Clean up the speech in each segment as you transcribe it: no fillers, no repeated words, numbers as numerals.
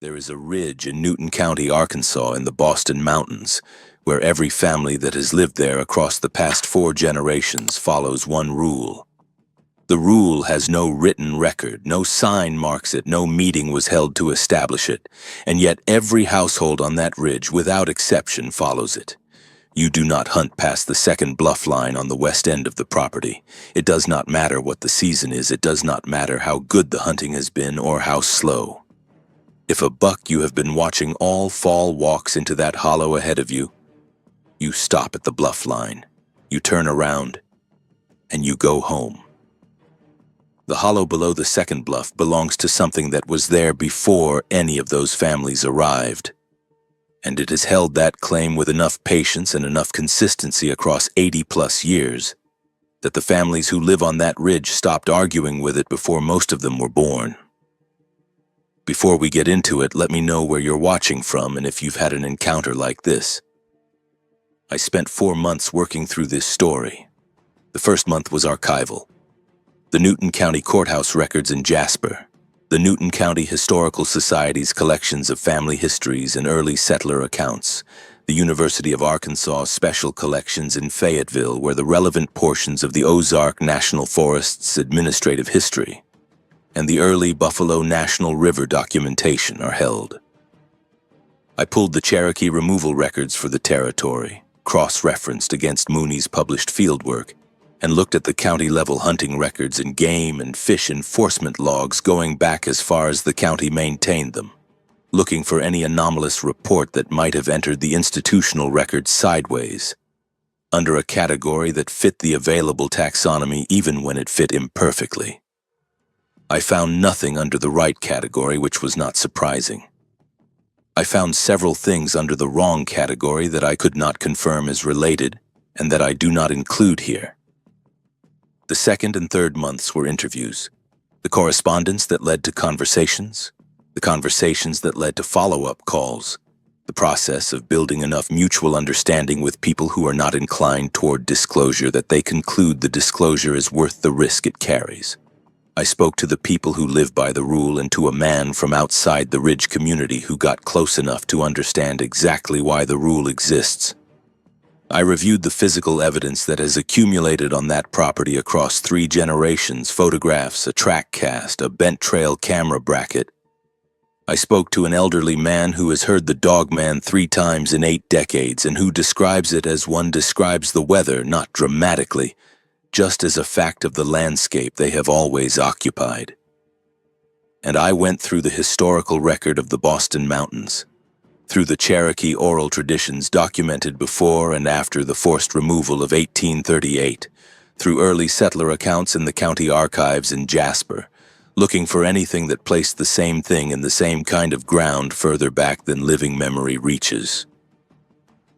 There is a ridge in Newton County, Arkansas, in the Boston Mountains, where every family that has lived there across the past 4 generations follows one rule. The rule has no written record, no sign marks it, no meeting was held to establish it, and yet every household on that ridge, without exception, follows it. You do not hunt past the second bluff line on the west end of the property. It does not matter what the season is, it does not matter how good the hunting has been or how slow. If a buck you have been watching all fall walks into that hollow ahead of you, you stop at the bluff line, you turn around, and you go home. The hollow below the second bluff belongs to something that was there before any of those families arrived. And it has held that claim with enough patience and enough consistency across 80+ years that the families who live on that ridge stopped arguing with it before most of them were born. Before we get into it, let me know where you're watching from and if you've had an encounter like this. I spent 4 months working through this story. The first month was archival. The Newton County Courthouse records in Jasper, the Newton County Historical Society's collections of family histories and early settler accounts, the University of Arkansas Special Collections in Fayetteville, where the relevant portions of the Ozark National Forest's administrative history and the early Buffalo National River documentation are held. I pulled the Cherokee removal records for the territory, cross-referenced against Mooney's published fieldwork, and looked at the county-level hunting records and game and fish enforcement logs going back as far as the county maintained them, looking for any anomalous report that might have entered the institutional records sideways, under a category that fit the available taxonomy even when it fit imperfectly. I found nothing under the right category, which was not surprising. I found several things under the wrong category that I could not confirm as related and that I do not include here. The second and third months were interviews, the correspondence that led to conversations, the conversations that led to follow-up calls, the process of building enough mutual understanding with people who are not inclined toward disclosure that they conclude the disclosure is worth the risk it carries. I spoke to the people who live by the rule and to a man from outside the Ridge community who got close enough to understand exactly why the rule exists. I reviewed the physical evidence that has accumulated on that property across 3 generations, photographs, a track cast, a bent trail camera bracket. I spoke to an elderly man who has heard the DOGMAN 3 times in 8 decades and who describes it as one describes the weather, not dramatically, just as a fact of the landscape they have always occupied. And I went through the historical record of the Boston Mountains, through the Cherokee oral traditions documented before and after the forced removal of 1838, through early settler accounts in the county archives in Jasper, looking for anything that placed the same thing in the same kind of ground further back than living memory reaches.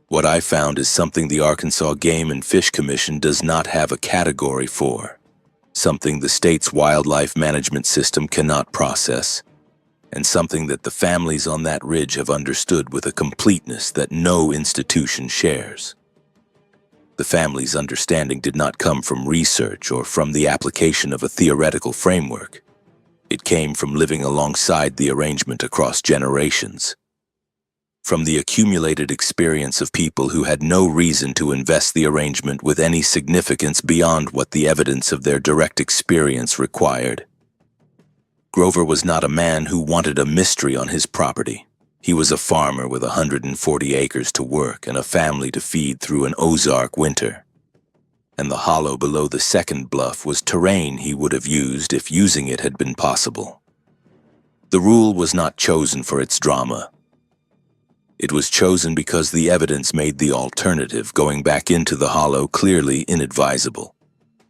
What I found is something the Arkansas Game and Fish Commission does not have a category for, something the state's wildlife management system cannot process, and something that the families on that ridge have understood with a completeness that no institution shares. The families' understanding did not come from research or from the application of a theoretical framework. It came from living alongside the arrangement across generations, from the accumulated experience of people who had no reason to invest the arrangement with any significance beyond what the evidence of their direct experience required. Grover was not a man who wanted a mystery on his property. He was a farmer with 140 acres to work and a family to feed through an Ozark winter. And the hollow below the second bluff was terrain he would have used if using it had been possible. The rule was not chosen for its drama. It was chosen because the evidence made the alternative, going back into the hollow, clearly inadvisable.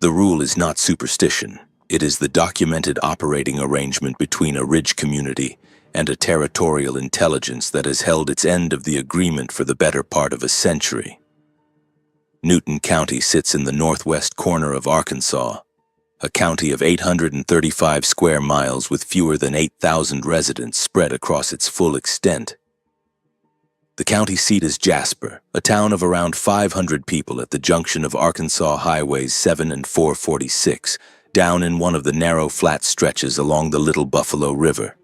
The rule is not superstition. It is the documented operating arrangement between a ridge community and a territorial intelligence that has held its end of the agreement for the better part of a century. Newton County sits in the northwest corner of Arkansas, a county of 835 square miles with fewer than 8,000 residents spread across its full extent. The county seat is Jasper, a town of around 500 people at the junction of Arkansas Highways 7 and 446, down in one of the narrow flat stretches along the Little Buffalo River.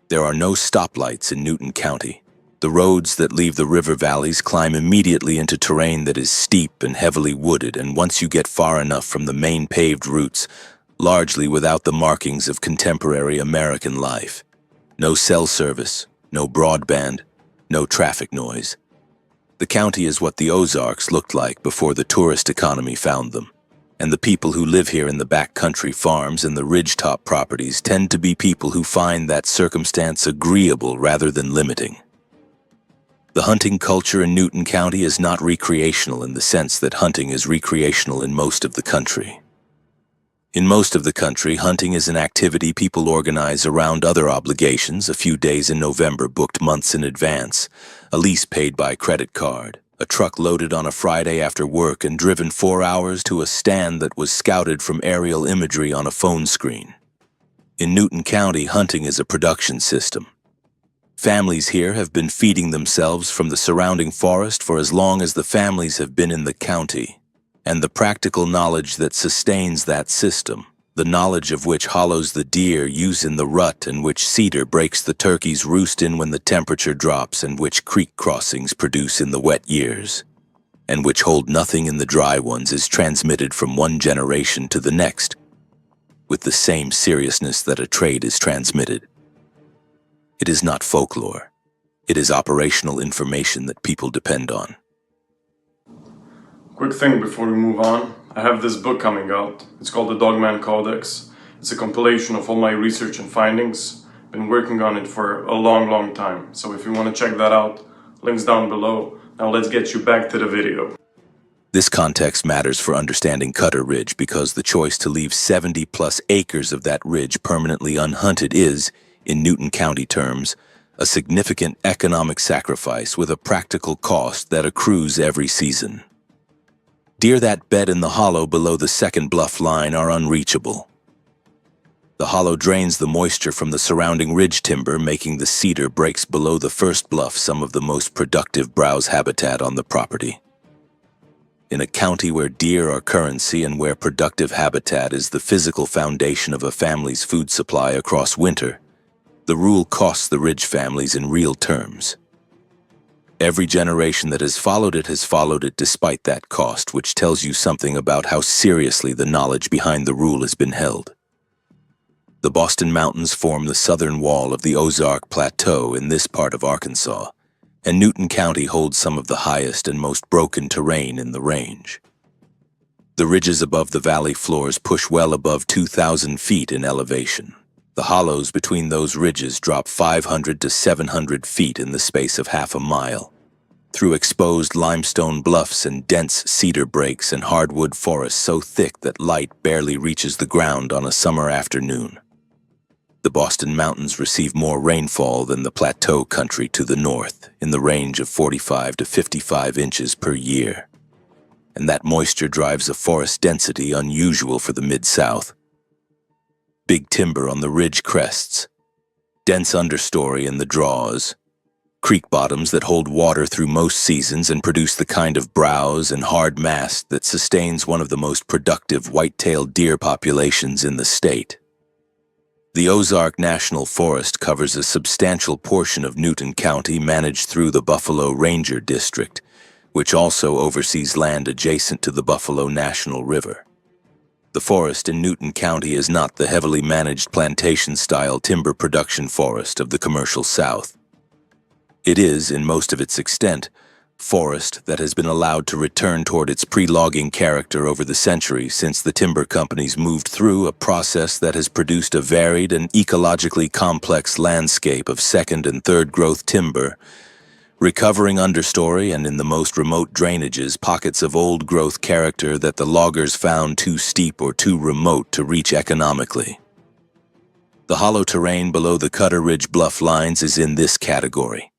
There are no stoplights in Newton County. The roads that leave the river valleys climb immediately into terrain that is steep and heavily wooded, and once you get far enough from the main paved routes, largely without the markings of contemporary American life. No cell service, no broadband, no traffic noise. The county is what the Ozarks looked like before the tourist economy found them. And the people who live here in the backcountry farms and the ridgetop properties tend to be people who find that circumstance agreeable rather than limiting. The hunting culture in Newton County is not recreational in the sense that hunting is recreational in most of the country. In most of the country, hunting is an activity people organize around other obligations, a few days in November booked months in advance, a lease paid by credit card, a truck loaded on a Friday after work and driven 4 hours to a stand that was scouted from aerial imagery on a phone screen. In Newton County, hunting is a production system. Families here have been feeding themselves from the surrounding forest for as long as the families have been in the county. And the practical knowledge that sustains that system, the knowledge of which hollows the deer use in the rut and which cedar breaks the turkeys roost in when the temperature drops and which creek crossings produce in the wet years, and which hold nothing in the dry ones, is transmitted from one generation to the next, with the same seriousness that a trade is transmitted. It is not folklore. It is operational information that people depend on. Quick thing before we move on, I have this book coming out. It's called the DOGMAN Codex. It's a compilation of all my research and findings. Been working on it for a long time. So if you want to check that out, links down below. Now let's get you back to the video. This context matters for understanding Cutter Ridge because the choice to leave 70+ acres of that ridge permanently unhunted is, in Newton County terms, a significant economic sacrifice with a practical cost that accrues every season. Deer that bed in the hollow below the second bluff line are unreachable. The hollow drains the moisture from the surrounding ridge timber, making the cedar breaks below the first bluff some of the most productive browse habitat on the property. In a county where deer are currency and where productive habitat is the physical foundation of a family's food supply across winter, the rule costs the ridge families in real terms. Every generation that has followed it despite that cost, which tells you something about how seriously the knowledge behind the rule has been held. The Boston Mountains form the southern wall of the Ozark Plateau in this part of Arkansas, and Newton County holds some of the highest and most broken terrain in the range. The ridges above the valley floors push well above 2,000 feet in elevation. The hollows between those ridges drop 500 to 700 feet in the space of half a mile, through exposed limestone bluffs and dense cedar breaks and hardwood forests so thick that light barely reaches the ground on a summer afternoon. The Boston Mountains receive more rainfall than the plateau country to the north, in the range of 45 to 55 inches per year, and that moisture drives a forest density unusual for the Mid-South. Big timber on the ridge crests, dense understory in the draws, creek bottoms that hold water through most seasons and produce the kind of browse and hard mast that sustains one of the most productive white-tailed deer populations in the state. The Ozark National Forest covers a substantial portion of Newton County managed through the Buffalo Ranger District, which also oversees land adjacent to the Buffalo National River. The forest in Newton County is not the heavily managed plantation-style timber production forest of the commercial South. It is, in most of its extent, forest that has been allowed to return toward its pre-logging character over the centuries since the timber companies moved through a process that has produced a varied and ecologically complex landscape of second and third growth timber, recovering understory and, in the most remote drainages, pockets of old-growth character that the loggers found too steep or too remote to reach economically. The hollow terrain below the Cutter Ridge bluff lines is in this category.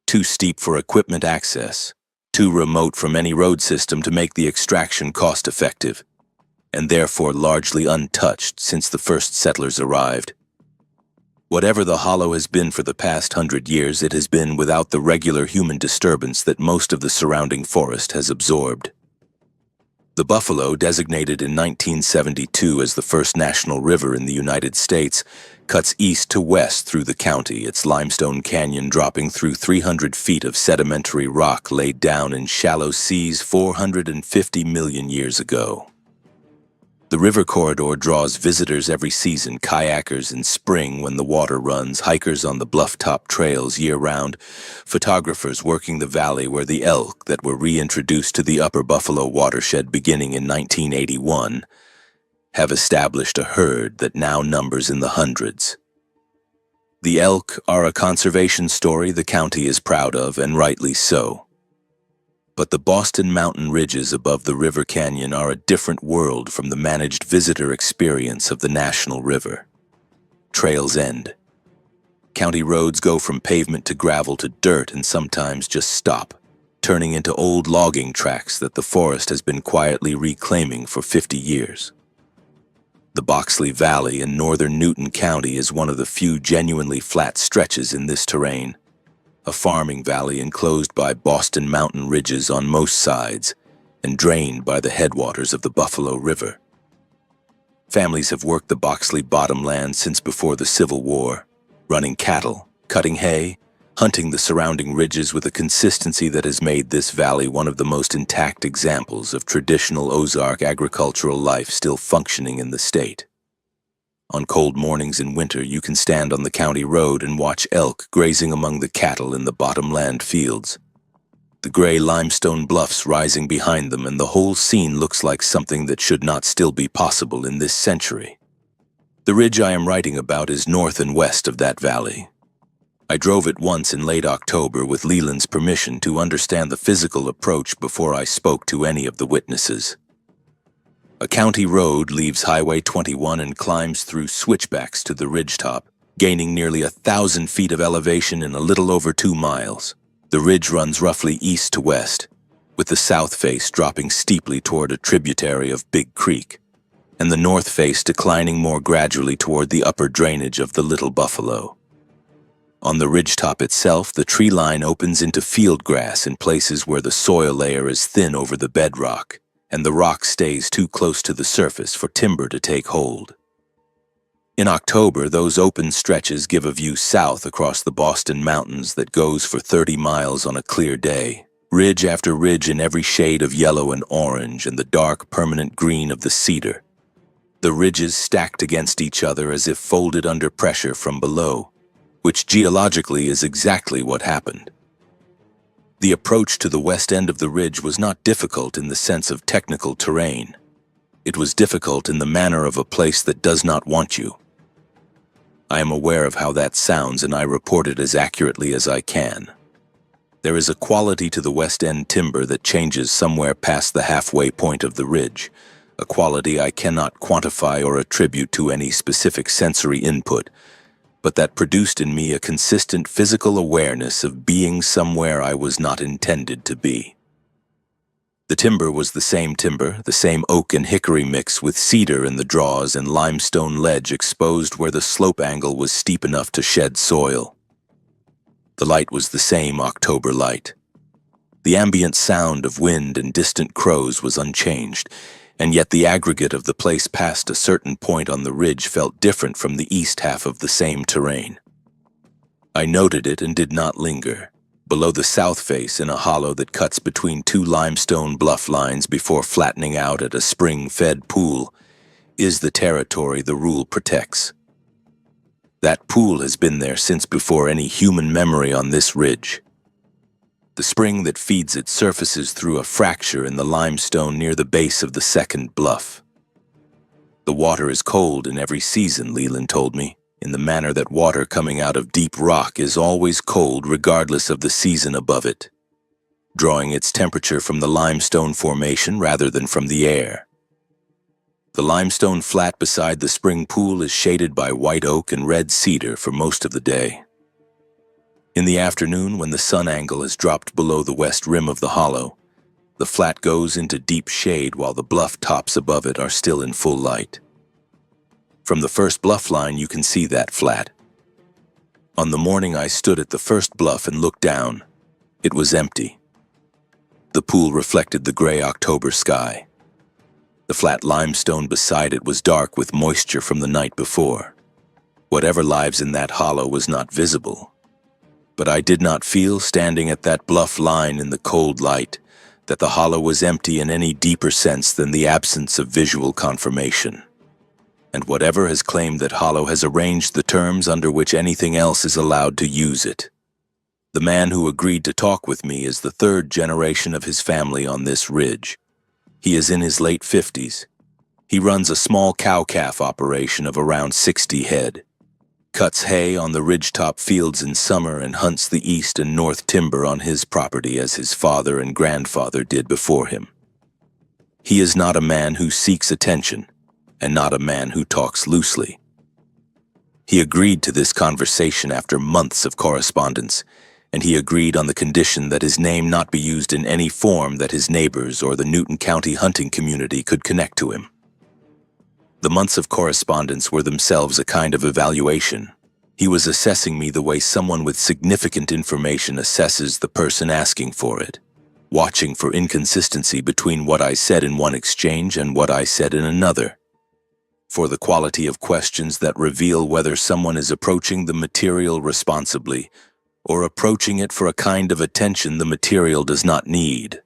Too steep for equipment access, too remote from any road system to make the extraction cost-effective, and therefore largely untouched since the first settlers arrived. Whatever the hollow has been for the past 100 years, it has been without the regular human disturbance that most of the surrounding forest has absorbed. The Buffalo, designated in 1972 as the first national river in the United States, cuts east to west through the county, its limestone canyon dropping through 300 feet of sedimentary rock laid down in shallow seas 450 million years ago. The river corridor draws visitors every season, kayakers in spring when the water runs, hikers on the bluff-top trails year-round, photographers working the valley where the elk that were reintroduced to the Upper Buffalo watershed beginning in 1981 have established a herd that now numbers in the hundreds. The elk are a conservation story the county is proud of, and rightly so. But the Boston Mountain ridges above the river canyon are a different world from the managed visitor experience of the national river. Trails end. County roads go from pavement to gravel to dirt and sometimes just stop, turning into old logging tracks that the forest has been quietly reclaiming for 50 years. The Boxley Valley in northern Newton County is one of the few genuinely flat stretches in this terrain. A farming valley enclosed by Boston Mountain ridges on most sides and drained by the headwaters of the Buffalo River. Families have worked the Boxley bottomland since before the Civil War, running cattle, cutting hay, hunting the surrounding ridges with a consistency that has made this valley one of the most intact examples of traditional Ozark agricultural life still functioning in the state. On cold mornings in winter, you can stand on the county road and watch elk grazing among the cattle in the bottomland fields. The gray limestone bluffs rising behind them, and the whole scene looks like something that should not still be possible in this century. The ridge I am writing about is north and west of that valley. I drove it once in late October with Leland's permission to understand the physical approach before I spoke to any of the witnesses. A county road leaves Highway 21 and climbs through switchbacks to the ridgetop, gaining nearly 1,000 feet of elevation in a little over 2 miles. The ridge runs roughly east to west, with the south face dropping steeply toward a tributary of Big Creek, and the north face declining more gradually toward the upper drainage of the Little Buffalo. On the ridgetop itself, the tree line opens into field grass in places where the soil layer is thin over the bedrock, and the rock stays too close to the surface for timber to take hold. In October, those open stretches give a view south across the Boston Mountains that goes for 30 miles on a clear day, ridge after ridge in every shade of yellow and orange and the dark, permanent green of the cedar. The ridges stacked against each other as if folded under pressure from below, which geologically is exactly what happened. The approach to the west end of the ridge was not difficult in the sense of technical terrain. It was difficult in the manner of a place that does not want you. I am aware of how that sounds, and I report it as accurately as I can. There is a quality to the west end timber that changes somewhere past the halfway point of the ridge, a quality I cannot quantify or attribute to any specific sensory input, but that produced in me a consistent physical awareness of being somewhere I was not intended to be. The timber was the same oak and hickory mix with cedar in the draws and limestone ledge exposed where the slope angle was steep enough to shed soil. The light was the same October light. The ambient sound of wind and distant crows was unchanged, and yet the aggregate of the place past a certain point on the ridge felt different from the east half of the same terrain. I noted it and did not linger. Below the south face, in a hollow that cuts between 2 limestone bluff lines before flattening out at a spring-fed pool, is the territory the rule protects. That pool has been there since before any human memory on this ridge. The spring that feeds it surfaces through a fracture in the limestone near the base of the second bluff. The water is cold in every season, Leland told me, in the manner that water coming out of deep rock is always cold regardless of the season above it, drawing its temperature from the limestone formation rather than from the air. The limestone flat beside the spring pool is shaded by white oak and red cedar for most of the day. In the afternoon, when the sun angle has dropped below the west rim of the hollow, the flat goes into deep shade while the bluff tops above it are still in full light. From the first bluff line, you can see that flat. On the morning I stood at the first bluff and looked down, it was empty. The pool reflected the gray October sky. The flat limestone beside it was dark with moisture from the night before. Whatever lives in that hollow was not visible. But I did not feel, standing at that bluff line in the cold light, that the hollow was empty in any deeper sense than the absence of visual confirmation. And whatever has claimed that hollow has arranged the terms under which anything else is allowed to use it. The man who agreed to talk with me is the third generation of his family on this ridge. He is in his late 50s. He runs a small cow-calf operation of around 60 head, cuts hay on the ridgetop fields in summer and hunts the east and north timber on his property as his father and grandfather did before him. He is not a man who seeks attention, and not a man who talks loosely. He agreed to this conversation after months of correspondence, and he agreed on the condition that his name not be used in any form that his neighbors or the Newton County hunting community could connect to him. The months of correspondence were themselves a kind of evaluation. He was assessing me the way someone with significant information assesses the person asking for it, watching for inconsistency between what I said in one exchange and what I said in another, for the quality of questions that reveal whether someone is approaching the material responsibly or approaching it for a kind of attention the material does not need.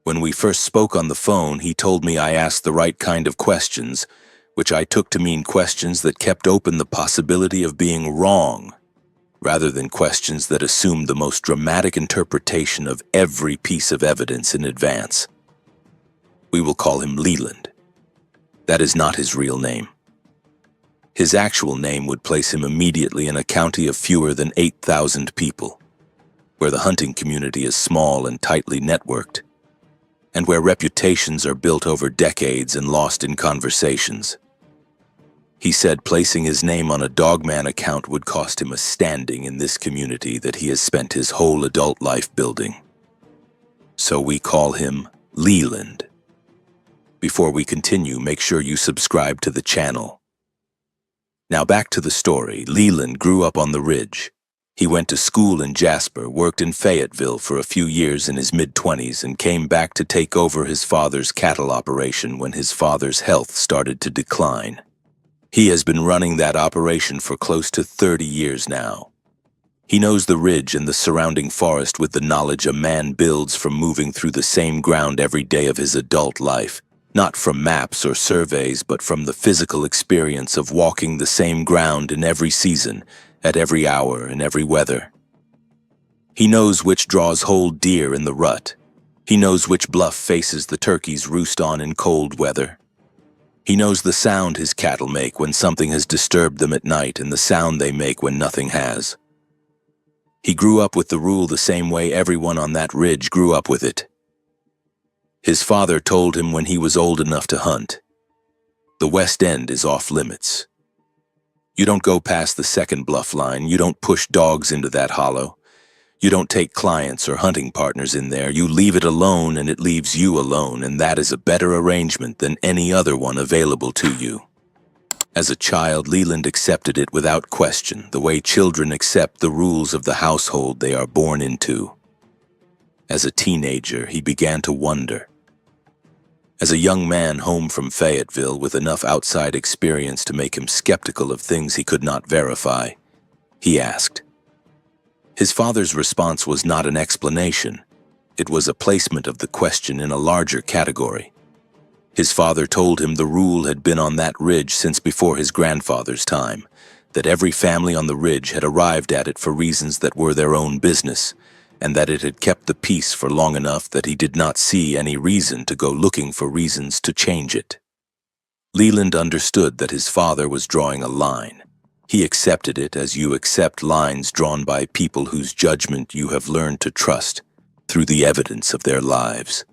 When we first spoke on the phone, he told me I asked the right kind of questions, which I took to mean questions that kept open the possibility of being wrong, rather than questions that assumed the most dramatic interpretation of every piece of evidence in advance. We will call him Leland. That is not his real name. His actual name would place him immediately in a county of fewer than 8,000 people, where the hunting community is small and tightly networked, and where reputations are built over decades and lost in conversations. He said placing his name on a DOGMAN account would cost him a standing in this community that he has spent his whole adult life building. So we call him Leland. Before we continue, make sure you subscribe to the channel. Now back to the story. Leland grew up on the ridge. He went to school in Jasper, worked in Fayetteville for a few years in his mid-20s, and came back to take over his father's cattle operation when his father's health started to decline. He has been running that operation for close to 30 years now. He knows the ridge and the surrounding forest with the knowledge a man builds from moving through the same ground every day of his adult life, not from maps or surveys, but from the physical experience of walking the same ground in every season, at every hour and every weather. He knows which draws hold deer in the rut. He knows which bluff faces the turkeys roost on in cold weather. He knows the sound his cattle make when something has disturbed them at night and the sound they make when nothing has. He grew up with the rule the same way everyone on that ridge grew up with it. His father told him when he was old enough to hunt, "The West End is off limits. You don't go past the second bluff line. You don't push dogs into that hollow. You don't take clients or hunting partners in there. You leave it alone and it leaves you alone, and that is a better arrangement than any other one available to you." As a child, Leland accepted it without question, the way children accept the rules of the household they are born into. As a teenager, he began to wonder. As a young man home from Fayetteville with enough outside experience to make him skeptical of things he could not verify, he asked. His father's response was not an explanation. It was a placement of the question in a larger category. His father told him the rule had been on that ridge since before his grandfather's time, that every family on the ridge had arrived at it for reasons that were their own business, and that it had kept the peace for long enough that he did not see any reason to go looking for reasons to change it. Leland understood that his father was drawing a line. He accepted it as you accept lines drawn by people whose judgment you have learned to trust through the evidence of their lives.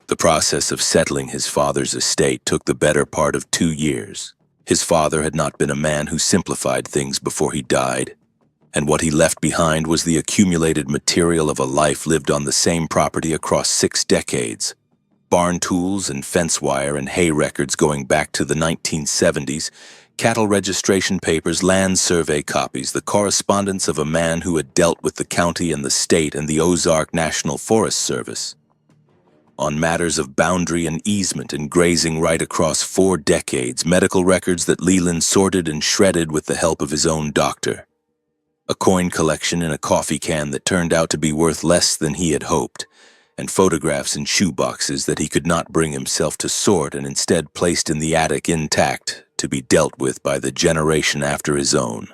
The process of settling his father's estate took the better part of 2 years. His father had not been a man who simplified things before he died, and what he left behind was the accumulated material of a life lived on the same property across 6 decades. Barn tools and fence wire and hay records going back to the 1970s, cattle registration papers, land survey copies, the correspondence of a man who had dealt with the county and the state and the Ozark National Forest Service. on matters of boundary and easement and grazing right across 4 decades, medical records that Leland sorted and shredded with the help of his own doctor. A coin collection in a coffee can that turned out to be worth less than he had hoped, and photographs in shoeboxes that he could not bring himself to sort and instead placed in the attic intact to be dealt with by the generation after his own.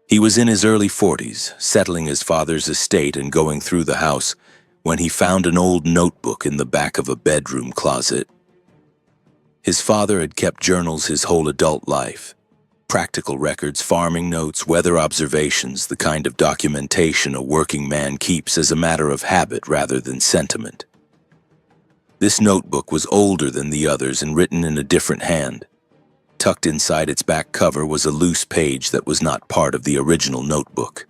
He was in his early 40s, settling his father's estate and going through the house, when he found an old notebook in the back of a bedroom closet. His father had kept journals his whole adult life. Practical records, farming notes, weather observations, the kind of documentation a working man keeps as a matter of habit rather than sentiment. This notebook was older than the others and written in a different hand. Tucked inside its back cover was a loose page that was not part of the original notebook.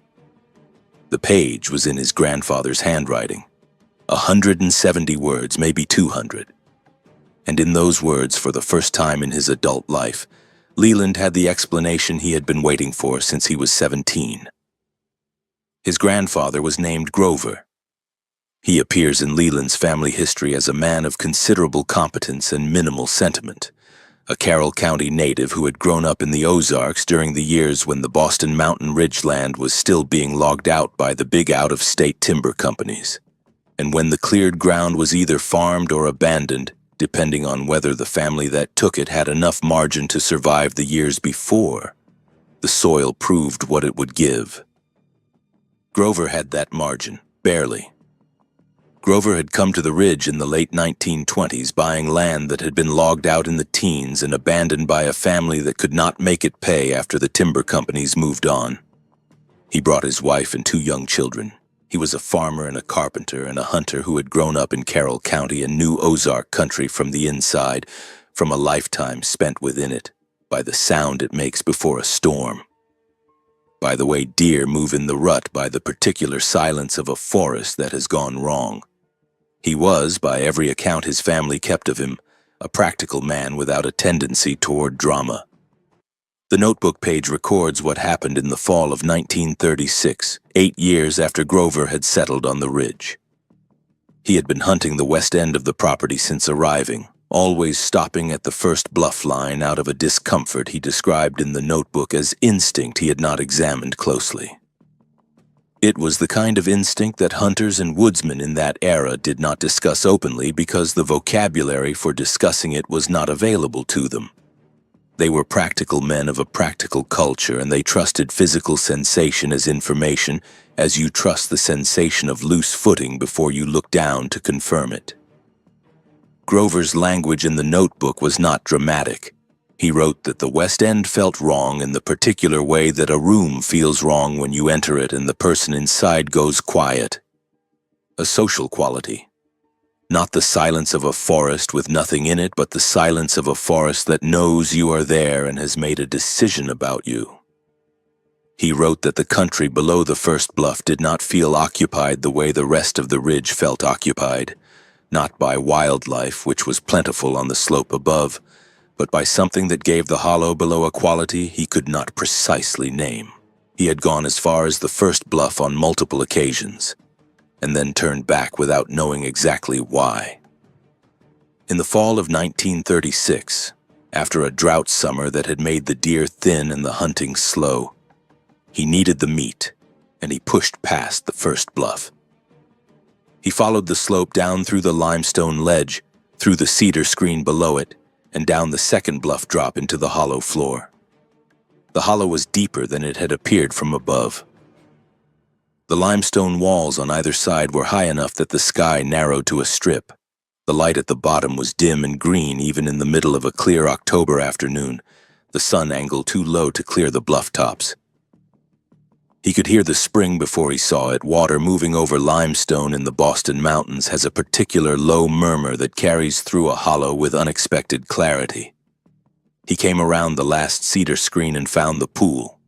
The page was in his grandfather's handwriting. 170 words, maybe 200. And in those words, for the first time in his adult life, Leland had the explanation he had been waiting for since he was 17. His grandfather was named Grover. He appears in Leland's family history as a man of considerable competence and minimal sentiment, a Carroll County native who had grown up in the Ozarks during the years when the Boston Mountain Ridgeland was still being logged out by the big out-of-state timber companies, and when the cleared ground was either farmed or abandoned, depending on whether the family that took it had enough margin to survive the years before. The soil proved what it would give. Grover had that margin, barely. Grover had come to the ridge in the late 1920s buying land that had been logged out in the teens and abandoned by a family that could not make it pay after the timber companies moved on. He brought his wife and 2 young children. He was a farmer and a carpenter and a hunter who had grown up in Carroll County and knew Ozark country from the inside, from a lifetime spent within it, by the sound it makes before a storm, by the way deer move in the rut, by the particular silence of a forest that has gone wrong. He was, by every account his family kept of him, a practical man without a tendency toward drama. The notebook page records what happened in the fall of 1936, 8 years after Grover had settled on the ridge. He had been hunting the west end of the property since arriving, always stopping at the first bluff line out of a discomfort he described in the notebook as instinct he had not examined closely. It was the kind of instinct that hunters and woodsmen in that era did not discuss openly because the vocabulary for discussing it was not available to them. They were practical men of a practical culture, and they trusted physical sensation as information as you trust the sensation of loose footing before you look down to confirm it. Grover's language in the notebook was not dramatic. He wrote that the West End felt wrong in the particular way that a room feels wrong when you enter it and the person inside goes quiet. A social quality. Not the silence of a forest with nothing in it, but the silence of a forest that knows you are there and has made a decision about you. He wrote that the country below the first bluff did not feel occupied the way the rest of the ridge felt occupied, not by wildlife, which was plentiful on the slope above, but by something that gave the hollow below a quality he could not precisely name. He had gone as far as the first bluff on multiple occasions, and then turned back without knowing exactly why. In the fall of 1936, after a drought summer that had made the deer thin and the hunting slow, he needed the meat, and he pushed past the first bluff. He followed the slope down through the limestone ledge, through the cedar screen below it, and down the second bluff drop into the hollow floor. The hollow was deeper than it had appeared from above. The limestone walls on either side were high enough that the sky narrowed to a strip. The light at the bottom was dim and green even in the middle of a clear October afternoon, the sun angled too low to clear the bluff tops. He could hear the spring before he saw it. Water moving over limestone in the Boston Mountains has a particular low murmur that carries through a hollow with unexpected clarity. He came around the last cedar screen and found the pool.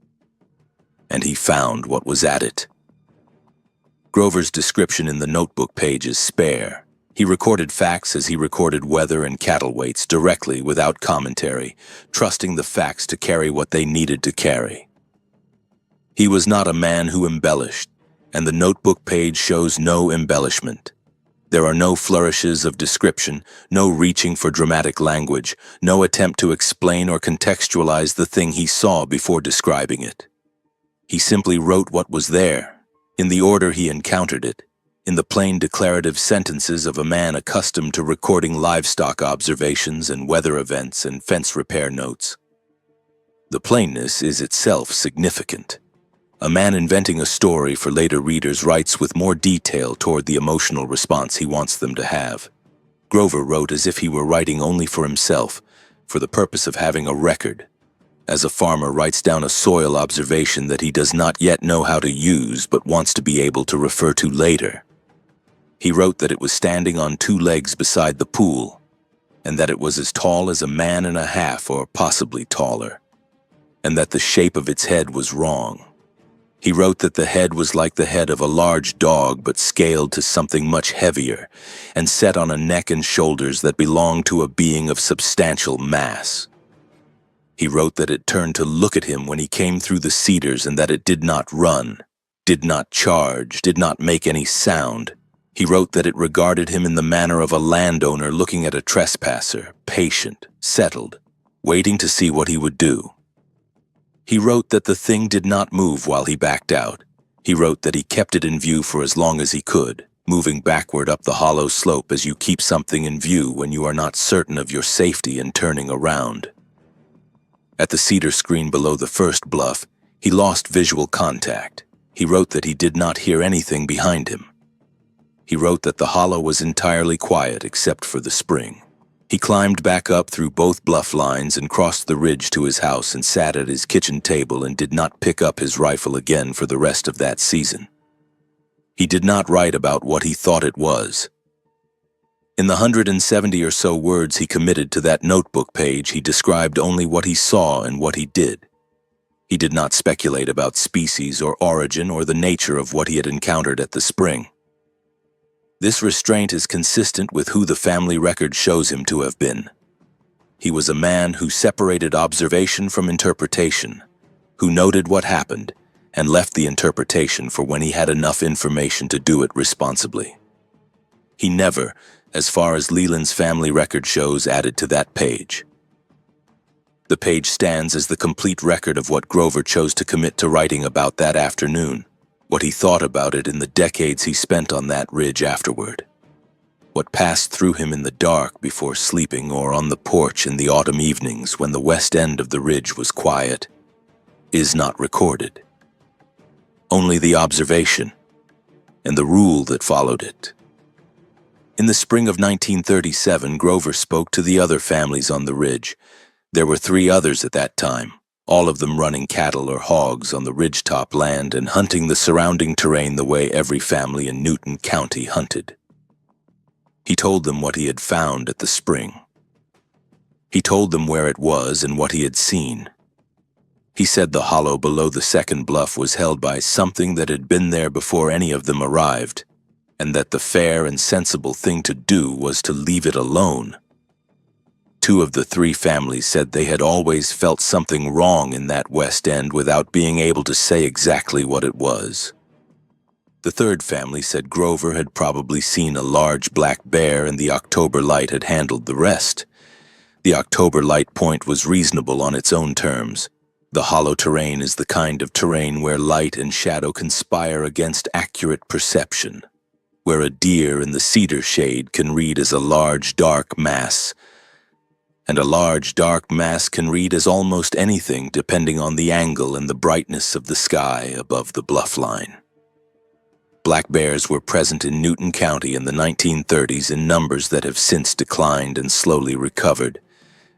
And he found what was at it. Grover's description in the notebook page is spare. He recorded facts as he recorded weather and cattle weights directly without commentary, trusting the facts to carry what they needed to carry. He was not a man who embellished, and the notebook page shows no embellishment. There are no flourishes of description, no reaching for dramatic language, no attempt to explain or contextualize the thing he saw before describing it. He simply wrote what was there, in the order he encountered it, in the plain declarative sentences of a man accustomed to recording livestock observations and weather events and fence repair notes. The plainness is itself significant. A man inventing a story for later readers writes with more detail toward the emotional response he wants them to have. Grover wrote as if he were writing only for himself, for the purpose of having a record, as a farmer writes down a soil observation that he does not yet know how to use but wants to be able to refer to later. He wrote that it was standing on two legs beside the pool, and that it was as tall as a man and a half or possibly taller, and that the shape of its head was wrong. He wrote that the head was like the head of a large dog but scaled to something much heavier and set on a neck and shoulders that belonged to a being of substantial mass. He wrote that it turned to look at him when he came through the cedars and that it did not run, did not charge, did not make any sound. He wrote that it regarded him in the manner of a landowner looking at a trespasser, patient, settled, waiting to see what he would do. He wrote that the thing did not move while he backed out. He wrote that he kept it in view for as long as he could, moving backward up the hollow slope as you keep something in view when you are not certain of your safety and turning around. At the cedar screen below the first bluff, he lost visual contact. He wrote that he did not hear anything behind him. He wrote that the hollow was entirely quiet except for the spring. He climbed back up through both bluff lines and crossed the ridge to his house and sat at his kitchen table and did not pick up his rifle again for the rest of that season. He did not write about what he thought it was. In the 170 or so words he committed to that notebook page, he described only what he saw and what he did. He did not speculate about species or origin or the nature of what he had encountered at the spring. This restraint is consistent with who the family record shows him to have been. He was a man who separated observation from interpretation, who noted what happened and left the interpretation for when he had enough information to do it responsibly. He never, as far as Leland's family record shows, added to that page. The page stands as the complete record of what Grover chose to commit to writing about that afternoon, what he thought about it in the decades he spent on that ridge afterward, what passed through him in the dark before sleeping or on the porch in the autumn evenings when the west end of the ridge was quiet, is not recorded. Only the observation and the rule that followed it. In the spring of 1937, Grover spoke to the other families on the ridge. There were 3 others at that time, all of them running cattle or hogs on the ridgetop land and hunting the surrounding terrain the way every family in Newton County hunted. He told them what he had found at the spring. He told them where it was and what he had seen. He said the hollow below the second bluff was held by something that had been there before any of them arrived, and that the fair and sensible thing to do was to leave it alone. 2 of the 3 families said they had always felt something wrong in that west end without being able to say exactly what it was. The 3rd family said Grover had probably seen a large black bear and the October light had handled the rest. The October light point was reasonable on its own terms. The hollow terrain is the kind of terrain where light and shadow conspire against accurate perception, where a deer in the cedar shade can read as a large dark mass, and a large dark mass can read as almost anything depending on the angle and the brightness of the sky above the bluff line. Black bears were present in Newton County in the 1930s in numbers that have since declined and slowly recovered,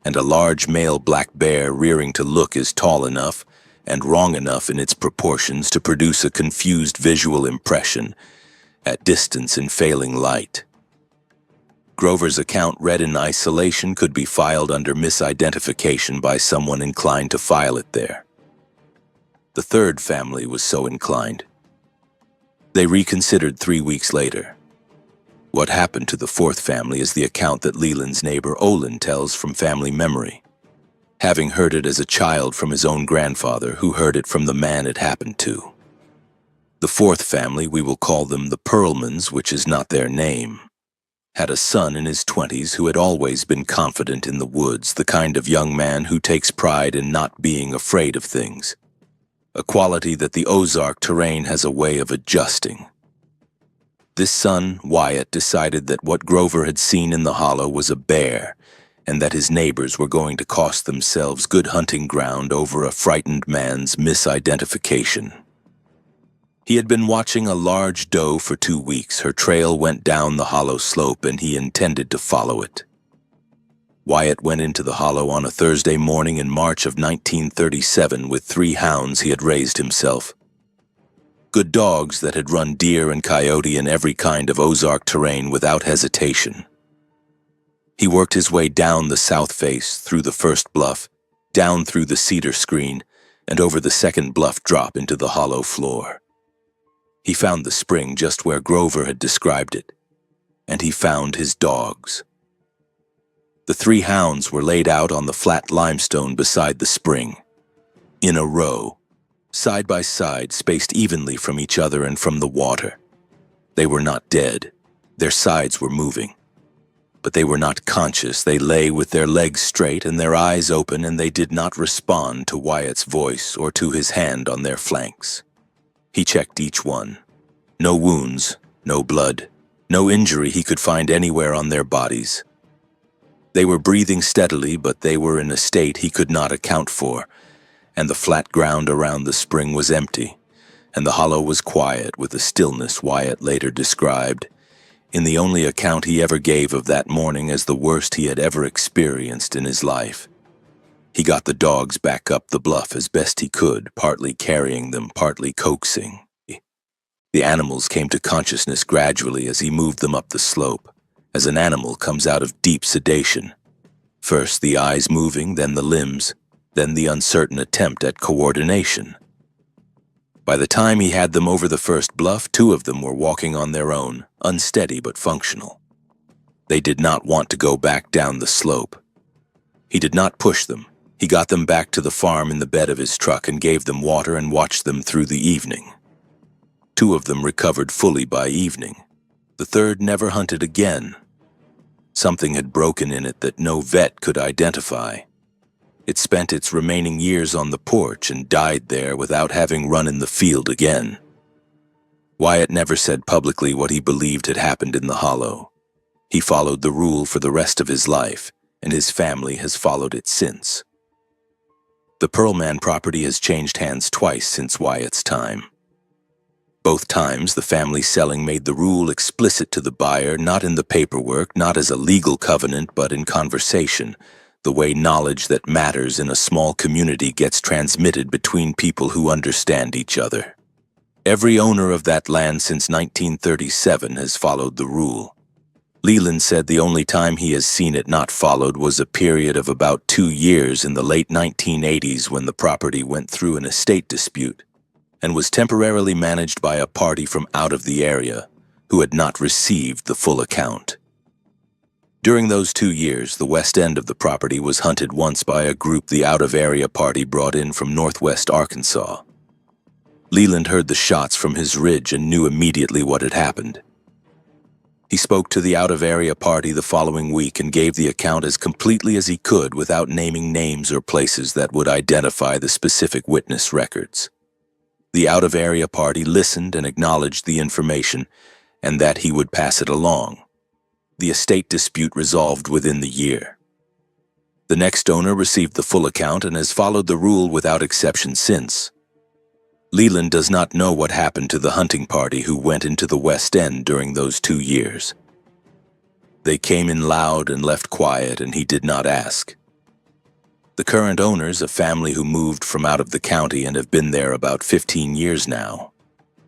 and a large male black bear rearing to look is tall enough and wrong enough in its proportions to produce a confused visual impression at distance in failing light. Grover's account read in isolation could be filed under misidentification by someone inclined to file it there. The 3rd family was so inclined. They reconsidered 3 weeks later. What happened to the 4th family is the account that Leland's neighbor Olin tells from family memory, having heard it as a child from his own grandfather who heard it from the man it happened to. The 4th family, we will call them the Perlmans, which is not their name. had a son in his 20s who had always been confident in the woods, the kind of young man who takes pride in not being afraid of things, a quality that the Ozark terrain has a way of adjusting. This son, Wyatt, decided that what Grover had seen in the hollow was a bear, and that his neighbors were going to cost themselves good hunting ground over a frightened man's misidentification. He had been watching a large doe for 2 weeks. Her trail went down the hollow slope, and he intended to follow it. Wyatt went into the hollow on a Thursday morning in March of 1937 with 3 hounds he had raised himself. Good dogs that had run deer and coyote in every kind of Ozark terrain without hesitation. He worked his way down the south face, through the first bluff, down through the cedar screen, and over the second bluff drop into the hollow floor. He found the spring just where Grover had described it, and he found his dogs. The 3 hounds were laid out on the flat limestone beside the spring, in a row, side by side, spaced evenly from each other and from the water. They were not dead. Their sides were moving. But they were not conscious. They lay with their legs straight and their eyes open, and they did not respond to Wyatt's voice or to his hand on their flanks. He checked each one. No wounds, no blood, no injury he could find anywhere on their bodies. They were breathing steadily, but they were in a state he could not account for, and the flat ground around the spring was empty, and the hollow was quiet with a stillness Wyatt later described, in the only account he ever gave of that morning, as the worst he had ever experienced in his life. He got the dogs back up the bluff as best he could, partly carrying them, partly coaxing. The animals came to consciousness gradually as he moved them up the slope, as an animal comes out of deep sedation. First the eyes moving, then the limbs, then the uncertain attempt at coordination. By the time he had them over the first bluff, 2 of them were walking on their own, unsteady but functional. They did not want to go back down the slope. He did not push them. He got them back to the farm in the bed of his truck and gave them water and watched them through the evening. 2 of them recovered fully by evening. The third never hunted again. Something had broken in it that no vet could identify. It spent its remaining years on the porch and died there without having run in the field again. Wyatt never said publicly what he believed had happened in the hollow. He followed the rule for the rest of his life, and his family has followed it since. The Pearlman property has changed hands twice since Wyatt's time. Both times, the family selling made the rule explicit to the buyer, not in the paperwork, not as a legal covenant, but in conversation, the way knowledge that matters in a small community gets transmitted between people who understand each other. Every owner of that land since 1937 has followed the rule. Leland said the only time he has seen it not followed was a period of about 2 years in the late 1980s when the property went through an estate dispute and was temporarily managed by a party from out of the area who had not received the full account. During those 2 years, the west end of the property was hunted once by a group the out-of-area party brought in from northwest Arkansas. Leland heard the shots from his ridge and knew immediately what had happened. He spoke to the out-of-area party the following week and gave the account as completely as he could without naming names or places that would identify the specific witness records. The out-of-area party listened and acknowledged the information, and that he would pass it along. The estate dispute resolved within the year. The next owner received the full account and has followed the rule without exception since. Leland does not know what happened to the hunting party who went into the West End during those 2 years. They came in loud and left quiet, and he did not ask. The current owners, a family who moved from out of the county and have been there about 15 years now,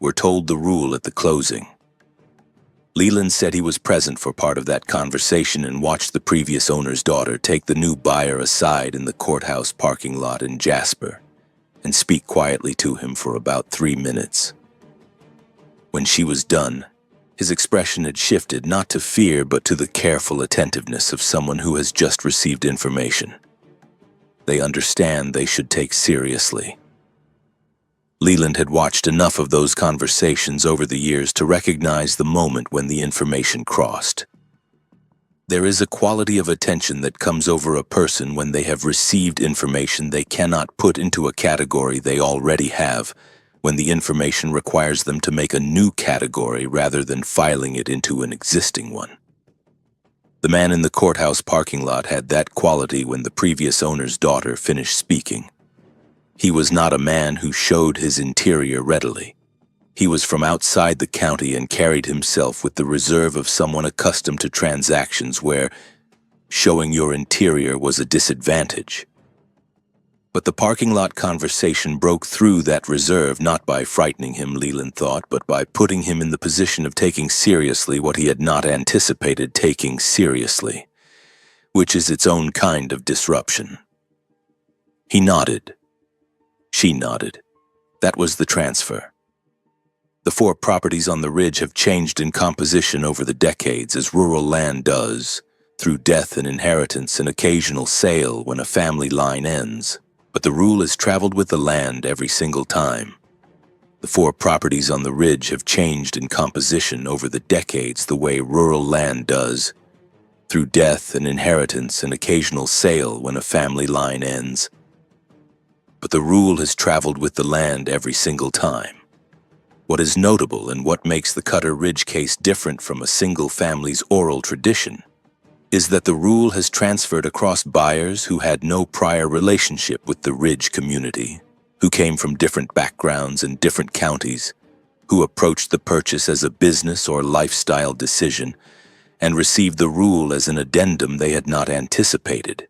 were told the rule at the closing. Leland said he was present for part of that conversation and watched the previous owner's daughter take the new buyer aside in the courthouse parking lot in Jasper and speak quietly to him for about 3 minutes. When she was done, his expression had shifted not to fear but to the careful attentiveness of someone who has just received information they understand they should take seriously. Leland had watched enough of those conversations over the years to recognize the moment when the information crossed. There is a quality of attention that comes over a person when they have received information they cannot put into a category they already have, when the information requires them to make a new category rather than filing it into an existing one. The man in the courthouse parking lot had that quality when the previous owner's daughter finished speaking. He was not a man who showed his interior readily. He was from outside the county and carried himself with the reserve of someone accustomed to transactions where showing your interior was a disadvantage. But the parking lot conversation broke through that reserve not by frightening him, Leland thought, but by putting him in the position of taking seriously what he had not anticipated taking seriously, which is its own kind of disruption. He nodded. She nodded. That was the transfer. The 4 properties on the ridge have changed in composition over the decades, as rural land does, through death and inheritance and occasional sale when a family line ends. But the rule has traveled with the land every single time. The 4 properties on the ridge have changed in composition over the decades the way rural land does, through death and inheritance and occasional sale when a family line ends. But the rule has traveled with the land every single time. What is notable and what makes the Cutter Ridge case different from a single family's oral tradition is that the rule has transferred across buyers who had no prior relationship with the Ridge community, who came from different backgrounds and different counties, who approached the purchase as a business or lifestyle decision, and received the rule as an addendum they had not anticipated.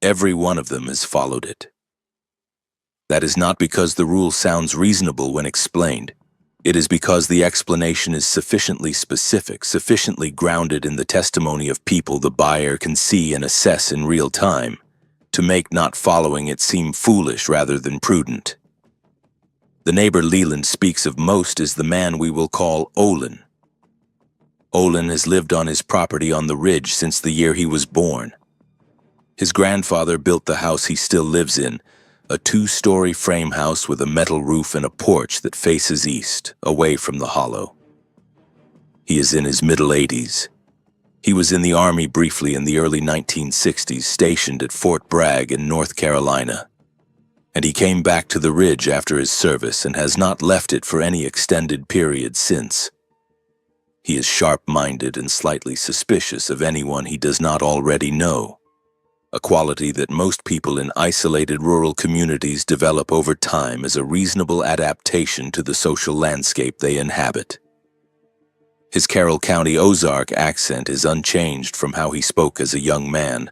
Every one of them has followed it. That is not because the rule sounds reasonable when explained. It is because the explanation is sufficiently specific, sufficiently grounded in the testimony of people the buyer can see and assess in real time, to make not following it seem foolish rather than prudent. The neighbor Leland speaks of most is the man we will call Olin. Olin has lived on his property on the ridge since the year he was born. His grandfather built the house he still lives in, a 2-story frame house with a metal roof and a porch that faces east, away from the hollow. He is in his middle 80s. He was in the Army briefly in the early 1960s, stationed at Fort Bragg in North Carolina. And he came back to the ridge after his service and has not left it for any extended period since. He is sharp-minded and slightly suspicious of anyone he does not already know, a quality that most people in isolated rural communities develop over time as a reasonable adaptation to the social landscape they inhabit. His Carroll County Ozark accent is unchanged from how he spoke as a young man,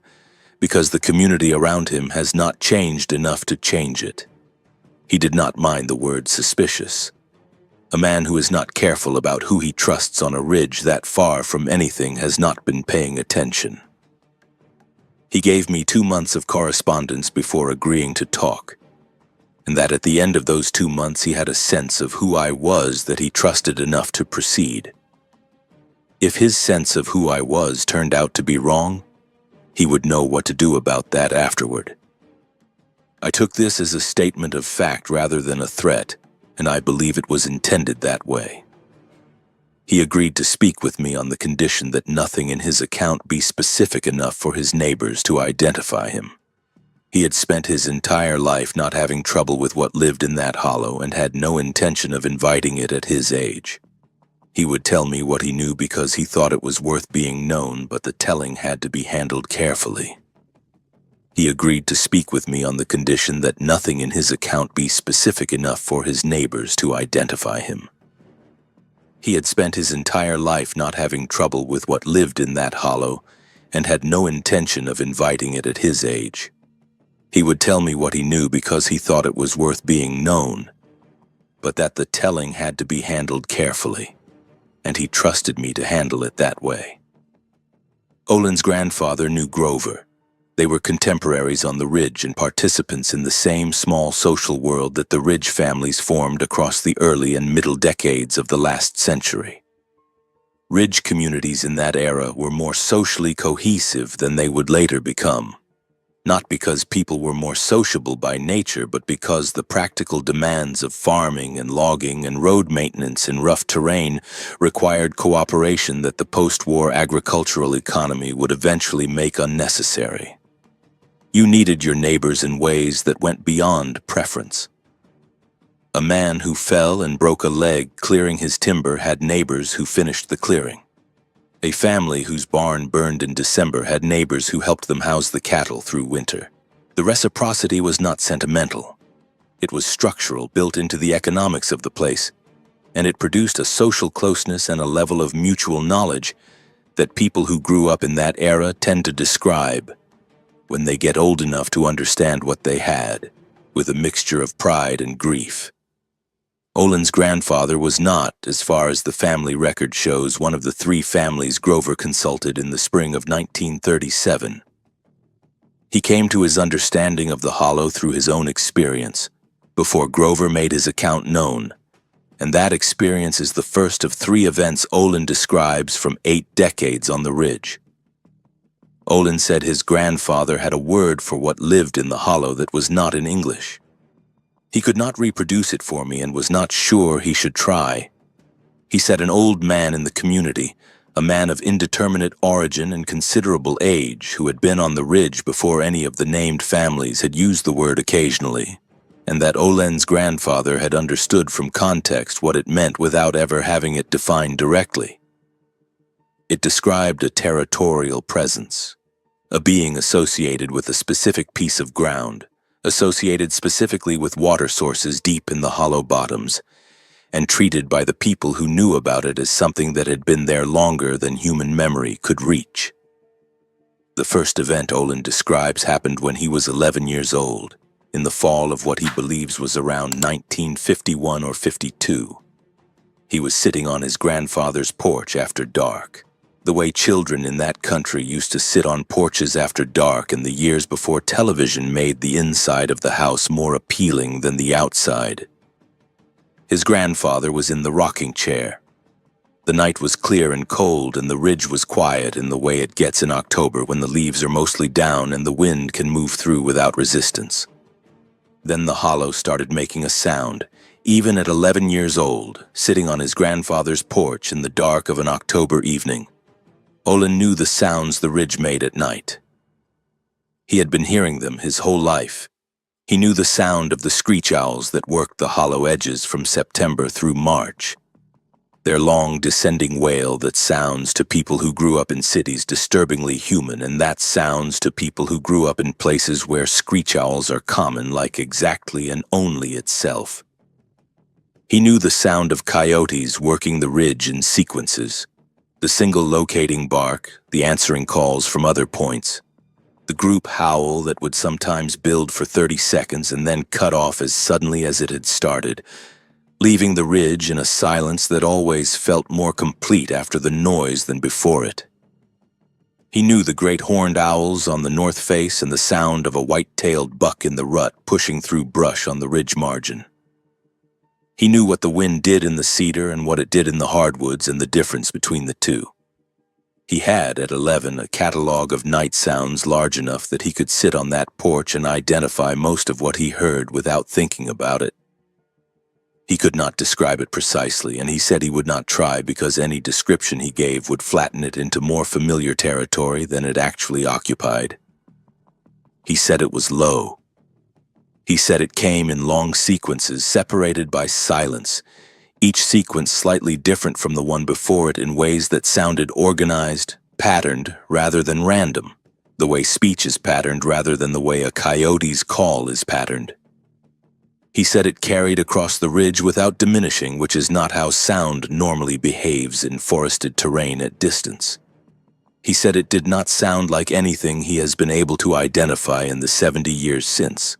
because the community around him has not changed enough to change it. He did not mind the word suspicious. A man who is not careful about who he trusts on a ridge that far from anything has not been paying attention. He gave me 2 months of correspondence before agreeing to talk, and that at the end of those 2 months he had a sense of who I was that he trusted enough to proceed. If his sense of who I was turned out to be wrong, he would know what to do about that afterward. I took this as a statement of fact rather than a threat, and I believe it was intended that way. He agreed to speak with me on the condition that nothing in his account be specific enough for his neighbors to identify him. He had spent his entire life not having trouble with what lived in that hollow and had no intention of inviting it at his age. He would tell me what he knew because he thought it was worth being known, but the telling had to be handled carefully. He agreed to speak with me on the condition that nothing in his account be specific enough for his neighbors to identify him. He had spent his entire life not having trouble with what lived in that hollow and had no intention of inviting it at his age. He would tell me what he knew because he thought it was worth being known, but that the telling had to be handled carefully, and he trusted me to handle it that way. Olin's grandfather knew Grover. They were contemporaries on the ridge and participants in the same small social world that the Ridge families formed across the early and middle decades of the last century. Ridge communities in that era were more socially cohesive than they would later become. not because people were more sociable by nature, but because the practical demands of farming and logging and road maintenance in rough terrain required cooperation that the post-war agricultural economy would eventually make unnecessary. You needed your neighbors in ways that went beyond preference. A man who fell and broke a leg clearing his timber had neighbors who finished the clearing. A family whose barn burned in December had neighbors who helped them house the cattle through winter. The reciprocity was not sentimental. It was structural, built into the economics of the place, and it produced a social closeness and a level of mutual knowledge that people who grew up in that era tend to describe when they get old enough to understand what they had, with a mixture of pride and grief. Olin's grandfather was not, as far as the family record shows, one of the 3 families Grover consulted in the spring of 1937. He came to his understanding of the Hollow through his own experience, before Grover made his account known, and that experience is the first of 3 events Olin describes from 8 decades on the ridge. Olin said his grandfather had a word for what lived in the Hollow that was not in English. He could not reproduce it for me and was not sure he should try. He said an old man in the community, a man of indeterminate origin and considerable age who had been on the ridge before any of the named families had used the word occasionally, and that Olin's grandfather had understood from context what it meant without ever having it defined directly. It described a territorial presence, a being associated with a specific piece of ground, associated specifically with water sources deep in the hollow bottoms, and treated by the people who knew about it as something that had been there longer than human memory could reach. The first event Olin describes happened when he was 11 years old, in the fall of what he believes was around 1951 or 52. He was sitting on his grandfather's porch after dark, the way children in that country used to sit on porches after dark in the years before television made the inside of the house more appealing than the outside. His grandfather was in the rocking chair. The night was clear and cold, and the ridge was quiet in the way it gets in October when the leaves are mostly down and the wind can move through without resistance. Then the Hollow started making a sound, even at 11 years old, sitting on his grandfather's porch in the dark of an October evening. Olin knew the sounds the ridge made at night. He had been hearing them his whole life. He knew the sound of the screech owls that worked the hollow edges from September through March. Their long descending wail that sounds to people who grew up in cities disturbingly human, and that sounds to people who grew up in places where screech owls are common, like exactly and only itself. He knew the sound of coyotes working the ridge in sequences, the single locating bark, the answering calls from other points, the group howl that would sometimes build for 30 seconds and then cut off as suddenly as it had started, leaving the ridge in a silence that always felt more complete after the noise than before it. He knew the great horned owls on the north face and the sound of a white-tailed buck in the rut pushing through brush on the ridge margin. He knew what the wind did in the cedar and what it did in the hardwoods and the difference between the two. He had, at 11, a catalog of night sounds large enough that he could sit on that porch and identify most of what he heard without thinking about it. He could not describe it precisely, and he said he would not try because any description he gave would flatten it into more familiar territory than it actually occupied. He said it was low. He said it came in long sequences separated by silence, each sequence slightly different from the one before it in ways that sounded organized, patterned, rather than random, the way speech is patterned rather than the way a coyote's call is patterned. He said it carried across the ridge without diminishing, which is not how sound normally behaves in forested terrain at distance. He said it did not sound like anything he has been able to identify in the 70 years since.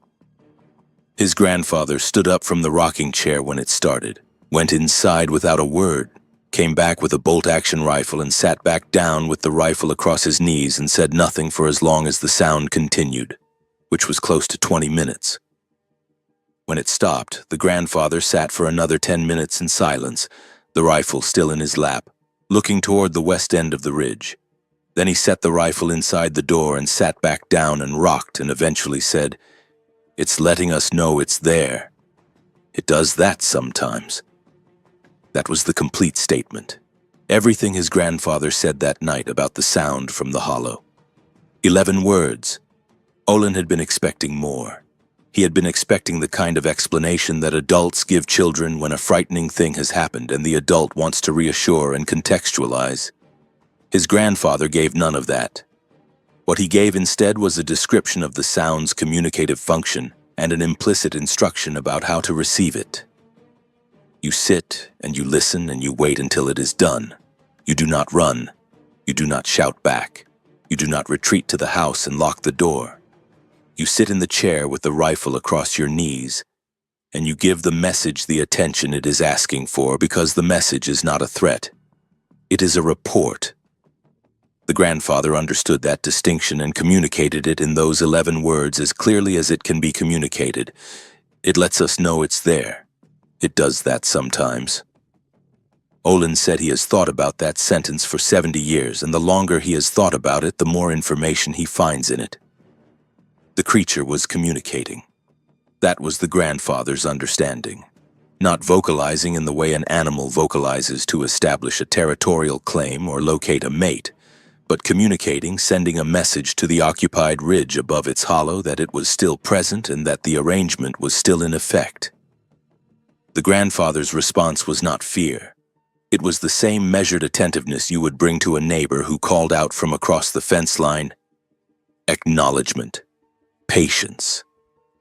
His grandfather stood up from the rocking chair when it started, went inside without a word, came back with a bolt-action rifle and sat back down with the rifle across his knees and said nothing for as long as the sound continued, which was close to 20 minutes. When it stopped, the grandfather sat for another 10 minutes in silence, the rifle still in his lap, looking toward the west end of the ridge. Then he set the rifle inside the door and sat back down and rocked and eventually said, "It's letting us know it's there. It does that sometimes." That was the complete statement. Everything his grandfather said that night about the sound from the hollow. 11 words. Olin had been expecting more. He had been expecting the kind of explanation that adults give children when a frightening thing has happened and the adult wants to reassure and contextualize. His grandfather gave none of that. What he gave instead was a description of the sound's communicative function and an implicit instruction about how to receive it. You sit and you listen and you wait until it is done. You do not run. You do not shout back. You do not retreat to the house and lock the door. You sit in the chair with the rifle across your knees, and you give the message the attention it is asking for because the message is not a threat. It is a report. The grandfather understood that distinction and communicated it in those 11 words as clearly as it can be communicated. It lets us know it's there. It does that sometimes. Olin said he has thought about that sentence for 70 years, and the longer he has thought about it, the more information he finds in it. The creature was communicating. That was the grandfather's understanding. Not vocalizing in the way an animal vocalizes to establish a territorial claim or locate a mate, but communicating, sending a message to the occupied ridge above its hollow that it was still present and that the arrangement was still in effect. The grandfather's response was not fear. It was the same measured attentiveness you would bring to a neighbor who called out from across the fence line. Acknowledgement, patience,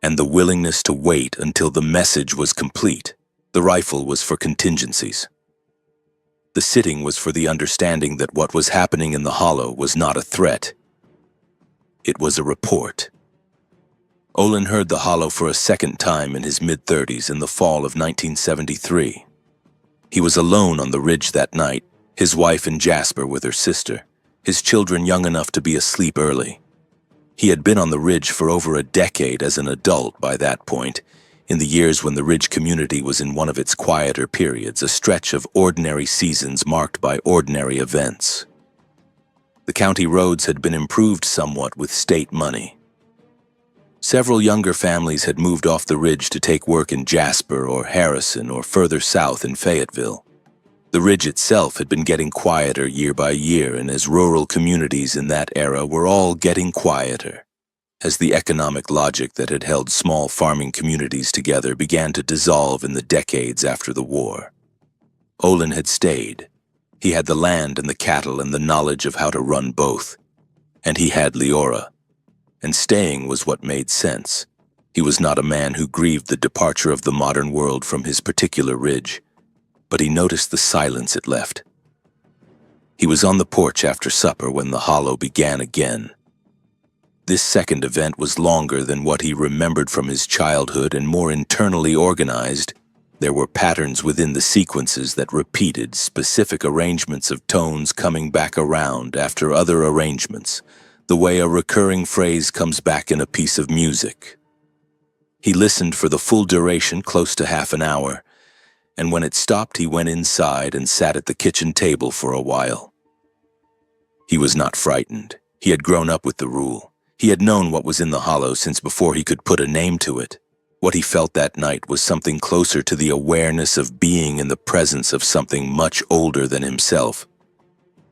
and the willingness to wait until the message was complete. The rifle was for contingencies. The sitting was for the understanding that what was happening in the hollow was not a threat. It was a report. Olin heard the hollow for a second time in his mid-30s in the fall of 1973. He was alone on the ridge that night, his wife and Jasper with her sister, his children young enough to be asleep early. He had been on the ridge for over a decade as an adult by that point, in the years when the ridge community was in one of its quieter periods, a stretch of ordinary seasons marked by ordinary events. The county roads had been improved somewhat with state money. Several younger families had moved off the ridge to take work in Jasper or Harrison or further south in Fayetteville. The ridge itself had been getting quieter year by year, and as rural communities in that era were all getting quieter, as the economic logic that had held small farming communities together began to dissolve in the decades after the war. Olin had stayed. He had the land and the cattle and the knowledge of how to run both. And he had Leora. And staying was what made sense. He was not a man who grieved the departure of the modern world from his particular ridge, but he noticed the silence it left. He was on the porch after supper when the hollow began again. This second event was longer than what he remembered from his childhood and more internally organized. There were patterns within the sequences that repeated, specific arrangements of tones coming back around after other arrangements, the way a recurring phrase comes back in a piece of music. He listened for the full duration, close to half an hour, and when it stopped he went inside and sat at the kitchen table for a while. He was not frightened. He had grown up with the rule. He had known what was in the hollow since before he could put a name to it. What he felt that night was something closer to the awareness of being in the presence of something much older than himself,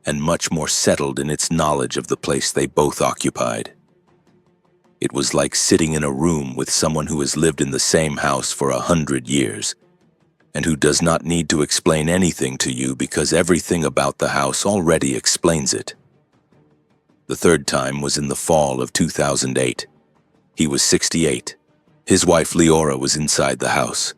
and much more settled in its knowledge of the place they both occupied. It was like sitting in a room with someone who has lived in the same house for 100 years, and who does not need to explain anything to you because everything about the house already explains it. The third time was in the fall of 2008. He was 68. His wife Leora was inside the house.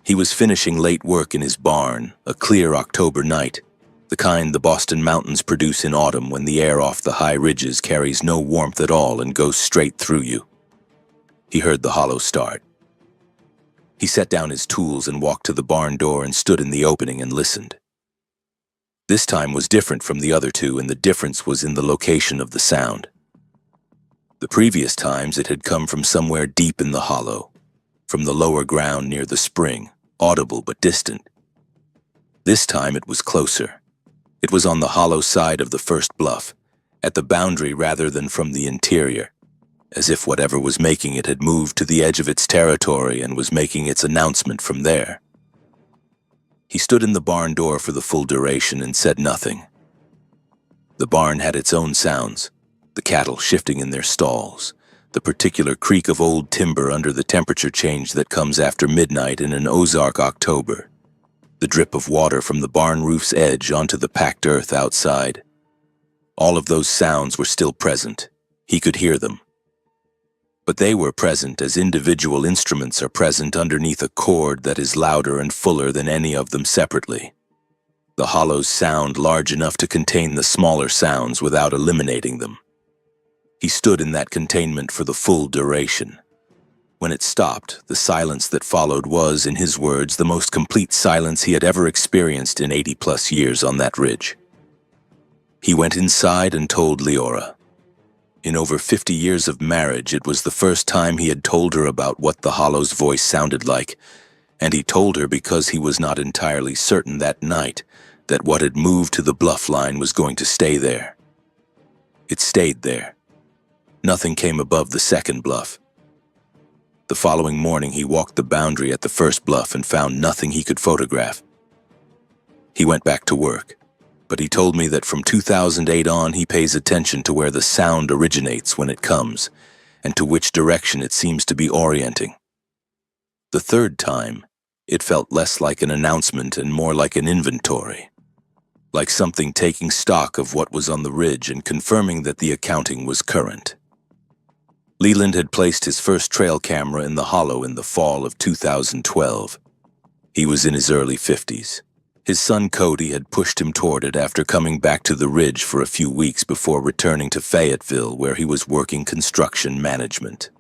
He was finishing late work in his barn, a clear October night, the kind the Boston mountains produce in autumn when the air off the high ridges carries no warmth at all and goes straight through you. He heard the hollow start. He set down his tools and walked to the barn door and stood in the opening and listened. This time was different from the other two, and the difference was in the location of the sound. The previous times it had come from somewhere deep in the hollow, from the lower ground near the spring, audible but distant. This time it was closer. It was on the hollow side of the first bluff, at the boundary rather than from the interior, as if whatever was making it had moved to the edge of its territory and was making its announcement from there. He stood in the barn door for the full duration and said nothing. The barn had its own sounds, the cattle shifting in their stalls, the particular creak of old timber under the temperature change that comes after midnight in an Ozark October, the drip of water from the barn roof's edge onto the packed earth outside. All of those sounds were still present. He could hear them. But they were present as individual instruments are present underneath a chord that is louder and fuller than any of them separately. The hollows sound large enough to contain the smaller sounds without eliminating them. He stood in that containment for the full duration. When it stopped, the silence that followed was, in his words, the most complete silence he had ever experienced in 80-plus years on that ridge. He went inside and told Leora. In over 50 years of marriage, it was the first time he had told her about what the hollow's voice sounded like, and he told her because he was not entirely certain that night that what had moved to the bluff line was going to stay there. It stayed there. Nothing came above the second bluff. The following morning, he walked the boundary at the first bluff and found nothing he could photograph. He went back to work, but he told me that from 2008 on, he pays attention to where the sound originates when it comes, and to which direction it seems to be orienting. The third time, it felt less like an announcement and more like an inventory, like something taking stock of what was on the ridge and confirming that the accounting was current. Leland had placed his first trail camera in the hollow in the fall of 2012. He was in his early 50s. His son Cody had pushed him toward it after coming back to the ridge for a few weeks before returning to Fayetteville, where he was working construction management.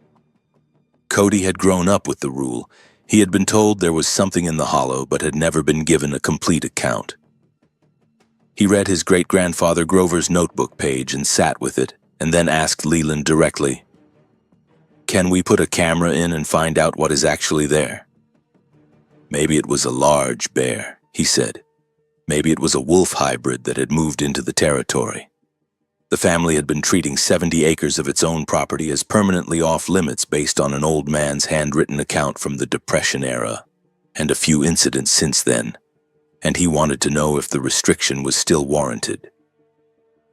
Cody had grown up with the rule. He had been told there was something in the hollow but had never been given a complete account. He read his great-grandfather Grover's notebook page and sat with it, and then asked Leland directly, "Can we put a camera in and find out what is actually there?" "Maybe it was a large bear," he said. "Maybe it was a wolf hybrid that had moved into the territory." The family had been treating 70 acres of its own property as permanently off-limits based on an old man's handwritten account from the Depression era, and a few incidents since then, and he wanted to know if the restriction was still warranted.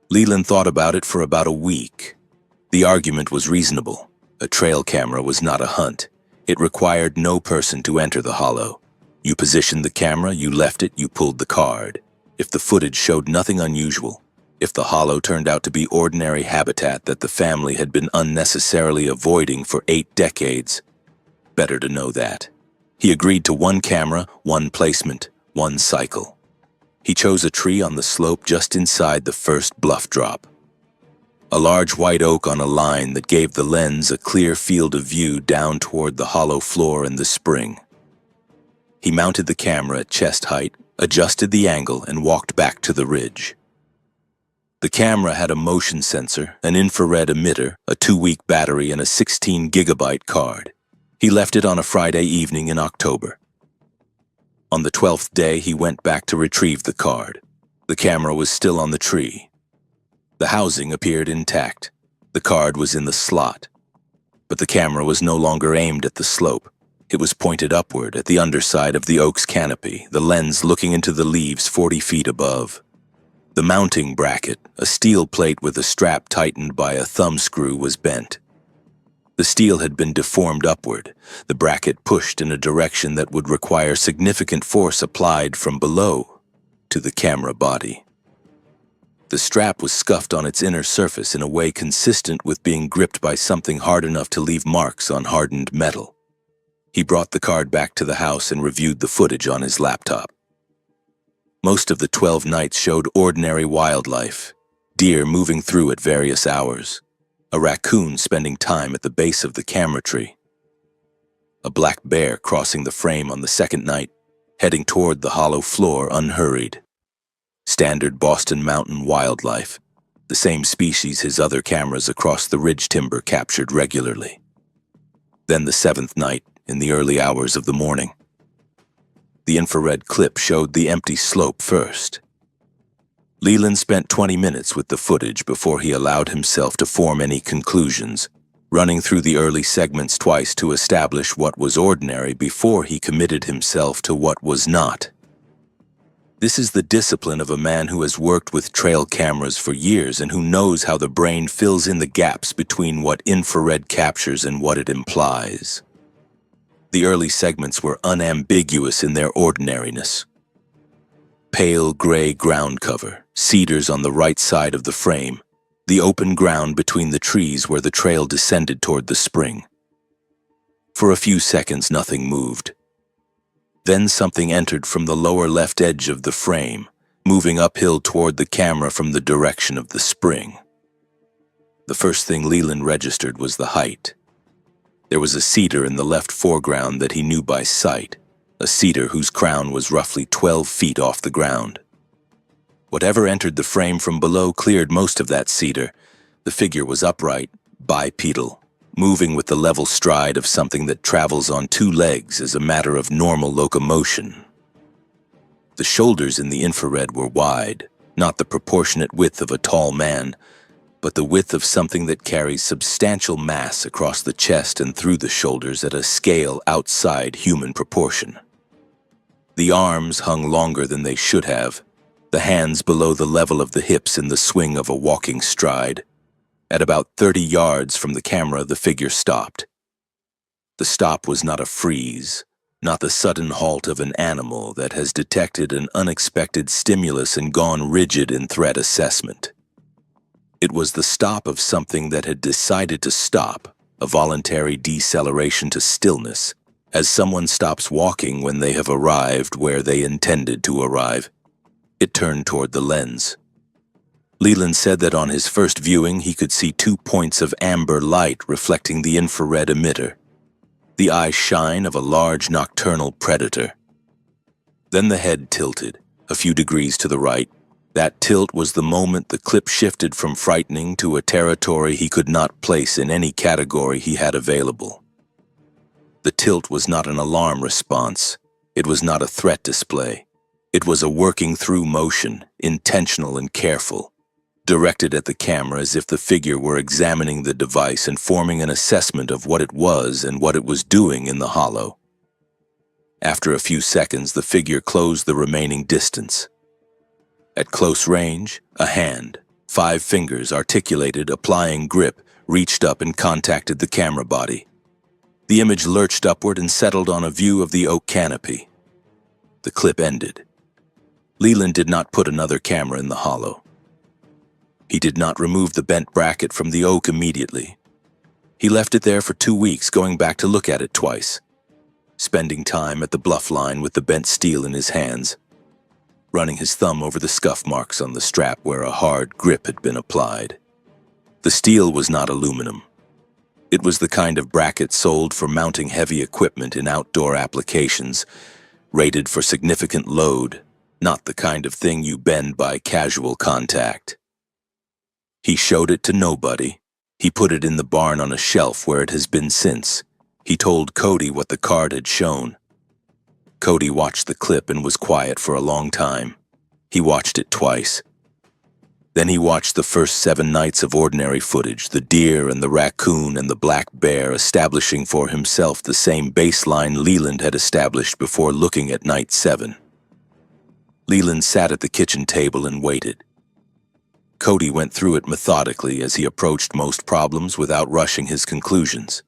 Leland thought about it for about a week. The argument was reasonable. A trail camera was not a hunt. It required no person to enter the hollow. You positioned the camera, you left it, you pulled the card. If the footage showed nothing unusual, if the hollow turned out to be ordinary habitat that the family had been unnecessarily avoiding for 8 decades, better to know that. He agreed to one camera, one placement, one cycle. He chose a tree on the slope just inside the first bluff drop. A large white oak on a line that gave the lens a clear field of view down toward the hollow floor and the spring. He mounted the camera at chest height, adjusted the angle, and walked back to the ridge. The camera had a motion sensor, an infrared emitter, a 2-week battery, and a 16-gigabyte card. He left it on a Friday evening in October. On the 12th day, he went back to retrieve the card. The camera was still on the tree. The housing appeared intact. The card was in the slot. But the camera was no longer aimed at the slope. It was pointed upward at the underside of the oak's canopy, the lens looking into the leaves 40 feet above. The mounting bracket, a steel plate with a strap tightened by a thumb screw, was bent. The steel had been deformed upward, the bracket pushed in a direction that would require significant force applied from below to the camera body. The strap was scuffed on its inner surface in a way consistent with being gripped by something hard enough to leave marks on hardened metal. He brought the card back to the house and reviewed the footage on his laptop. Most of the 12 nights showed ordinary wildlife, deer moving through at various hours, a raccoon spending time at the base of the camera tree, a black bear crossing the frame on the second night, heading toward the hollow floor unhurried. Standard Boston Mountain wildlife, the same species his other cameras across the ridge timber captured regularly. Then the 7th night, in the early hours of the morning. The infrared clip showed the empty slope first. Leland spent 20 minutes with the footage before he allowed himself to form any conclusions, running through the early segments twice to establish what was ordinary before he committed himself to what was not. This is the discipline of a man who has worked with trail cameras for years and who knows how the brain fills in the gaps between what infrared captures and what it implies. The early segments were unambiguous in their ordinariness. Pale gray ground cover, cedars on the right side of the frame, the open ground between the trees where the trail descended toward the spring. For a few seconds, nothing moved. Then something entered from the lower left edge of the frame, moving uphill toward the camera from the direction of the spring. The first thing Leland registered was the height. There was a cedar in the left foreground that he knew by sight, a cedar whose crown was roughly 12 feet off the ground. Whatever entered the frame from below cleared most of that cedar. The figure was upright, bipedal, moving with the level stride of something that travels on two legs as a matter of normal locomotion. The shoulders in the infrared were wide, not the proportionate width of a tall man, but the width of something that carries substantial mass across the chest and through the shoulders at a scale outside human proportion. The arms hung longer than they should have, the hands below the level of the hips in the swing of a walking stride. At about 30 yards from the camera, the figure stopped. The stop was not a freeze, not the sudden halt of an animal that has detected an unexpected stimulus and gone rigid in threat assessment. It was the stop of something that had decided to stop, a voluntary deceleration to stillness, as someone stops walking when they have arrived where they intended to arrive. It turned toward the lens. Leland said that on his first viewing he could see 2 points of amber light reflecting the infrared emitter, the eye shine of a large nocturnal predator. Then the head tilted, a few degrees to the right. That tilt was the moment the clip shifted from frightening to a territory he could not place in any category he had available. The tilt was not an alarm response. It was not a threat display. It was a working through motion, intentional and careful, directed at the camera as if the figure were examining the device and forming an assessment of what it was and what it was doing in the hollow. After a few seconds, the figure closed the remaining distance. At close range, a hand, 5 fingers articulated, applying grip, reached up and contacted the camera body. The image lurched upward and settled on a view of the oak canopy. The clip ended. Leland did not put another camera in the hollow. He did not remove the bent bracket from the oak immediately. He left it there for 2 weeks, going back to look at it twice, spending time at the bluff line with the bent steel in his hands, running his thumb over the scuff marks on the strap where a hard grip had been applied. The steel was not aluminum. It was the kind of bracket sold for mounting heavy equipment in outdoor applications, rated for significant load, not the kind of thing you bend by casual contact. He showed it to nobody. He put it in the barn on a shelf where it has been since. He told Cody what the card had shown. Cody watched the clip and was quiet for a long time. He watched it twice. Then he watched the first 7 nights of ordinary footage, the deer and the raccoon and the black bear establishing for himself the same baseline Leland had established before looking at night 7. Leland sat at the kitchen table and waited. Cody went through it methodically as he approached most problems without rushing his conclusions.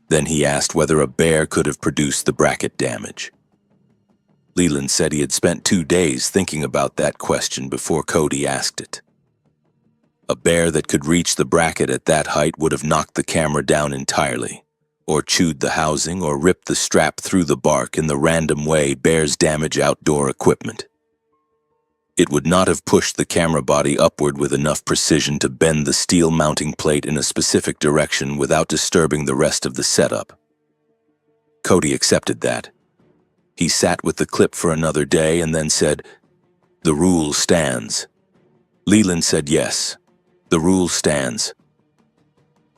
Then he asked whether a bear could have produced the bracket damage. Leland said he had spent 2 days thinking about that question before Cody asked it. A bear that could reach the bracket at that height would have knocked the camera down entirely, or chewed the housing or ripped the strap through the bark in the random way bears damage outdoor equipment. It would not have pushed the camera body upward with enough precision to bend the steel mounting plate in a specific direction without disturbing the rest of the setup. Cody accepted that. He sat with the clip for another day and then said, "The rule stands." Leland said yes. The rule stands.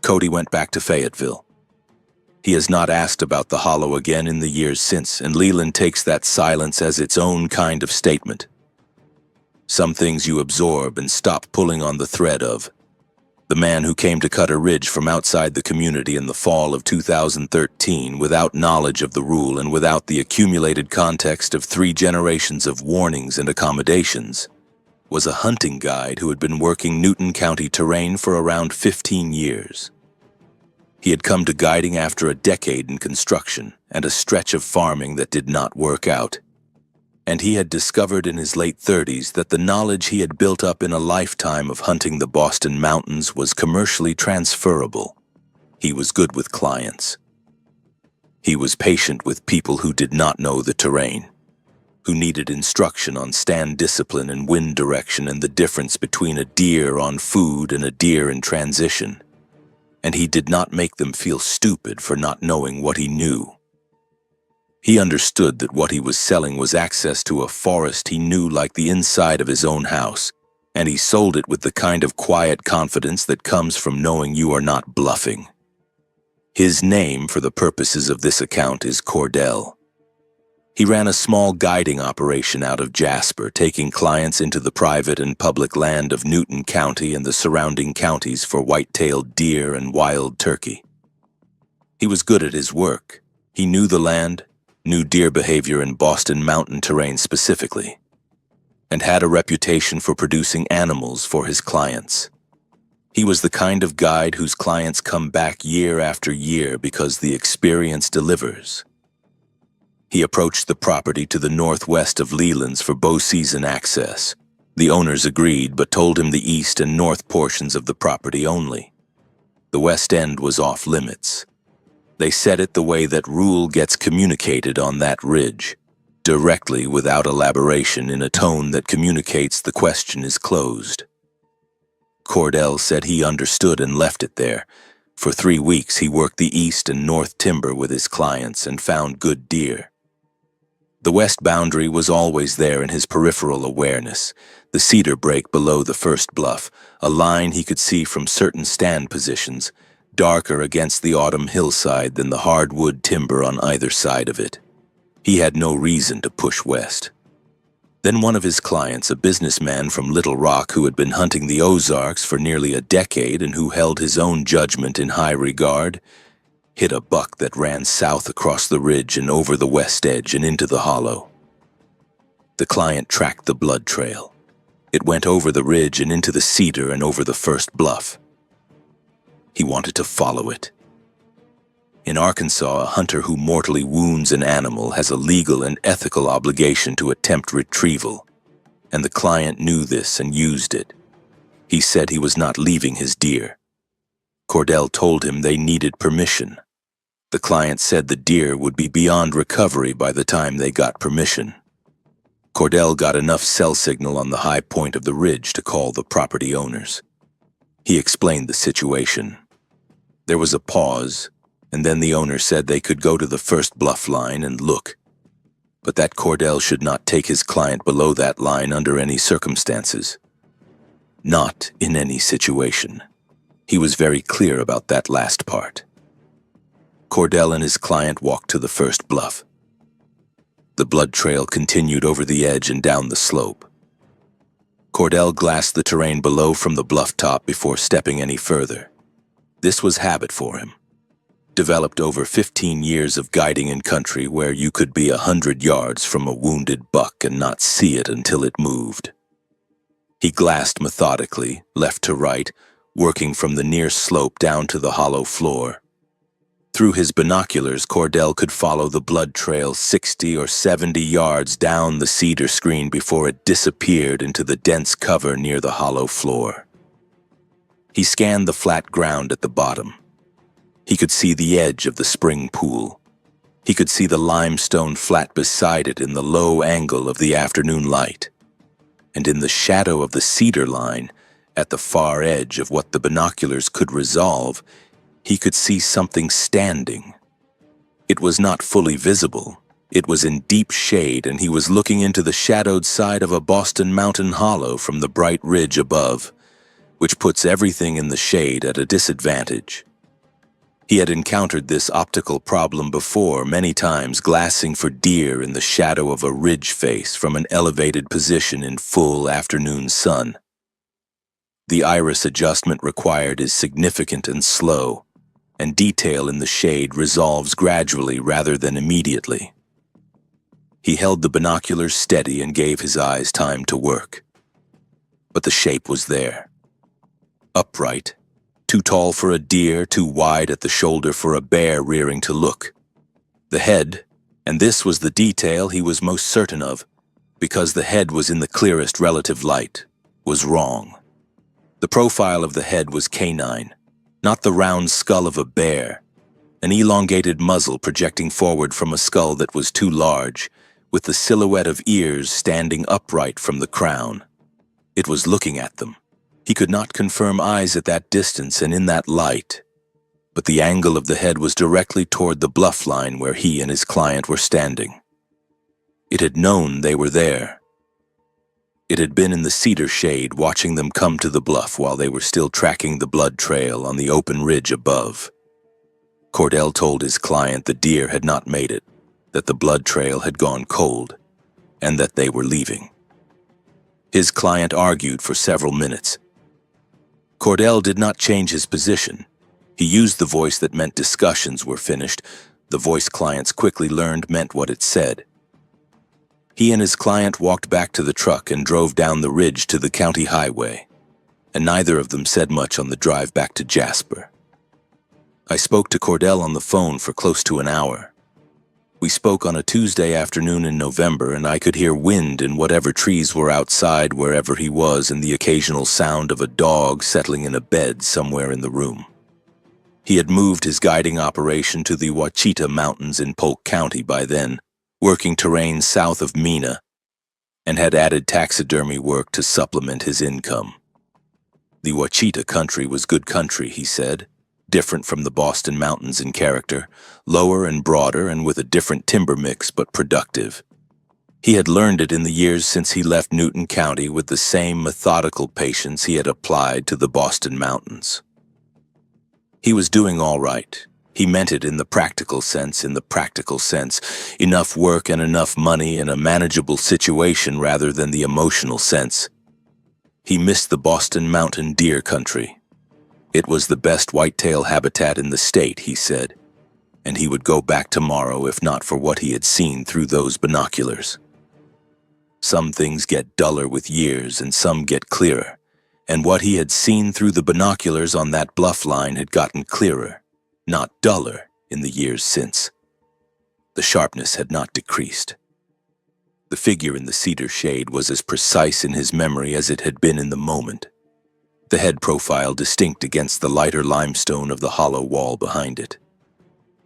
Cody went back to Fayetteville. He has not asked about the hollow again in the years since, and Leland takes that silence as its own kind of statement. Some things you absorb and stop pulling on the thread of. The man who came to cut a ridge from outside the community in the fall of 2013 without knowledge of the rule and without the accumulated context of 3 generations of warnings and accommodations was a hunting guide who had been working Newton County terrain for around 15 years. He had come to guiding after a decade in construction and a stretch of farming that did not work out. And he had discovered in his late 30s that the knowledge he had built up in a lifetime of hunting the Boston Mountains was commercially transferable. He was good with clients. He was patient with people who did not know the terrain, who needed instruction on stand discipline and wind direction and the difference between a deer on food and a deer in transition. And he did not make them feel stupid for not knowing what he knew. He understood that what he was selling was access to a forest he knew like the inside of his own house, and he sold it with the kind of quiet confidence that comes from knowing you are not bluffing. His name for the purposes of this account is Cordell. He ran a small guiding operation out of Jasper, taking clients into the private and public land of Newton County and the surrounding counties for white-tailed deer and wild turkey. He was good at his work. He knew the land, knew deer behavior in Boston mountain terrain specifically, and had a reputation for producing animals for his clients. He was the kind of guide whose clients come back year after year because the experience delivers. He approached the property to the northwest of Leland's for bow season access. The owners agreed but told him the east and north portions of the property only. The west end was off limits. They said it the way that rule gets communicated on that ridge, directly without elaboration in a tone that communicates the question is closed. Cordell said he understood and left it there. For 3 weeks he worked the east and north timber with his clients and found good deer. The west boundary was always there in his peripheral awareness, the cedar break below the first bluff, a line he could see from certain stand positions, darker against the autumn hillside than the hardwood timber on either side of it. He had no reason to push west. Then one of his clients, a businessman from Little Rock who had been hunting the Ozarks for nearly a decade and who held his own judgment in high regard, hit a buck that ran south across the ridge and over the west edge and into the hollow. The client tracked the blood trail. It went over the ridge and into the cedar and over the first bluff. He wanted to follow it. In Arkansas, a hunter who mortally wounds an animal has a legal and ethical obligation to attempt retrieval, and the client knew this and used it. He said he was not leaving his deer. Cordell told him they needed permission. The client said the deer would be beyond recovery by the time they got permission. Cordell got enough cell signal on the high point of the ridge to call the property owners. He explained the situation. There was a pause, and then the owner said they could go to the first bluff line and look, but that Cordell should not take his client below that line under any circumstances. Not in any situation. He was very clear about that last part. Cordell and his client walked to the first bluff. The blood trail continued over the edge and down the slope. Cordell glassed the terrain below from the bluff top before stepping any further. This was habit for him, developed over 15 years of guiding in country where you could be 100 yards from a wounded buck and not see it until it moved. He glassed methodically, left to right, working from the near slope down to the hollow floor. Through his binoculars, Cordell could follow the blood trail 60 or 70 yards down the cedar screen before it disappeared into the dense cover near the hollow floor. He scanned the flat ground at the bottom. He could see the edge of the spring pool. He could see the limestone flat beside it in the low angle of the afternoon light. And in the shadow of the cedar line, at the far edge of what the binoculars could resolve, he could see something standing. It was not fully visible. It was in deep shade, and he was looking into the shadowed side of a Boston mountain hollow from the bright ridge above, which puts everything in the shade at a disadvantage. He had encountered this optical problem before many times, glassing for deer in the shadow of a ridge face from an elevated position in full afternoon sun. The iris adjustment required is significant and slow, and detail in the shade resolves gradually rather than immediately. He held the binoculars steady and gave his eyes time to work. But the shape was there. Upright, too tall for a deer, too wide at the shoulder for a bear rearing to look. The head, and this was the detail he was most certain of, because the head was in the clearest relative light, was wrong. The profile of the head was canine, not the round skull of a bear, an elongated muzzle projecting forward from a skull that was too large, with the silhouette of ears standing upright from the crown. It was looking at them. He could not confirm eyes at that distance and in that light, but the angle of the head was directly toward the bluff line where he and his client were standing. It had known they were there. It had been in the cedar shade watching them come to the bluff while they were still tracking the blood trail on the open ridge above. Cordell told his client the deer had not made it, that the blood trail had gone cold, and that they were leaving. His client argued for several minutes. Cordell did not change his position. He used the voice that meant discussions were finished. The voice clients quickly learned meant what it said. He and his client walked back to the truck and drove down the ridge to the county highway, and neither of them said much on the drive back to Jasper. I spoke to Cordell on the phone for close to an hour. We spoke on a Tuesday afternoon in November, and I could hear wind in whatever trees were outside wherever he was and the occasional sound of a dog settling in a bed somewhere in the room. He had moved his guiding operation to the Ouachita Mountains in Polk County by then, working terrain south of Mena, and had added taxidermy work to supplement his income. The Ouachita country was good country, he said, different from the Boston Mountains in character, lower and broader and with a different timber mix but productive. He had learned it in the years since he left Newton County with the same methodical patience he had applied to the Boston Mountains. He was doing all right. He meant it in the practical sense, enough work and enough money in a manageable situation rather than the emotional sense. He missed the Boston Mountain deer country. It was the best whitetail habitat in the state, he said, and he would go back tomorrow if not for what he had seen through those binoculars. Some things get duller with years and some get clearer, and what he had seen through the binoculars on that bluff line had gotten clearer, not duller, in the years since. The sharpness had not decreased. The figure in the cedar shade was as precise in his memory as it had been in the moment. The head profile distinct against the lighter limestone of the hollow wall behind it.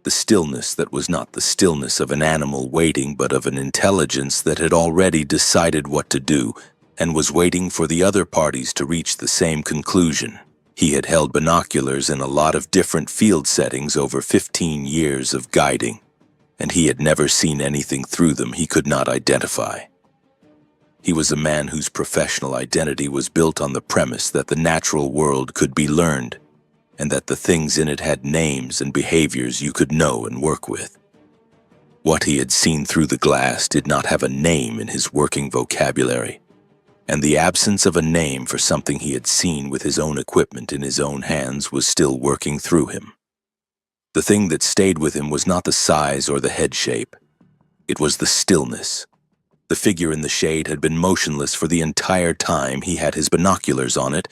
The stillness that was not the stillness of an animal waiting but of an intelligence that had already decided what to do and was waiting for the other parties to reach the same conclusion. He had held binoculars in a lot of different field settings over 15 years of guiding, and he had never seen anything through them he could not identify. He was a man whose professional identity was built on the premise that the natural world could be learned, and that the things in it had names and behaviors you could know and work with. What he had seen through the glass did not have a name in his working vocabulary, and the absence of a name for something he had seen with his own equipment in his own hands was still working through him. The thing that stayed with him was not the size or the head shape. It was the stillness. The figure in the shade had been motionless for the entire time he had his binoculars on it,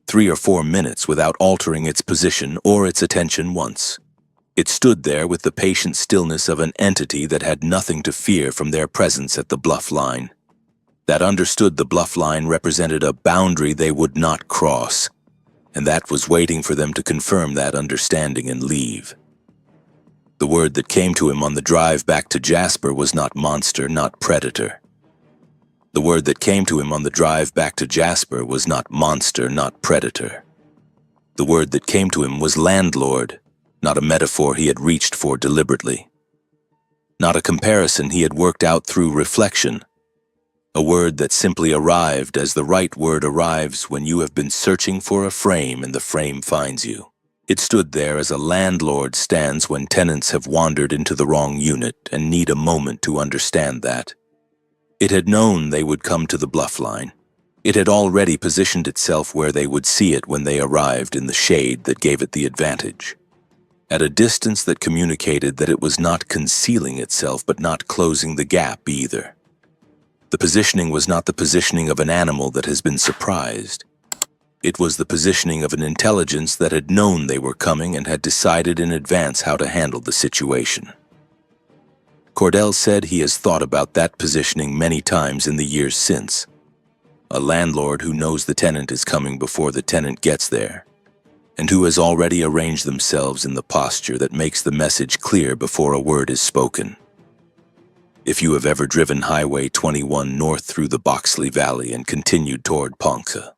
3 or 4 minutes without altering its position or its attention once. It stood there with the patient stillness of an entity that had nothing to fear from their presence at the bluff line. That understood the bluff line represented a boundary they would not cross, and that was waiting for them to confirm that understanding and leave. The word that came to him on the drive back to Jasper was not monster, not predator. The word that came to him on the drive back to Jasper was not monster, not predator. The word that came to him was landlord, not a metaphor he had reached for deliberately. Not a comparison he had worked out through reflection. A word that simply arrived as the right word arrives when you have been searching for a frame and the frame finds you. It stood there as a landlord stands when tenants have wandered into the wrong unit and need a moment to understand that. It had known they would come to the bluff line. It had already positioned itself where they would see it when they arrived in the shade that gave it the advantage. At a distance that communicated that it was not concealing itself but not closing the gap either. The positioning was not the positioning of an animal that has been surprised. It was the positioning of an intelligence that had known they were coming and had decided in advance how to handle the situation. Cordell said he has thought about that positioning many times in the years since. A landlord who knows the tenant is coming before the tenant gets there, and who has already arranged themselves in the posture that makes the message clear before a word is spoken. If you have ever driven Highway 21 north through the Boxley Valley and continued toward Ponca,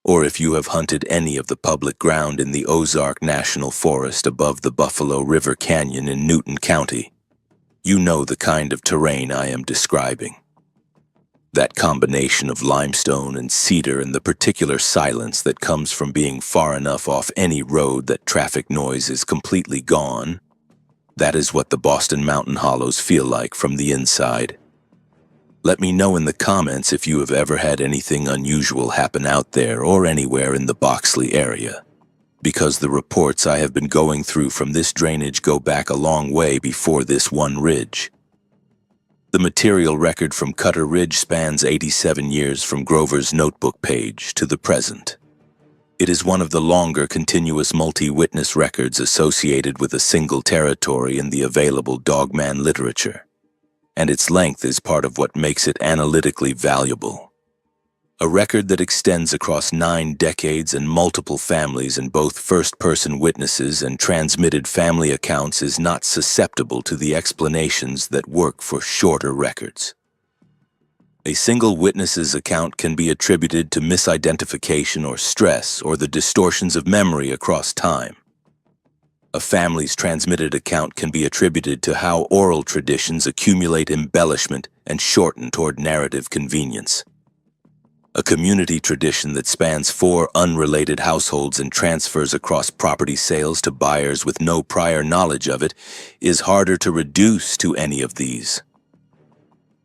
or if you have hunted any of the public ground in the Ozark National Forest above the Buffalo River Canyon in Newton County, you know the kind of terrain I am describing. That combination of limestone and cedar and the particular silence that comes from being far enough off any road that traffic noise is completely gone, that is what the Boston Mountain Hollows feel like from the inside. Let me know in the comments if you have ever had anything unusual happen out there or anywhere in the Boxley area, because the reports I have been going through from this drainage go back a long way before this one ridge. The material record from Cutter Ridge spans 87 years from Grover's notebook page to the present. It is one of the longer continuous multi-witness records associated with a single territory in the available DOGMAN literature, and its length is part of what makes it analytically valuable. A record that extends across 9 decades and multiple families in both first-person witnesses and transmitted family accounts is not susceptible to the explanations that work for shorter records. A single witness's account can be attributed to misidentification or stress or the distortions of memory across time. A family's transmitted account can be attributed to how oral traditions accumulate embellishment and shorten toward narrative convenience. A community tradition that spans 4 unrelated households and transfers across property sales to buyers with no prior knowledge of it is harder to reduce to any of these.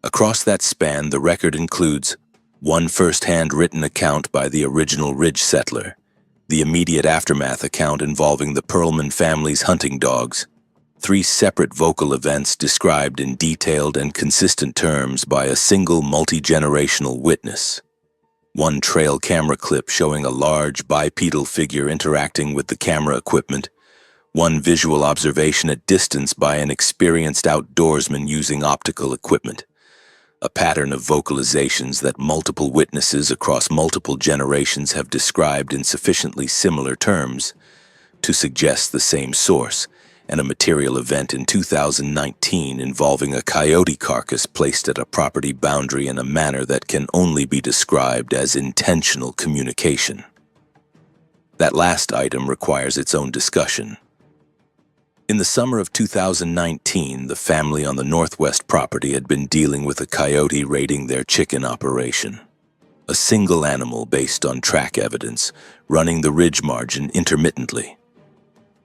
Across that span, the record includes one first-hand written account by the original ridge settler, the immediate aftermath account involving the Perlman family's hunting dogs, 3 separate vocal events described in detailed and consistent terms by a single multi-generational witness, 1 trail camera clip showing a large bipedal figure interacting with the camera equipment, 1 visual observation at distance by an experienced outdoorsman using optical equipment, a pattern of vocalizations that multiple witnesses across multiple generations have described in sufficiently similar terms to suggest the same source, and a material event in 2019 involving a coyote carcass placed at a property boundary in a manner that can only be described as intentional communication. That last item requires its own discussion. In the summer of 2019, the family on the northwest property had been dealing with a coyote raiding their chicken operation. A single animal based on track evidence, running the ridge margin intermittently.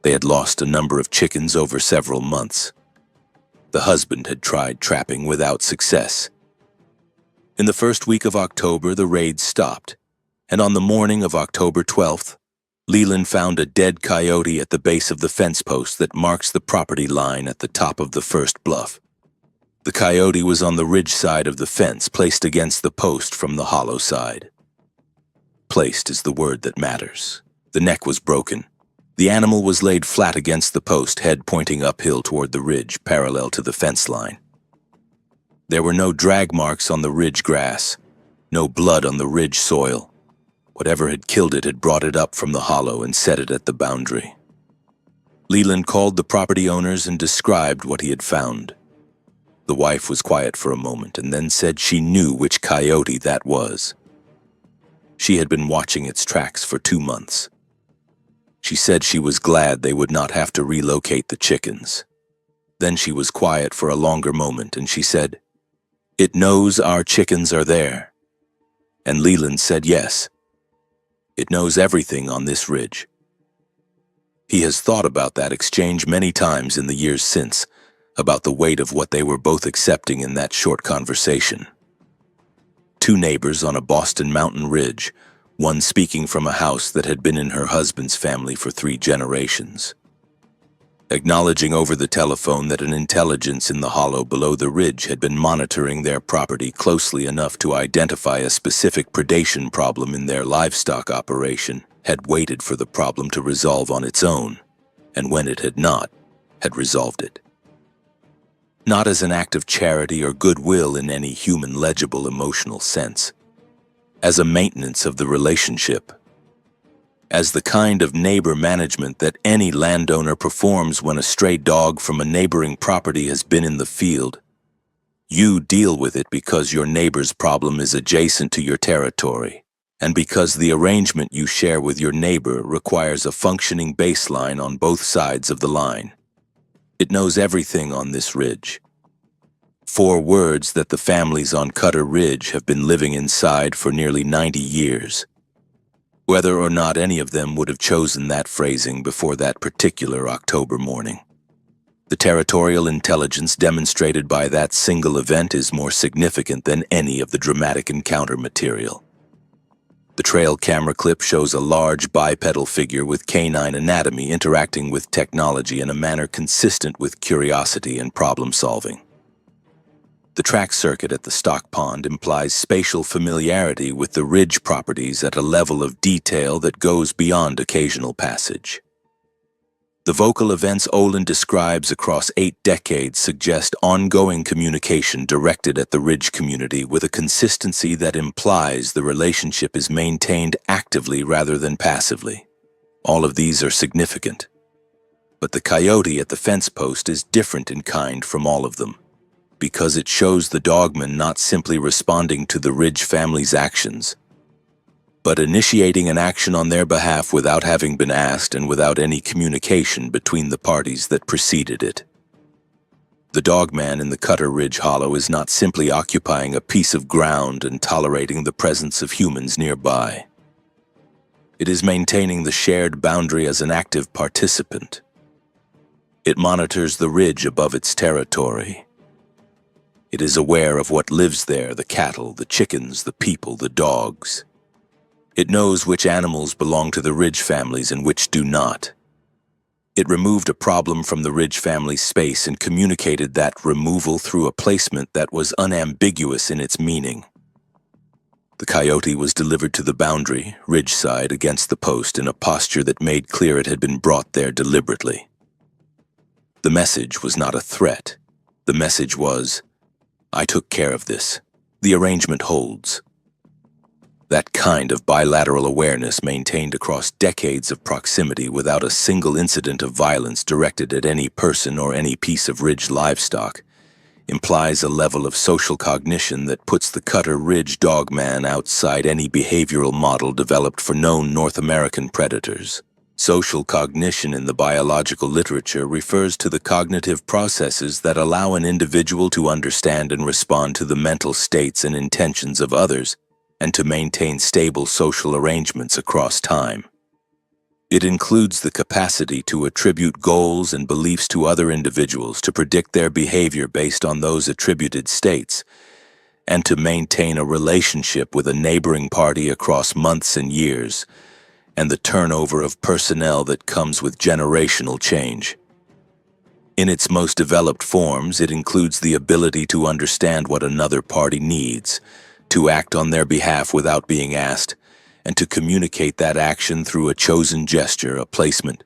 They had lost a number of chickens over several months. The husband had tried trapping without success. In the first week of October, the raid stopped, and on the morning of October 12th, Leland found a dead coyote at the base of the fence post that marks the property line at the top of the first bluff. The coyote was on the ridge side of the fence, placed against the post from the hollow side. Placed is the word that matters. The neck was broken. The animal was laid flat against the post, head pointing uphill toward the ridge, parallel to the fence line. There were no drag marks on the ridge grass, no blood on the ridge soil. Whatever had killed it had brought it up from the hollow and set it at the boundary. Leland called the property owners and described what he had found. The wife was quiet for a moment and then said she knew which coyote that was. She had been watching its tracks for 2 months. She said she was glad they would not have to relocate the chickens. Then she was quiet for a longer moment and she said, "It knows our chickens are there." And Leland said yes. It knows everything on this ridge. He has thought about that exchange many times in the years since, about the weight of what they were both accepting in that short conversation. Two neighbors on a Boston mountain ridge, one speaking from a house that had been in her husband's family for 3 generations. Acknowledging over the telephone that an intelligence in the hollow below the ridge had been monitoring their property closely enough to identify a specific predation problem in their livestock operation, had waited for the problem to resolve on its own, and when it had not, had resolved it. Not as an act of charity or goodwill in any human legible emotional sense, as a maintenance of the relationship, as the kind of neighbor management that any landowner performs when a stray dog from a neighboring property has been in the field. You deal with it because your neighbor's problem is adjacent to your territory, and because the arrangement you share with your neighbor requires a functioning baseline on both sides of the line. It knows everything on this ridge. 4 words that the families on Cutter Ridge have been living inside for nearly 90 years. Whether or not any of them would have chosen that phrasing before that particular October morning. The territorial intelligence demonstrated by that single event is more significant than any of the dramatic encounter material. The trail camera clip shows a large bipedal figure with canine anatomy interacting with technology in a manner consistent with curiosity and problem solving. The track circuit at the stock pond implies spatial familiarity with the ridge properties at a level of detail that goes beyond occasional passage. The vocal events Olin describes across 8 decades suggest ongoing communication directed at the ridge community with a consistency that implies the relationship is maintained actively rather than passively. All of these are significant. But the coyote at the fence post is different in kind from all of them, because it shows the dogman not simply responding to the Ridge family's actions, but initiating an action on their behalf without having been asked and without any communication between the parties that preceded it. The dogman in the Cutter Ridge Hollow is not simply occupying a piece of ground and tolerating the presence of humans nearby. It is maintaining the shared boundary as an active participant. It monitors the ridge above its territory. It is aware of what lives there, the cattle, the chickens, the people, the dogs. It knows which animals belong to the Ridge families and which do not. It removed a problem from the Ridge family's space and communicated that removal through a placement that was unambiguous in its meaning. The coyote was delivered to the boundary, ridge side, against the post in a posture that made clear it had been brought there deliberately. The message was not a threat. The message was, I took care of this. The arrangement holds. That kind of bilateral awareness maintained across decades of proximity without a single incident of violence directed at any person or any piece of ridge livestock implies a level of social cognition that puts the Cutter Ridge dogman outside any behavioral model developed for known North American predators. Social cognition in the biological literature refers to the cognitive processes that allow an individual to understand and respond to the mental states and intentions of others and to maintain stable social arrangements across time. It includes the capacity to attribute goals and beliefs to other individuals, to predict their behavior based on those attributed states, and to maintain a relationship with a neighboring party across months and years, and the turnover of personnel that comes with generational change. In its most developed forms, it includes the ability to understand what another party needs, to act on their behalf without being asked, and to communicate that action through a chosen gesture, a placement,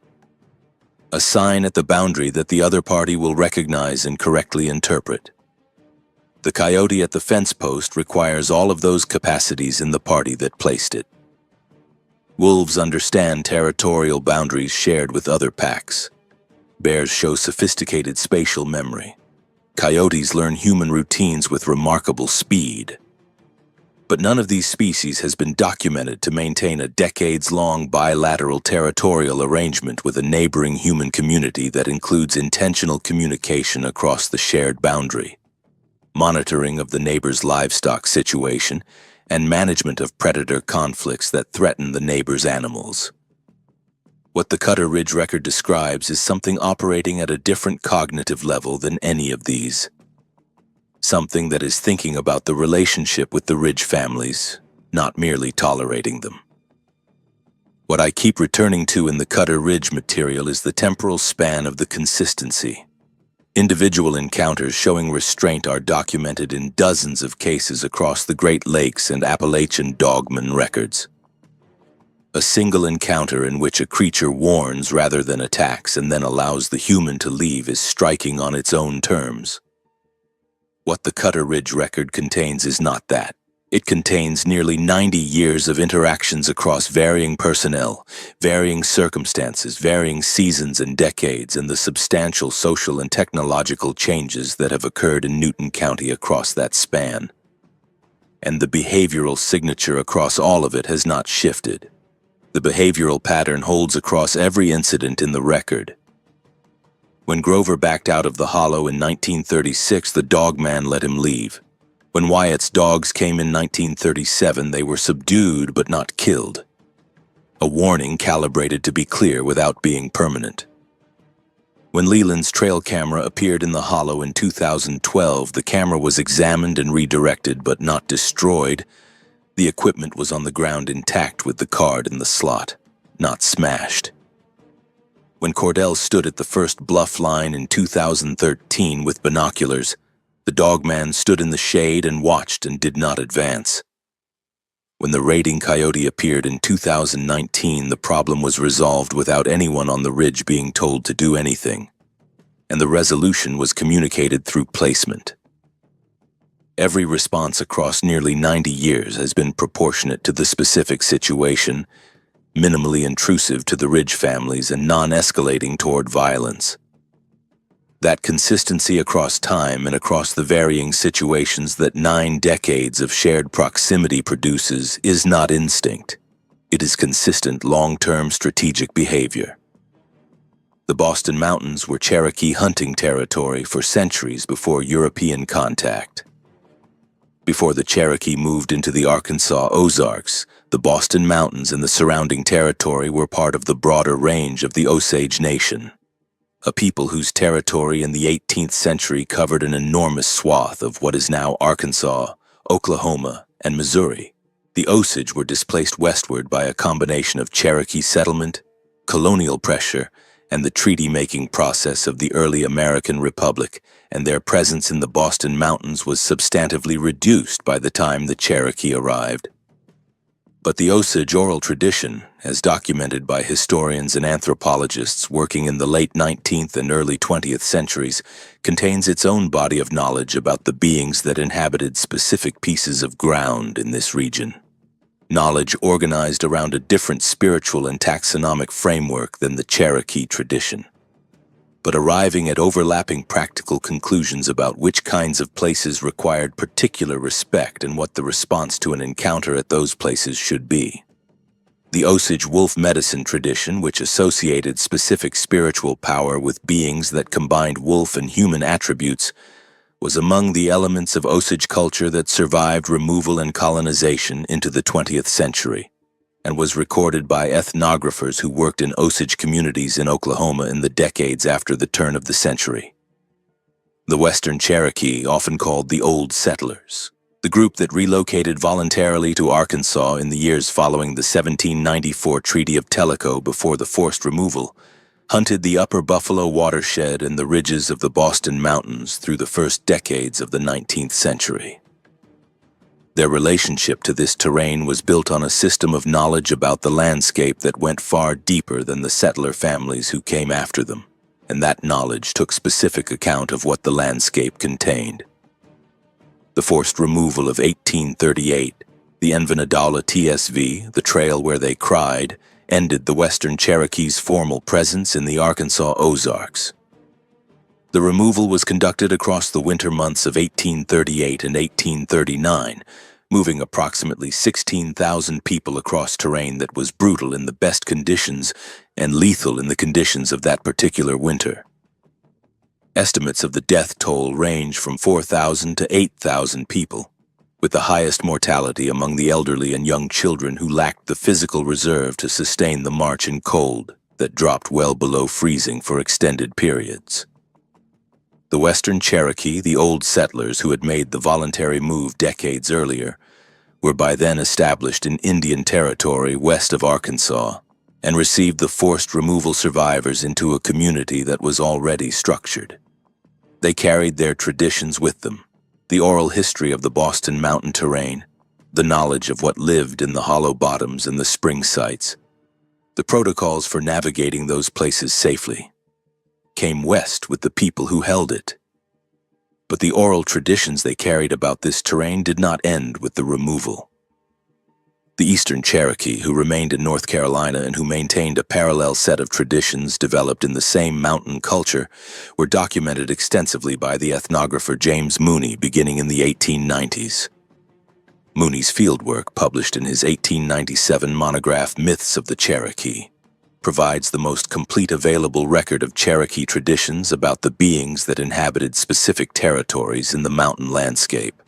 a sign at the boundary that the other party will recognize and correctly interpret. The coyote at the fence post requires all of those capacities in the party that placed it. Wolves understand territorial boundaries shared with other packs. Bears show sophisticated spatial memory. Coyotes learn human routines with remarkable speed. But none of these species has been documented to maintain a decades-long bilateral territorial arrangement with a neighboring human community that includes intentional communication across the shared boundary, monitoring of the neighbor's livestock situation, and management of predator conflicts that threaten the neighbor's animals. What the Cutter Ridge record describes is something operating at a different cognitive level than any of these. Something that is thinking about the relationship with the Ridge families, not merely tolerating them. What I keep returning to in the Cutter Ridge material is the temporal span of the consistency. Individual encounters showing restraint are documented in dozens of cases across the Great Lakes and Appalachian DOGMAN records. A single encounter in which a creature warns rather than attacks and then allows the human to leave is striking on its own terms. What the Cutter Ridge record contains is not that. It contains nearly 90 years of interactions across varying personnel, varying circumstances, varying seasons and decades, and the substantial social and technological changes that have occurred in Newton County across that span. And the behavioral signature across all of it has not shifted. The behavioral pattern holds across every incident in the record. When Grover backed out of the hollow in 1936, the dogman let him leave. When Wyatt's dogs came in 1937, they were subdued but not killed. A warning calibrated to be clear without being permanent. When Leland's trail camera appeared in the hollow in 2012, the camera was examined and redirected but not destroyed. The equipment was on the ground intact with the card in the slot, not smashed. When Cordell stood at the first bluff line in 2013 with binoculars, the dogman stood in the shade and watched and did not advance. When the raiding coyote appeared in 2019, the problem was resolved without anyone on the ridge being told to do anything, and the resolution was communicated through placement. Every response across nearly 90 years has been proportionate to the specific situation, minimally intrusive to the Ridge families and non-escalating toward violence. That consistency across time and across the varying situations that 9 decades of shared proximity produces is not instinct. It is consistent long-term strategic behavior. The Boston Mountains were Cherokee hunting territory for centuries before European contact. Before the Cherokee moved into the Arkansas Ozarks, the Boston Mountains and the surrounding territory were part of the broader range of the Osage Nation, a people whose territory in the 18th century covered an enormous swath of what is now Arkansas, Oklahoma, and Missouri. The Osage were displaced westward by a combination of Cherokee settlement, colonial pressure, and the treaty-making process of the early American Republic, and their presence in the Boston Mountains was substantively reduced by the time the Cherokee arrived. But the Osage oral tradition, as documented by historians and anthropologists working in the late 19th and early 20th centuries, contains its own body of knowledge about the beings that inhabited specific pieces of ground in this region. Knowledge organized around a different spiritual and taxonomic framework than the Cherokee tradition, but arriving at overlapping practical conclusions about which kinds of places required particular respect and what the response to an encounter at those places should be. The Osage wolf medicine tradition, which associated specific spiritual power with beings that combined wolf and human attributes, was among the elements of Osage culture that survived removal and colonization into the 20th century, and was recorded by ethnographers who worked in Osage communities in Oklahoma in the decades after the turn of the century. The Western Cherokee, often called the Old Settlers, the group that relocated voluntarily to Arkansas in the years following the 1794 Treaty of Tellico before the forced removal, hunted the upper Buffalo watershed and the ridges of the Boston Mountains through the first decades of the 19th century. Their relationship to this terrain was built on a system of knowledge about the landscape that went far deeper than the settler families who came after them, and that knowledge took specific account of what the landscape contained. The forced removal of 1838, the Envenenadala TSV, the trail where they cried, ended the Western Cherokee's formal presence in the Arkansas Ozarks. The removal was conducted across the winter months of 1838 and 1839, moving approximately 16,000 people across terrain that was brutal in the best conditions and lethal in the conditions of that particular winter. Estimates of the death toll range from 4,000 to 8,000 people, with the highest mortality among the elderly and young children who lacked the physical reserve to sustain the march in cold, that dropped well below freezing for extended periods. The Western Cherokee, the old settlers who had made the voluntary move decades earlier, were by then established in Indian Territory west of Arkansas and received the forced removal survivors into a community that was already structured. They carried their traditions with them, the oral history of the Boston Mountain terrain, the knowledge of what lived in the hollow bottoms and the spring sites, the protocols for navigating those places safely, came west with the people who held it. But the oral traditions they carried about this terrain did not end with the removal. The Eastern Cherokee, who remained in North Carolina and who maintained a parallel set of traditions developed in the same mountain culture, were documented extensively by the ethnographer James Mooney beginning in the 1890s. Mooney's fieldwork, published in his 1897 monograph Myths of the Cherokee, provides the most complete available record of Cherokee traditions about the beings that inhabited specific territories in the mountain landscape.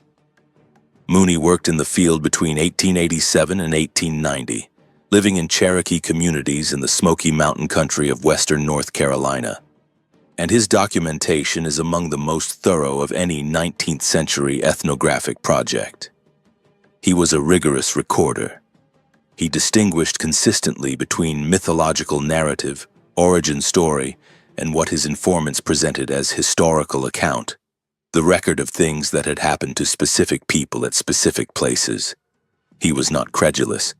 Mooney worked in the field between 1887 and 1890, living in Cherokee communities in the Smoky Mountain country of western North Carolina, and his documentation is among the most thorough of any 19th century ethnographic project. He was a rigorous recorder. He distinguished consistently between mythological narrative, origin story, and what his informants presented as historical account, the record of things that had happened to specific people at specific places. He was not credulous,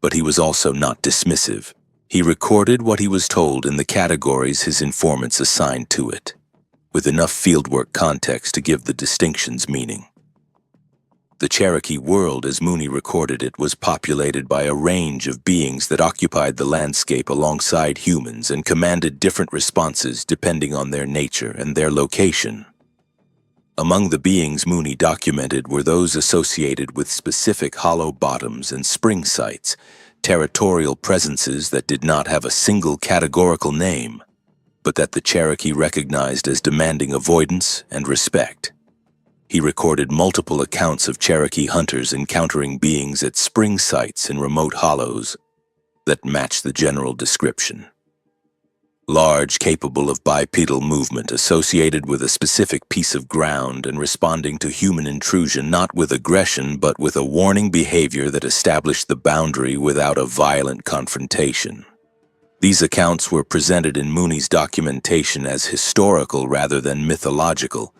but he was also not dismissive. He recorded what he was told in the categories his informants assigned to it, with enough fieldwork context to give the distinctions meaning. The Cherokee world, as Mooney recorded it, was populated by a range of beings that occupied the landscape alongside humans and commanded different responses depending on their nature and their location. Among the beings Mooney documented were those associated with specific hollow bottoms and spring sites, territorial presences that did not have a single categorical name, but that the Cherokee recognized as demanding avoidance and respect. He recorded multiple accounts of Cherokee hunters encountering beings at spring sites in remote hollows that matched the general description. Large, capable of bipedal movement, associated with a specific piece of ground and responding to human intrusion not with aggression but with a warning behavior that established the boundary without a violent confrontation. These accounts were presented in Mooney's documentation as historical rather than mythological,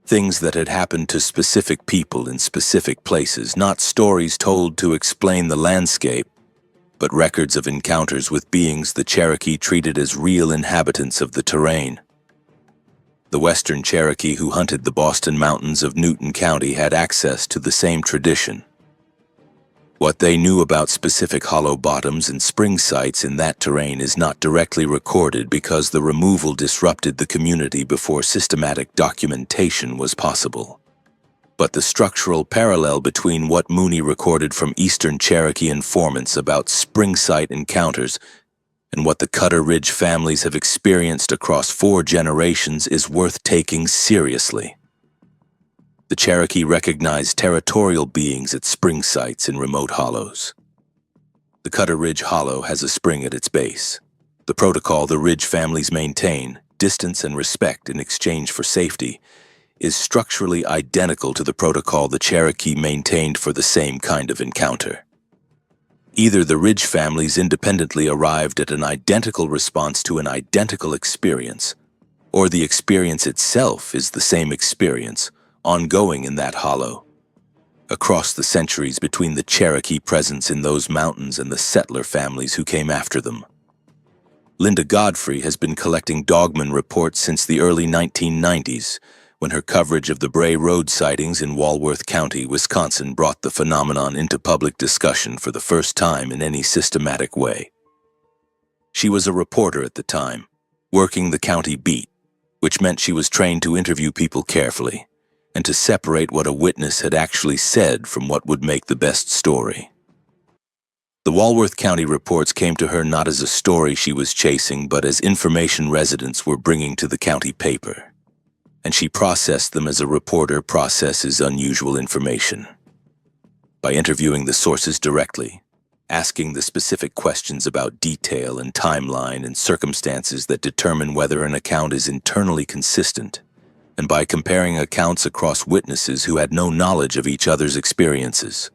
things that had happened to specific people in specific places, not stories told to explain the landscape, but records of encounters with beings the Cherokee treated as real inhabitants of the terrain. The Western Cherokee who hunted the Boston Mountains of Newton County had access to the same tradition. What they knew about specific hollow bottoms and spring sites in that terrain is not directly recorded because the removal disrupted the community before systematic documentation was possible. But the structural parallel between what Mooney recorded from Eastern Cherokee informants about spring site encounters and what the Cutter Ridge families have experienced across 4 generations is worth taking seriously. The Cherokee recognized territorial beings at spring sites in remote hollows. The Cutter Ridge Hollow has a spring at its base. The protocol the Ridge families maintain, distance and respect in exchange for safety, is structurally identical to the protocol the Cherokee maintained for the same kind of encounter. Either the Ridge families independently arrived at an identical response to an identical experience, or the experience itself is the same experience, ongoing in that hollow, across the centuries between the Cherokee presence in those mountains and the settler families who came after them. Linda Godfrey has been collecting DOGMAN reports since the early 1990s, when her coverage of the Bray Road sightings in Walworth County, Wisconsin, brought the phenomenon into public discussion for the first time in any systematic way. She was a reporter at the time, working the county beat, which meant she was trained to interview people carefully and to separate what a witness had actually said from what would make the best story. The Walworth County reports came to her not as a story she was chasing, but as information residents were bringing to the county paper, and she processed them as a reporter processes unusual information. By interviewing the sources directly, asking the specific questions about detail and timeline and circumstances that determine whether an account is internally consistent, and by comparing accounts across witnesses who had no knowledge of each other's experiences.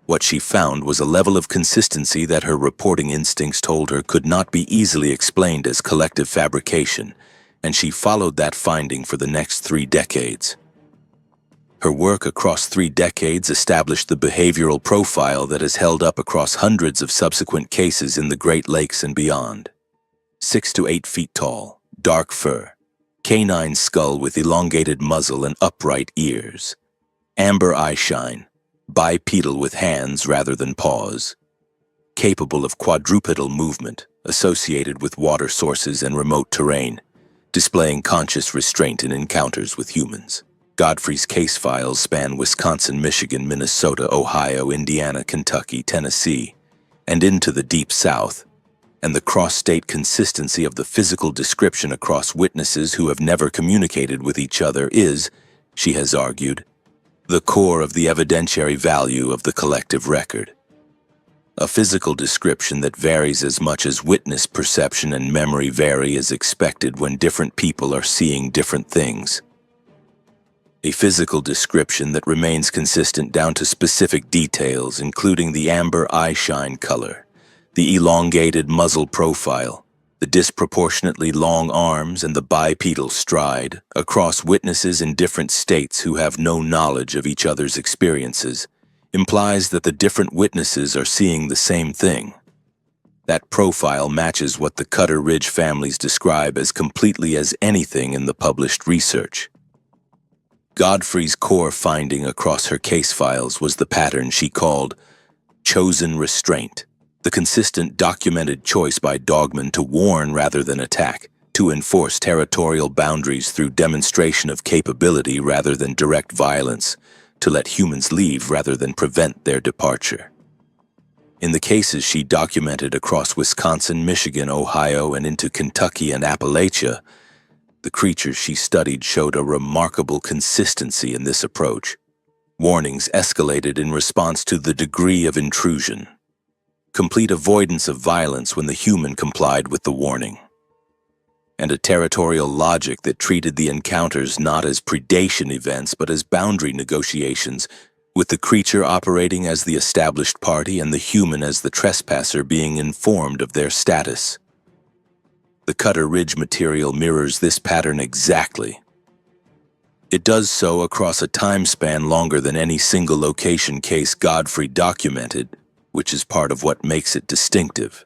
What she found was a level of consistency that her reporting instincts told her could not be easily explained as collective fabrication, and she followed that finding for the next 3 decades. Her work across 3 decades established the behavioral profile that has held up across hundreds of subsequent cases in the Great Lakes and beyond. 6 to 8 feet tall, dark fur, canine skull with elongated muzzle and upright ears, amber eye shine, bipedal with hands rather than paws, capable of quadrupedal movement associated with water sources and remote terrain, displaying conscious restraint in encounters with humans. Godfrey's case files span Wisconsin, Michigan, Minnesota, Ohio, Indiana, Kentucky, Tennessee, and into the Deep South, and the cross-state consistency of the physical description across witnesses who have never communicated with each other is, she has argued, the core of the evidentiary value of the collective record. A physical description that varies as much as witness perception and memory vary is expected when different people are seeing different things. A physical description that remains consistent down to specific details, including the amber eye shine color, the elongated muzzle profile, the disproportionately long arms, and the bipedal stride, across witnesses in different states who have no knowledge of each other's experiences, implies that the different witnesses are seeing the same thing. That profile matches what the Cutter Ridge families describe as completely as anything in the published research. Godfrey's core finding across her case files was the pattern she called chosen restraint, the consistent documented choice by DOGMAN to warn rather than attack, to enforce territorial boundaries through demonstration of capability rather than direct violence, to let humans leave rather than prevent their departure. In the cases she documented across Wisconsin, Michigan, Ohio, and into Kentucky and Appalachia, the creatures she studied showed a remarkable consistency in this approach. Warnings escalated in response to the degree of intrusion. Complete avoidance of violence when the human complied with the warning. And a territorial logic that treated the encounters not as predation events but as boundary negotiations, with the creature operating as the established party and the human as the trespasser being informed of their status. The Cutter Ridge material mirrors this pattern exactly. It does so across a time span longer than any single location case Godfrey documented, which is part of what makes it distinctive.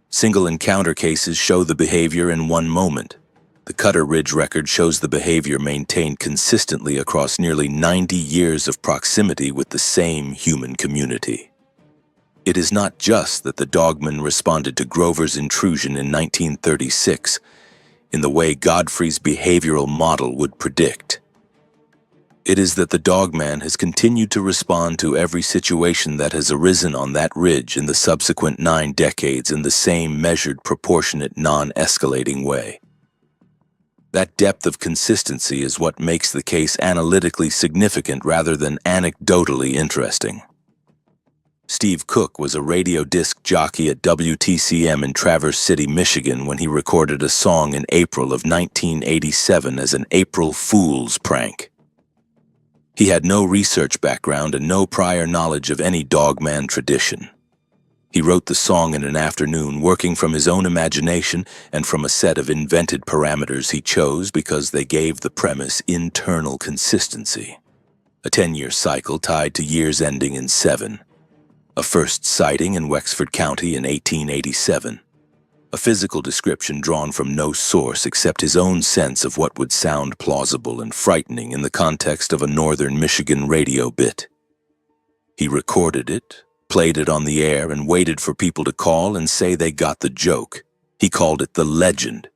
Single encounter cases show the behavior in one moment. The Cutter Ridge record shows the behavior maintained consistently across nearly 90 years of proximity with the same human community. It is not just that the DOGMAN responded to Grover's intrusion in 1936 in the way Godfrey's behavioral model would predict. It is that the DOGMAN has continued to respond to every situation that has arisen on that ridge in the subsequent 9 decades in the same measured, proportionate, non-escalating way. That depth of consistency is what makes the case analytically significant rather than anecdotally interesting. Steve Cook was a radio disc jockey at WTCM in Traverse City, Michigan when he recorded a song in April of 1987 as an April Fool's prank. He had no research background and no prior knowledge of any DOGMAN tradition. He wrote the song in an afternoon, working from his own imagination and from a set of invented parameters he chose because they gave the premise internal consistency. A 10-year cycle tied to years ending in 7. A first sighting in Wexford County in 1887. A physical description drawn from no source except his own sense of what would sound plausible and frightening in the context of a northern Michigan radio bit. He recorded it, played it on the air, and waited for people to call and say they got the joke. He called it the legend.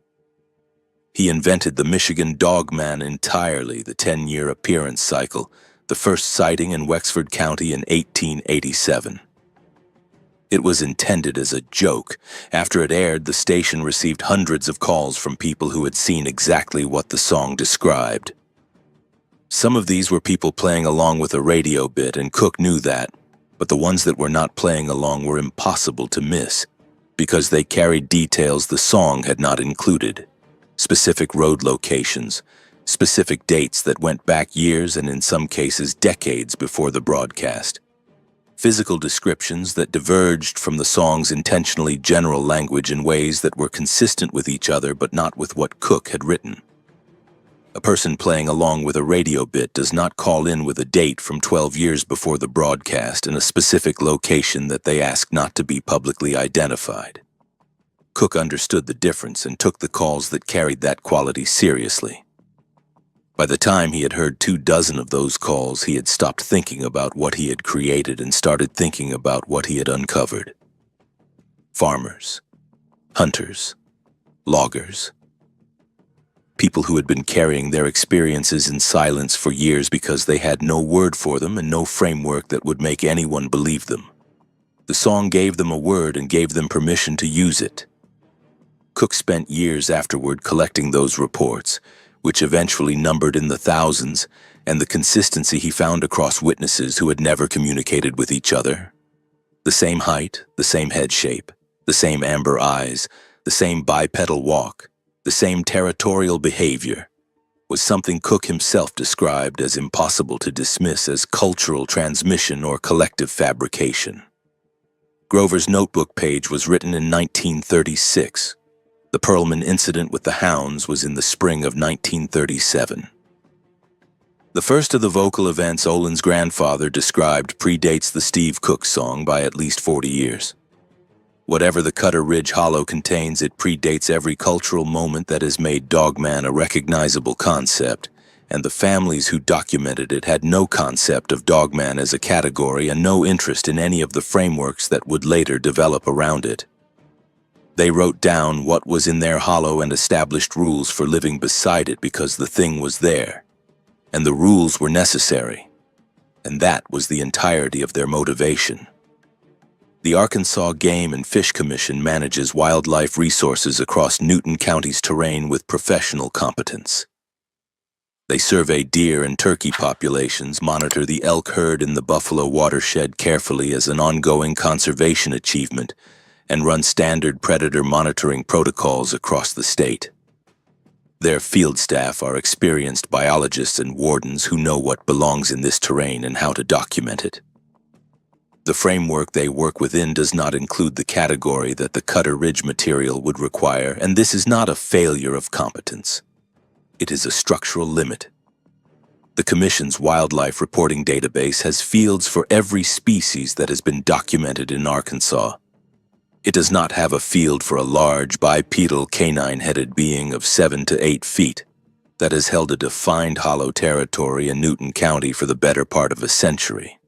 He invented the Michigan DOGMAN entirely, the 10-year appearance cycle, the first sighting in Wexford County in 1887. It was intended as a joke. After it aired, the station received hundreds of calls from people who had seen exactly what the song described. Some of these were people playing along with a radio bit, and Cook knew that. but the ones that were not playing along were impossible to miss because they carried details the song had not included, specific road locations, specific dates that went back years and in some cases decades before the broadcast, physical descriptions that diverged from the song's intentionally general language in ways that were consistent with each other but not with what Cook had written. A person playing along with a radio bit does not call in with a date from 12 years before the broadcast in a specific location that they ask not to be publicly identified. Cook understood the difference and took the calls that carried that quality seriously. By the time he had heard 24 of those calls, he had stopped thinking about what he had created and started thinking about what he had uncovered. Farmers, hunters, loggers, people who had been carrying their experiences in silence for years because they had no word for them and no framework that would make anyone believe them. The song gave them a word and gave them permission to use it. Cook spent years afterward collecting those reports, which eventually numbered in the thousands, and the consistency he found across witnesses who had never communicated with each other. The same height, the same head shape, the same amber eyes, the same bipedal walk, the same territorial behavior, was something Cook himself described as impossible to dismiss as cultural transmission or collective fabrication. Grover's notebook page was written in 1936. The Perlman incident with the hounds was in the spring of 1937. The first of the vocal events Olin's grandfather described predates the Steve Cook song by at least 40 years. Whatever the Cutter Ridge Hollow contains, it predates every cultural moment that has made Dogman a recognizable concept, and the families who documented it had no concept of Dogman as a category and no interest in any of the frameworks that would later develop around it. They wrote down what was in their hollow and established rules for living beside it because the thing was there, and the rules were necessary, and that was the entirety of their motivation. The Arkansas Game and Fish Commission manages wildlife resources across Newton County's terrain with professional competence. They survey deer and turkey populations, monitor the elk herd in the buffalo watershed carefully as an ongoing conservation achievement, and run standard predator monitoring protocols across the state. Their field staff are experienced biologists and wardens who know what belongs in this terrain and how to document it. The framework they work within does not include the category that the Cutter Ridge material would require, and this is not a failure of competence. It is a structural limit. The Commission's wildlife reporting database has fields for every species that has been documented in Arkansas. It does not have a field for a large bipedal canine-headed being of 7 to 8 feet that has held a defined hollow territory in Newton County for the better part of a century.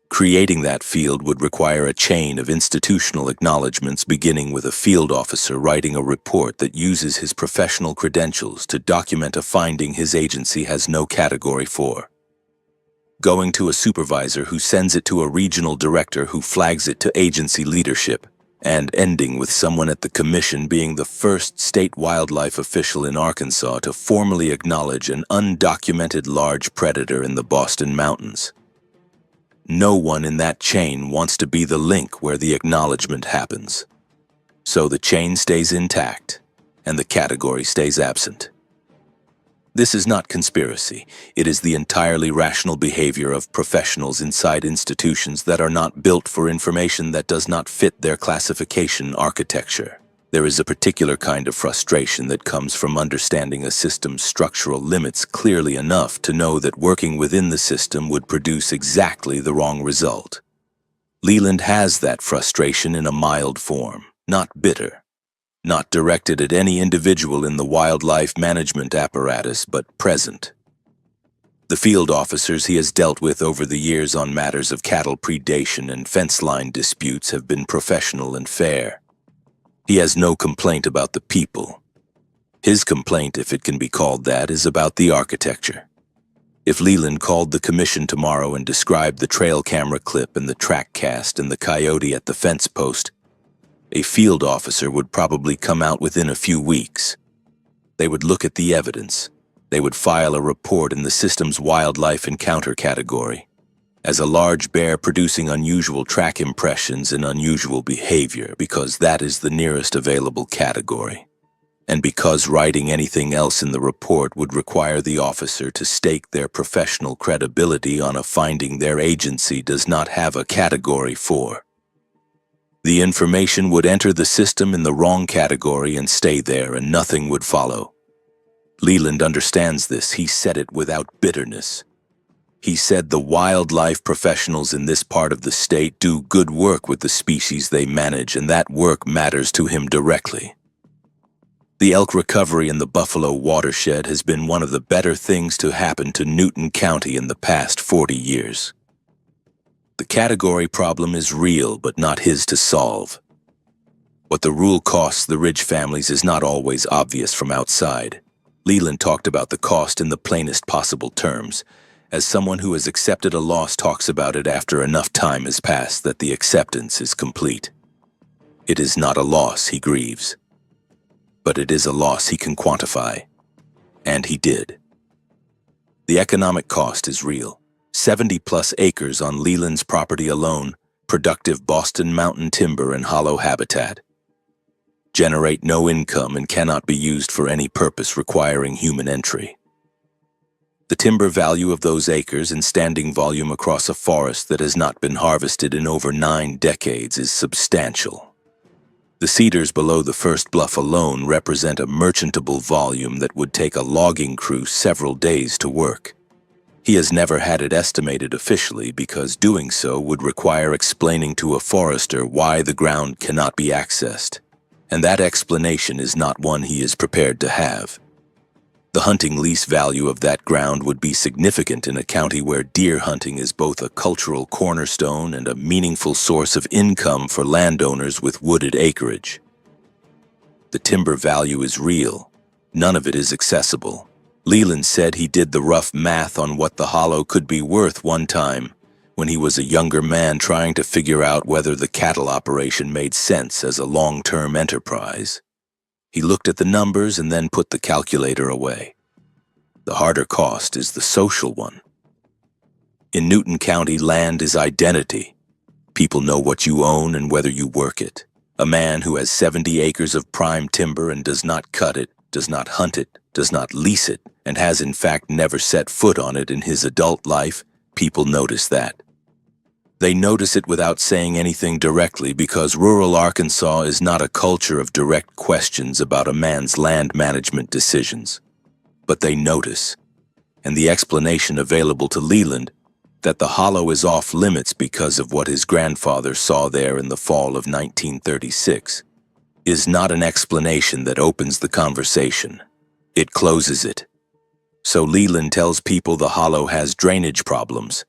Creating that field would require a chain of institutional acknowledgments beginning with a field officer writing a report that uses his professional credentials to document a finding his agency has no category for, going to a supervisor who sends it to a regional director who flags it to agency leadership, and ending with someone at the Commission being the first state wildlife official in Arkansas to formally acknowledge an undocumented large predator in the Boston Mountains. No one in that chain wants to be the link where the acknowledgement happens. So the chain stays intact, and the category stays absent. This is not conspiracy. It is the entirely rational behavior of professionals inside institutions that are not built for information that does not fit their classification architecture. There is a particular kind of frustration that comes from understanding a system's structural limits clearly enough to know that working within the system would produce exactly the wrong result. Leland has that frustration in a mild form, not bitter, not directed at any individual in the wildlife management apparatus, but present. The field officers he has dealt with over the years on matters of cattle predation and fence line disputes have been professional and fair. He has no complaint about the people. His complaint, if it can be called that, is about the architecture. If Leland called the Commission tomorrow and described the trail camera clip and the track cast and the coyote at the fence post, a field officer would probably come out within a few weeks. They would look at the evidence. They would file a report in the system's wildlife encounter category, as a large bear producing unusual track impressions and unusual behavior because that is the nearest available category, and because writing anything else in the report would require the officer to stake their professional credibility on a finding their agency does not have a category for. The information would enter the system in the wrong category and stay there, and nothing would follow. Leland understands this. He said it without bitterness. He said the wildlife professionals in this part of the state do good work with the species they manage, and that work matters to him directly. The elk recovery in the Buffalo watershed has been one of the better things to happen to Newton County in the past 40 years. The category problem is real, but not his to solve. What the rule costs the Ridge families is not always obvious from outside. Leland talked about the cost in the plainest possible terms, as someone who has accepted a loss talks about it after enough time has passed that the acceptance is complete. It is not a loss he grieves, but it is a loss he can quantify, and he did. The economic cost is real. 70-plus acres on Leland's property alone, productive Boston mountain timber and hollow habitat, generate no income and cannot be used for any purpose requiring human entry. The timber value of those acres in standing volume across a forest that has not been harvested in over 9 decades is substantial. The cedars below the first bluff alone represent a merchantable volume that would take a logging crew several days to work. He has never had it estimated officially because doing so would require explaining to a forester why the ground cannot be accessed, and that explanation is not one he is prepared to have. The hunting lease value of that ground would be significant in a county where deer hunting is both a cultural cornerstone and a meaningful source of income for landowners with wooded acreage. The timber value is real. None of it is accessible. Leland said he did the rough math on what the hollow could be worth one time when he was a younger man trying to figure out whether the cattle operation made sense as a long-term enterprise. He looked at the numbers and then put the calculator away. The harder cost is the social one. In Newton County, land is identity. People know what you own and whether you work it. A man who has 70 acres of prime timber and does not cut it, does not hunt it, does not lease it, and has in fact never set foot on it in his adult life, people notice that. They notice it without saying anything directly because rural Arkansas is not a culture of direct questions about a man's land management decisions. But they notice, and the explanation available to Leland that the hollow is off limits because of what his grandfather saw there in the fall of 1936 is not an explanation that opens the conversation. It closes it. So Leland tells people the hollow has drainage problems.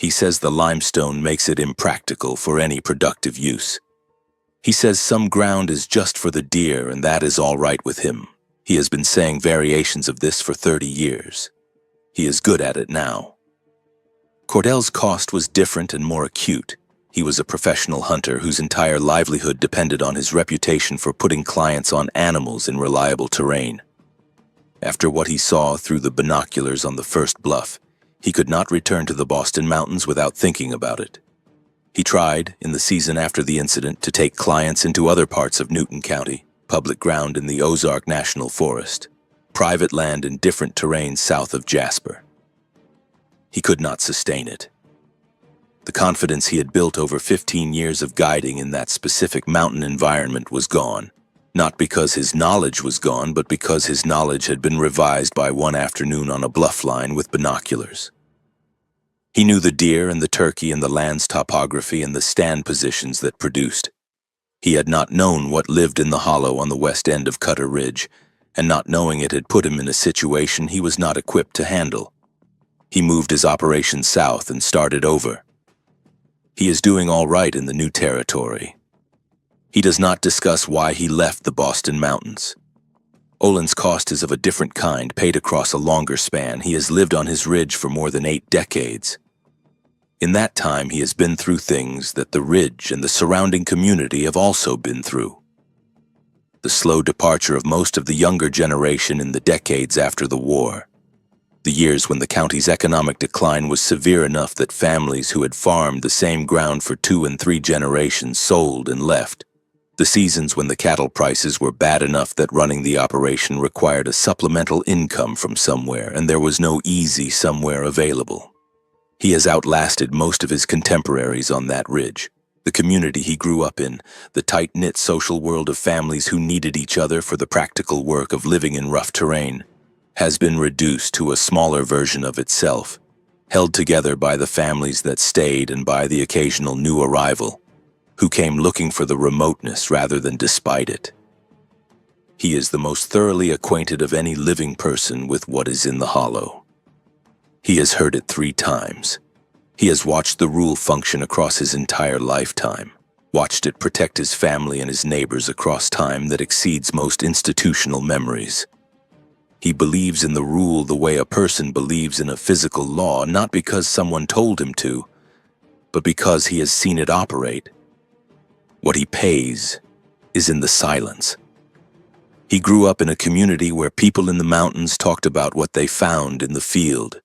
He says the limestone makes it impractical for any productive use. He says some ground is just for the deer and that is all right with him. He has been saying variations of this for 30 years. He is good at it now. Cordell's cost was different and more acute. He was a professional hunter whose entire livelihood depended on his reputation for putting clients on animals in reliable terrain. After what he saw through the binoculars on the first bluff, he could not return to the Boston Mountains without thinking about it. He tried, in the season after the incident, to take clients into other parts of Newton County, public ground in the Ozark National Forest, private land in different terrains south of Jasper. He could not sustain it. The confidence he had built over 15 years of guiding in that specific mountain environment was gone, not because his knowledge was gone, but because his knowledge had been revised by one afternoon on a bluff line with binoculars. He knew the deer and the turkey and the land's topography and the stand positions that produced. He had not known what lived in the hollow on the west end of Cutter Ridge, and not knowing it had put him in a situation he was not equipped to handle. He moved his operation south and started over. He is doing all right in the new territory. He does not discuss why he left the Boston Mountains. Olin's cost is of a different kind, paid across a longer span. He has lived on his ridge for more than 8 decades. In that time, he has been through things that the ridge and the surrounding community have also been through. The slow departure of most of the younger generation in the decades after the war. The years when the county's economic decline was severe enough that families who had farmed the same ground for 2 and 3 generations sold and left. The seasons when the cattle prices were bad enough that running the operation required a supplemental income from somewhere, and there was no easy somewhere available. He has outlasted most of his contemporaries on that ridge. The community he grew up in, the tight-knit social world of families who needed each other for the practical work of living in rough terrain, has been reduced to a smaller version of itself, held together by the families that stayed and by the occasional new arrival, who came looking for the remoteness rather than despite it. He is the most thoroughly acquainted of any living person with what is in the hollow. He has heard it 3 times. He has watched the rule function across his entire lifetime, watched it protect his family and his neighbors across time that exceeds most institutional memories. He believes in the rule the way a person believes in a physical law, not because someone told him to, but because he has seen it operate. What he pays is in the silence. He grew up in a community where people in the mountains talked about what they found in the field.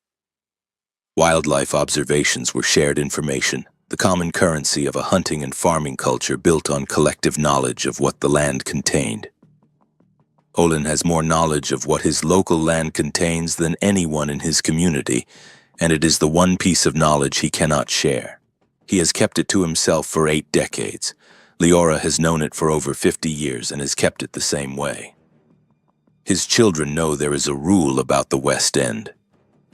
Wildlife observations were shared information, the common currency of a hunting and farming culture built on collective knowledge of what the land contained. Olin has more knowledge of what his local land contains than anyone in his community, and it is the one piece of knowledge he cannot share. He has kept it to himself for 8 decades. Leora has known it for over 50 years and has kept it the same way. His children know there is a rule about the West End.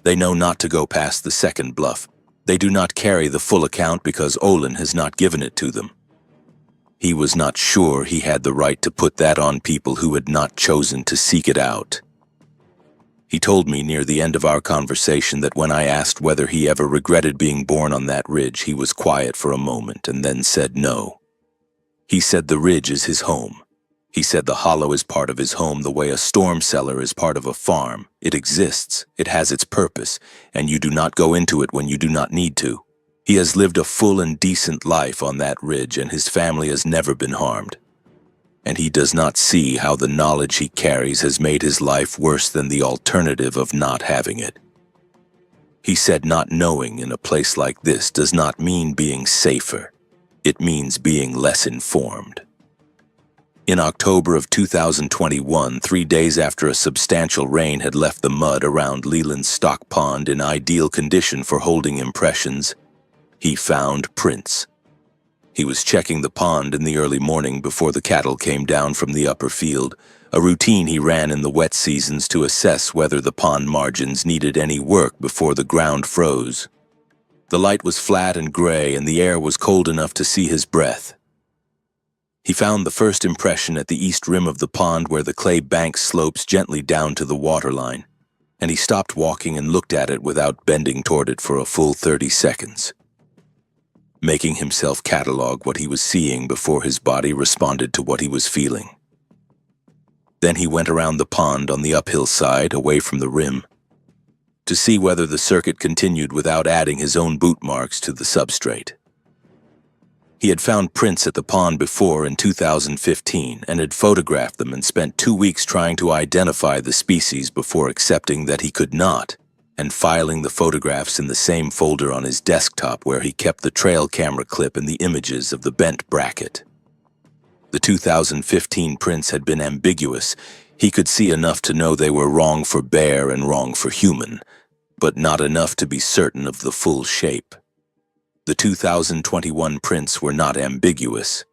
They know not to go past the second bluff. They do not carry the full account because Olin has not given it to them. He was not sure he had the right to put that on people who had not chosen to seek it out. He told me near the end of our conversation that when I asked whether he ever regretted being born on that ridge, he was quiet for a moment and then said no. He said the ridge is his home. He said the hollow is part of his home the way a storm cellar is part of a farm. It exists, it has its purpose, and you do not go into it when you do not need to. He has lived a full and decent life on that ridge, and his family has never been harmed. And he does not see how the knowledge he carries has made his life worse than the alternative of not having it. He said not knowing in a place like this does not mean being safer. It means being less informed. In October of 2021, 3 days after a substantial rain had left the mud around Leland's stock pond in ideal condition for holding impressions, he found prints. He was checking the pond in the early morning before the cattle came down from the upper field, a routine he ran in the wet seasons to assess whether the pond margins needed any work before the ground froze. The light was flat and gray, and the air was cold enough to see his breath. He found the first impression at the east rim of the pond where the clay bank slopes gently down to the waterline, and he stopped walking and looked at it without bending toward it for a full 30 seconds, making himself catalog what he was seeing before his body responded to what he was feeling. Then he went around the pond on the uphill side, away from the rim, to see whether the circuit continued without adding his own boot marks to the substrate. He had found prints at the pond before in 2015 and had photographed them and spent 2 weeks trying to identify the species before accepting that he could not, and filing the photographs in the same folder on his desktop where he kept the trail camera clip and the images of the bent bracket. The 2015 prints had been ambiguous. He could see enough to know they were wrong for bear and wrong for human, but not enough to be certain of the full shape. The 2021 prints were not ambiguous.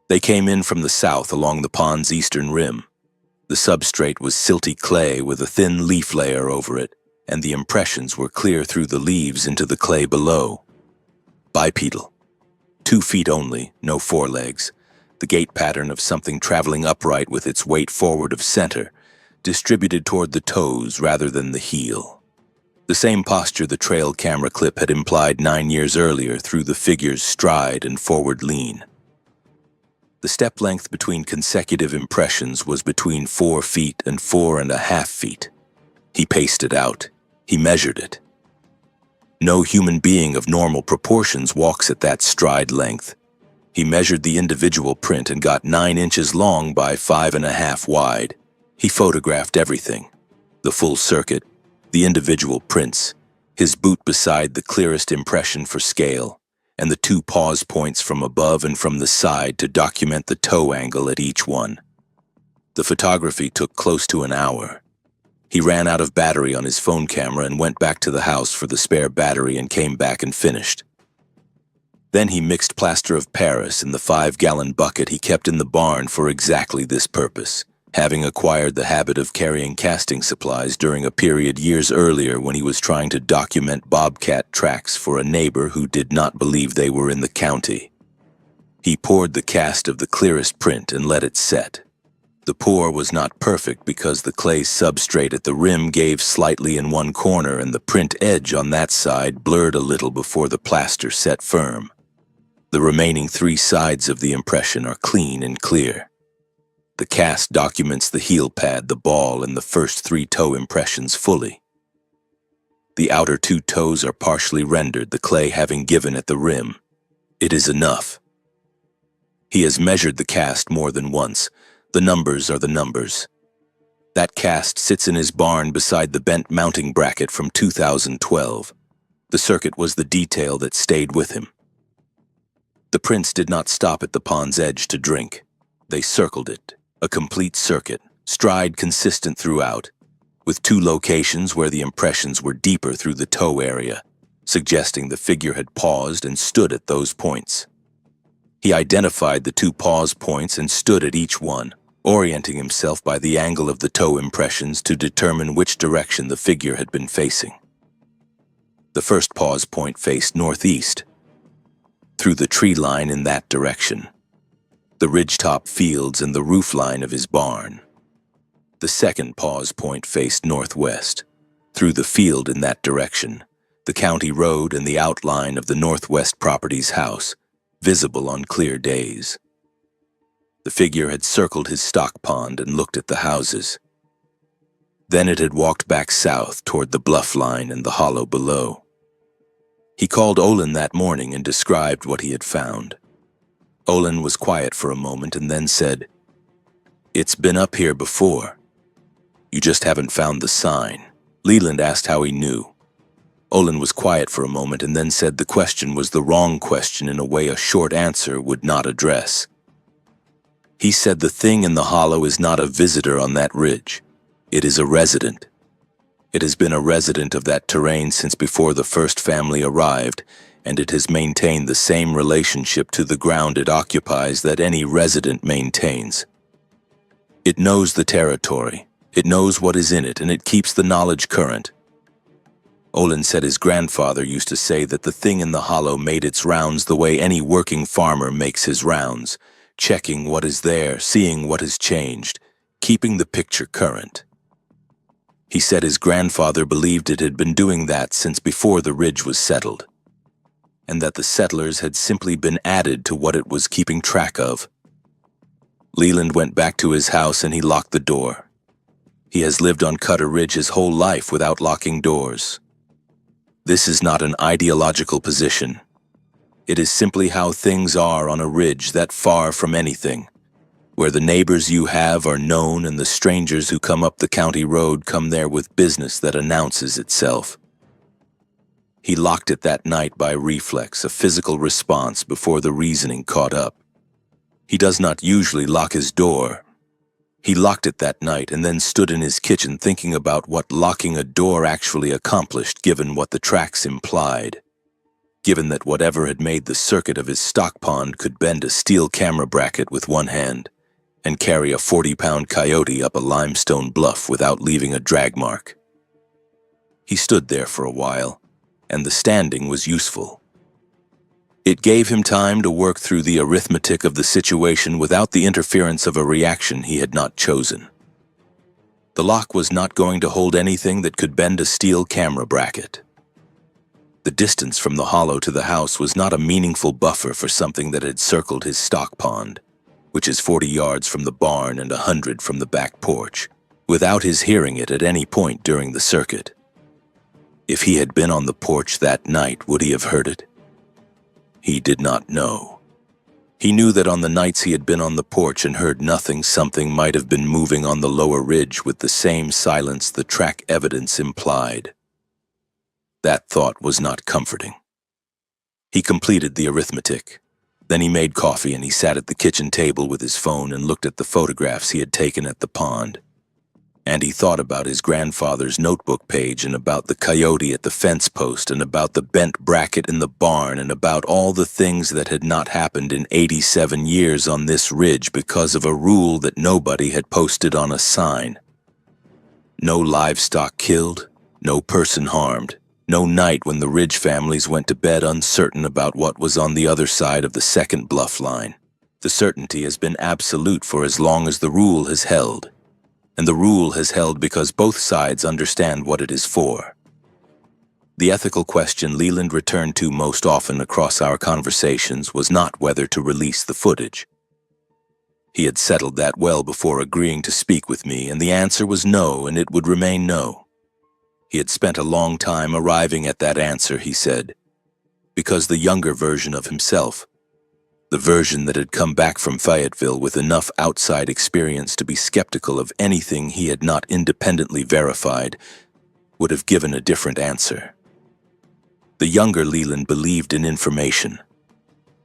They came in from the south along the pond's eastern rim. The substrate was silty clay with a thin leaf layer over it, and the impressions were clear through the leaves into the clay below. Bipedal. 2 feet only, no forelegs. The gait pattern of something traveling upright with its weight forward of center, distributed toward the toes rather than the heel. The same posture the trail camera clip had implied 9 years earlier through the figure's stride and forward lean. The step length between consecutive impressions was between 4 feet and 4.5 feet. He paced it out. He measured it. No human being of normal proportions walks at that stride length. He measured the individual print and got 9 inches long by 5.5 wide. He photographed everything. The full circuit, The individual prints, his boot beside the clearest impression for scale, and the 2 pause points from above and from the side to document the toe angle at each one. The photography took close to an hour. He ran out of battery on his phone camera and went back to the house for the spare battery and came back and finished. Then he mixed plaster of Paris in the 5-gallon bucket he kept in the barn for exactly this purpose, having acquired the habit of carrying casting supplies during a period years earlier when he was trying to document bobcat tracks for a neighbor who did not believe they were in the county. He poured the cast of the clearest print and let it set. The pour was not perfect because the clay substrate at the rim gave slightly in one corner and the print edge on that side blurred a little before the plaster set firm. The remaining 3 sides of the impression are clean and clear. The cast documents the heel pad, the ball, and the first 3 toe impressions fully. The outer 2 toes are partially rendered, the clay having given at the rim. It is enough. He has measured the cast more than once. The numbers are the numbers. That cast sits in his barn beside the bent mounting bracket from 2012. The circuit was the detail that stayed with him. The prints did not stop at the pond's edge to drink. They circled it, a complete circuit, stride consistent throughout, with 2 locations where the impressions were deeper through the toe area, suggesting the figure had paused and stood at those points. He identified the 2 pause points and stood at each one, orienting himself by the angle of the toe impressions to determine which direction the figure had been facing. The first pause point faced northeast, through the tree line in that direction, the ridgetop fields and the roof line of his barn. The second pause point faced northwest, through the field in that direction, the county road and the outline of the northwest property's house, visible on clear days. The figure had circled his stock pond and looked at the houses. Then it had walked back south toward the bluff line and the hollow below. He called Olin that morning and described what he had found. Olin was quiet for a moment and then said, "It's been up here before. You just haven't found the sign." Leland asked how he knew. Olin was quiet for a moment and then said the question was the wrong question in a way a short answer would not address. He said the thing in the hollow is not a visitor on that ridge. It is a resident. It has been a resident of that terrain since before the first family arrived, and it has maintained the same relationship to the ground it occupies that any resident maintains. It knows the territory, it knows what is in it, and it keeps the knowledge current. Olin said his grandfather used to say that the thing in the hollow made its rounds the way any working farmer makes his rounds, checking what is there, seeing what has changed, keeping the picture current. He said his grandfather believed it had been doing that since before the ridge was settled, and that the settlers had simply been added to what it was keeping track of. Leland went back to his house and he locked the door. He has lived on Cutter Ridge his whole life without locking doors. This is not an ideological position. It is simply how things are on a ridge that far from anything, where the neighbors you have are known and the strangers who come up the county road come there with business that announces itself. He locked it that night by reflex, a physical response before the reasoning caught up. He does not usually lock his door. He locked it that night and then stood in his kitchen thinking about what locking a door actually accomplished given what the tracks implied. Given that whatever had made the circuit of his stock pond could bend a steel camera bracket with one hand and carry a 40-pound coyote up a limestone bluff without leaving a drag mark. He stood there for a while, and the standing was useful. It gave him time to work through the arithmetic of the situation without the interference of a reaction he had not chosen. The lock was not going to hold anything that could bend a steel camera bracket. The distance from the hollow to the house was not a meaningful buffer for something that had circled his stock pond, which is 40 yards from the barn and 100 from the back porch, without his hearing it at any point during the circuit. If he had been on the porch that night, would he have heard it? He did not know. He knew that on the nights he had been on the porch and heard nothing, something might have been moving on the lower ridge with the same silence the track evidence implied. That thought was not comforting. He completed the arithmetic. Then he made coffee and he sat at the kitchen table with his phone and looked at the photographs he had taken at the pond. And he thought about his grandfather's notebook page and about the coyote at the fence post and about the bent bracket in the barn and about all the things that had not happened in 87 years on this ridge because of a rule that nobody had posted on a sign. No livestock killed, no person harmed, no night when the ridge families went to bed uncertain about what was on the other side of the second bluff line. The certainty has been absolute for as long as the rule has held. And the rule has held because both sides understand what it is for. The ethical question Leland returned to most often across our conversations was not whether to release the footage. He had settled that well before agreeing to speak with me, and the answer was no, and it would remain no. He had spent a long time arriving at that answer, he said, because the younger version of himself, the version that had come back from Fayetteville with enough outside experience to be skeptical of anything he had not independently verified, would have given a different answer. The younger Leland believed in information.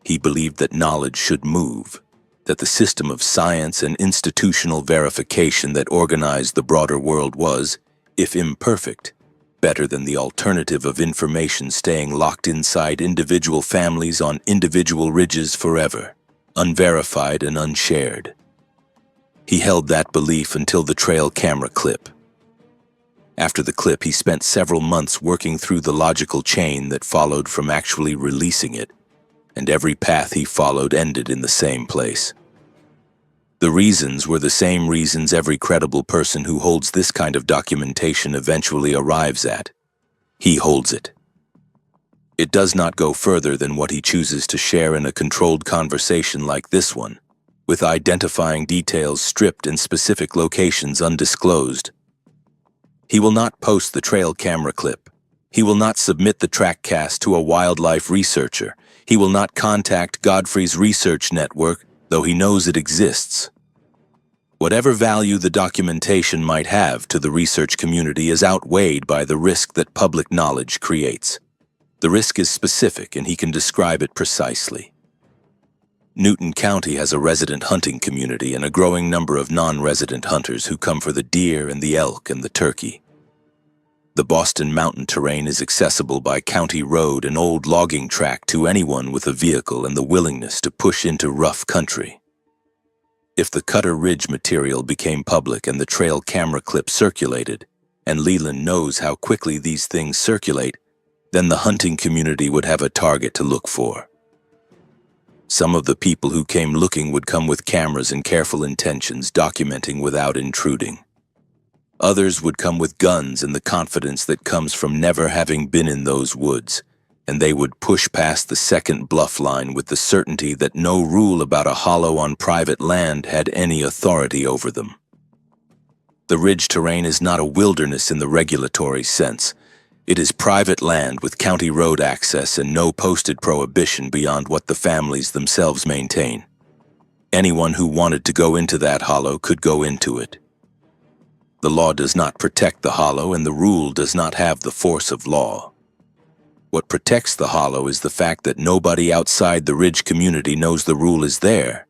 He believed that knowledge should move, that the system of science and institutional verification that organized the broader world was, if imperfect, better than the alternative of information staying locked inside individual families on individual ridges forever, unverified and unshared. He held that belief until the trail camera clip. After the clip, he spent several months working through the logical chain that followed from actually releasing it, and every path he followed ended in the same place. The reasons were the same reasons every credible person who holds this kind of documentation eventually arrives at. He holds it. It does not go further than what he chooses to share in a controlled conversation like this one, with identifying details stripped and specific locations undisclosed. He will not post the trail camera clip. He will not submit the track cast to a wildlife researcher. He will not contact Godfrey's research network, though he knows it exists. Whatever value the documentation might have to the research community is outweighed by the risk that public knowledge creates. The risk is specific, and he can describe it precisely. Newton County has a resident hunting community and a growing number of non-resident hunters who come for the deer and the elk and the turkey. The Boston Mountain terrain is accessible by county road and old logging track to anyone with a vehicle and the willingness to push into rough country. If the Cutter Ridge material became public and the trail camera clip circulated, and Leland knows how quickly these things circulate, then the hunting community would have a target to look for. Some of the people who came looking would come with cameras and careful intentions, documenting without intruding. Others would come with guns and the confidence that comes from never having been in those woods, and they would push past the second bluff line with the certainty that no rule about a hollow on private land had any authority over them. The ridge terrain is not a wilderness in the regulatory sense. It is private land with county road access and no posted prohibition beyond what the families themselves maintain. Anyone who wanted to go into that hollow could go into it. The law does not protect the hollow, and the rule does not have the force of law. What protects the hollow is the fact that nobody outside the ridge community knows the rule is there,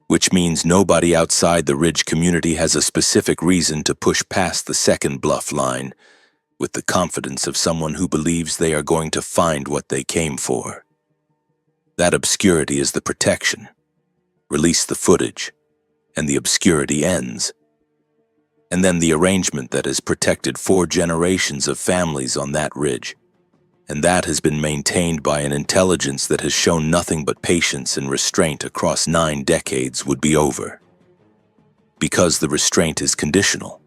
which means nobody outside the ridge community has a specific reason to push past the second bluff line with the confidence of someone who believes they are going to find what they came for. That obscurity is the protection. Release the footage, and the obscurity ends. And then the arrangement that has protected 4 generations of families on that ridge, and that has been maintained by an intelligence that has shown nothing but patience and restraint across 9 decades, would be over. Because the restraint is conditional.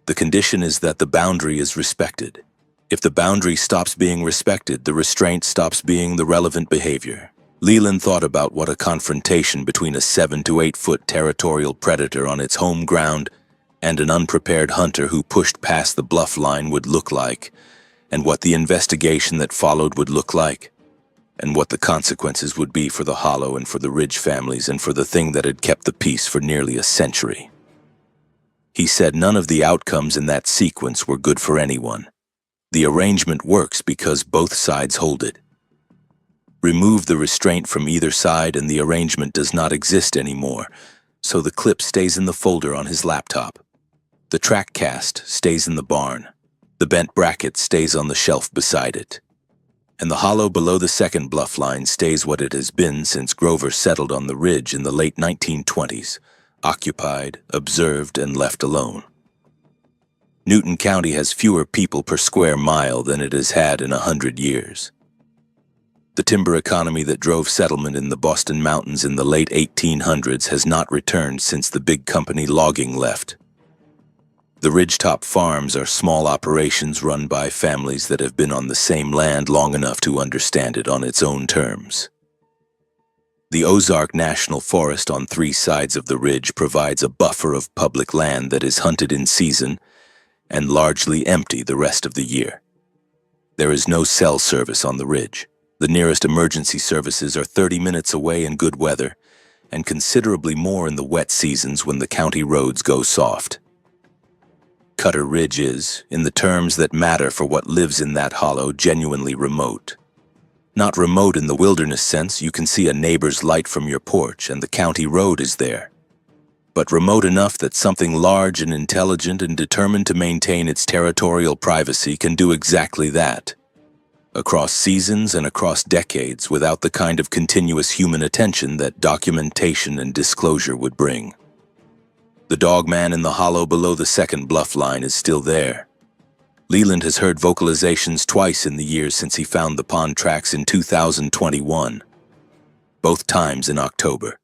The condition is that the boundary is respected. If the boundary stops being respected, the restraint stops being the relevant behavior. Leland thought about what a confrontation between a 7 to 8 foot territorial predator on its home ground and an unprepared hunter who pushed past the bluff line would look like, and what the investigation that followed would look like. and what the consequences would be for the Hollow and for the Ridge families and for the thing that had kept the peace for nearly a century. He said none of the outcomes in that sequence were good for anyone. The arrangement works because both sides hold it. Remove the restraint from either side and the arrangement does not exist anymore, so the clip stays in the folder on his laptop. The track cast stays in the barn. The bent bracket stays on the shelf beside it. And the hollow below the second bluff line stays what it has been since Grover settled on the ridge in the late 1920s, occupied, observed, and left alone. Newton County has fewer people per square mile than it has had in 100 years. The timber economy that drove settlement in the Boston Mountains in the late 1800s has not returned since the big company logging left. The ridgetop farms are small operations run by families that have been on the same land long enough to understand it on its own terms. The Ozark National Forest on 3 sides of the ridge provides a buffer of public land that is hunted in season and largely empty the rest of the year. There is no cell service on the ridge. The nearest emergency services are 30 minutes away in good weather and considerably more in the wet seasons when the county roads go soft. Cutter Ridge is, in the terms that matter for what lives in that hollow, genuinely remote. Not remote in the wilderness sense, you can see a neighbor's light from your porch and the county road is there. But remote enough that something large and intelligent and determined to maintain its territorial privacy can do exactly that. Across seasons and across decades without the kind of continuous human attention that documentation and disclosure would bring. The dogman in the hollow below the second bluff line is still there. Leland has heard vocalizations twice in the years since he found the pond tracks in 2021. Both times in October.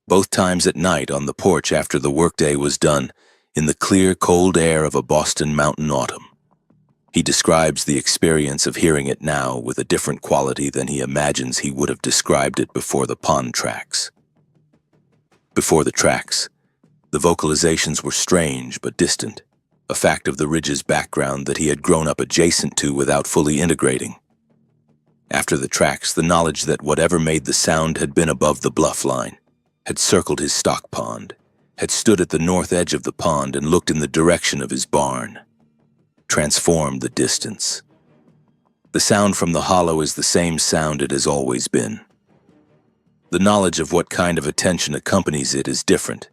Both times at night on the porch after the workday was done, in the clear, cold air of a Boston mountain autumn. He describes the experience of hearing it now with a different quality than he imagines he would have described it before the pond tracks. Before the tracks, the vocalizations were strange but distant, a fact of the ridge's background that he had grown up adjacent to without fully integrating. After the tracks, the knowledge that whatever made the sound had been above the bluff line, had circled his stock pond, had stood at the north edge of the pond and looked in the direction of his barn, transformed the distance. The sound from the hollow is the same sound it has always been. The knowledge of what kind of attention accompanies it is different.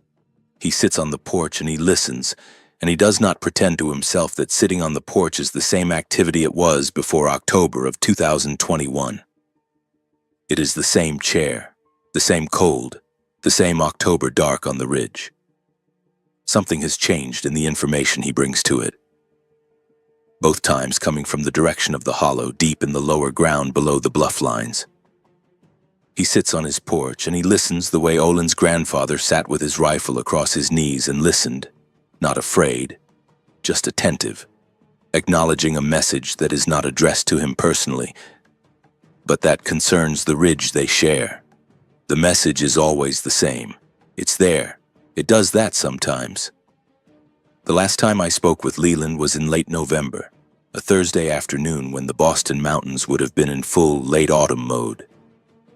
He sits on the porch and he listens, and he does not pretend to himself that sitting on the porch is the same activity it was before October of 2021. It is the same chair, the same cold, the same October dark on the ridge. Something has changed in the information he brings to it. Both times coming from the direction of the hollow deep in the lower ground below the bluff lines. He sits on his porch and he listens the way Olin's grandfather sat with his rifle across his knees and listened, not afraid, just attentive, acknowledging a message that is not addressed to him personally, but that concerns the ridge they share. The message is always the same. It's there. It does that sometimes. The last time I spoke with Leland was in late November, a Thursday afternoon when the Boston Mountains would have been in full late autumn mode.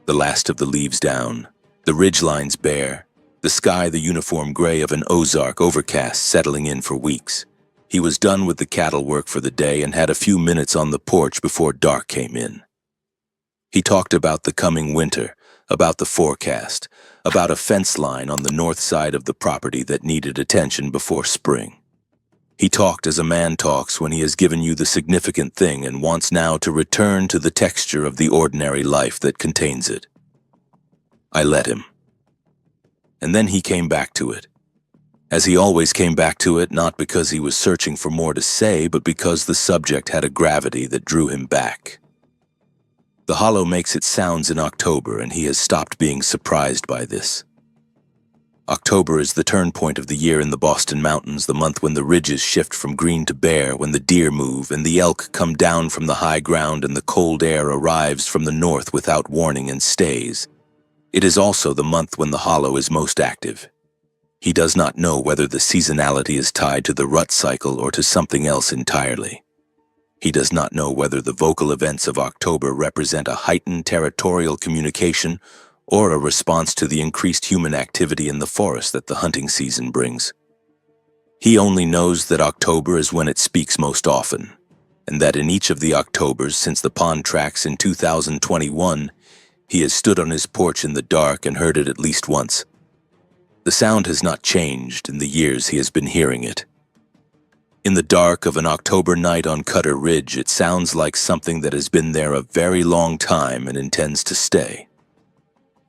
The last of the leaves down, the ridgelines bare, the sky the uniform gray of an Ozark overcast settling in for weeks. He was done with the cattle work for the day and had a few minutes on the porch before dark came in. He talked about the coming winter, about the forecast, about a fence line on the north side of the property that needed attention before spring. He talked as a man talks when he has given you the significant thing and wants now to return to the texture of the ordinary life that contains it. I let him. And then he came back to it. As he always came back to it, not because he was searching for more to say, but because the subject had a gravity that drew him back. The hollow makes its sounds in October, and he has stopped being surprised by this. October is the turn point of the year in the Boston Mountains, the month when the ridges shift from green to bare, when the deer move and the elk come down from the high ground and the cold air arrives from the north without warning and stays. It is also the month when the hollow is most active. He does not know whether the seasonality is tied to the rut cycle or to something else entirely. He does not know whether the vocal events of October represent a heightened territorial communication or a response to the increased human activity in the forest that the hunting season brings. He only knows that October is when it speaks most often, and that in each of the Octobers since the pond tracks in 2021, he has stood on his porch in the dark and heard it at least once. The sound has not changed in the years he has been hearing it. In the dark of an October night on Cutter Ridge, it sounds like something that has been there a very long time and intends to stay.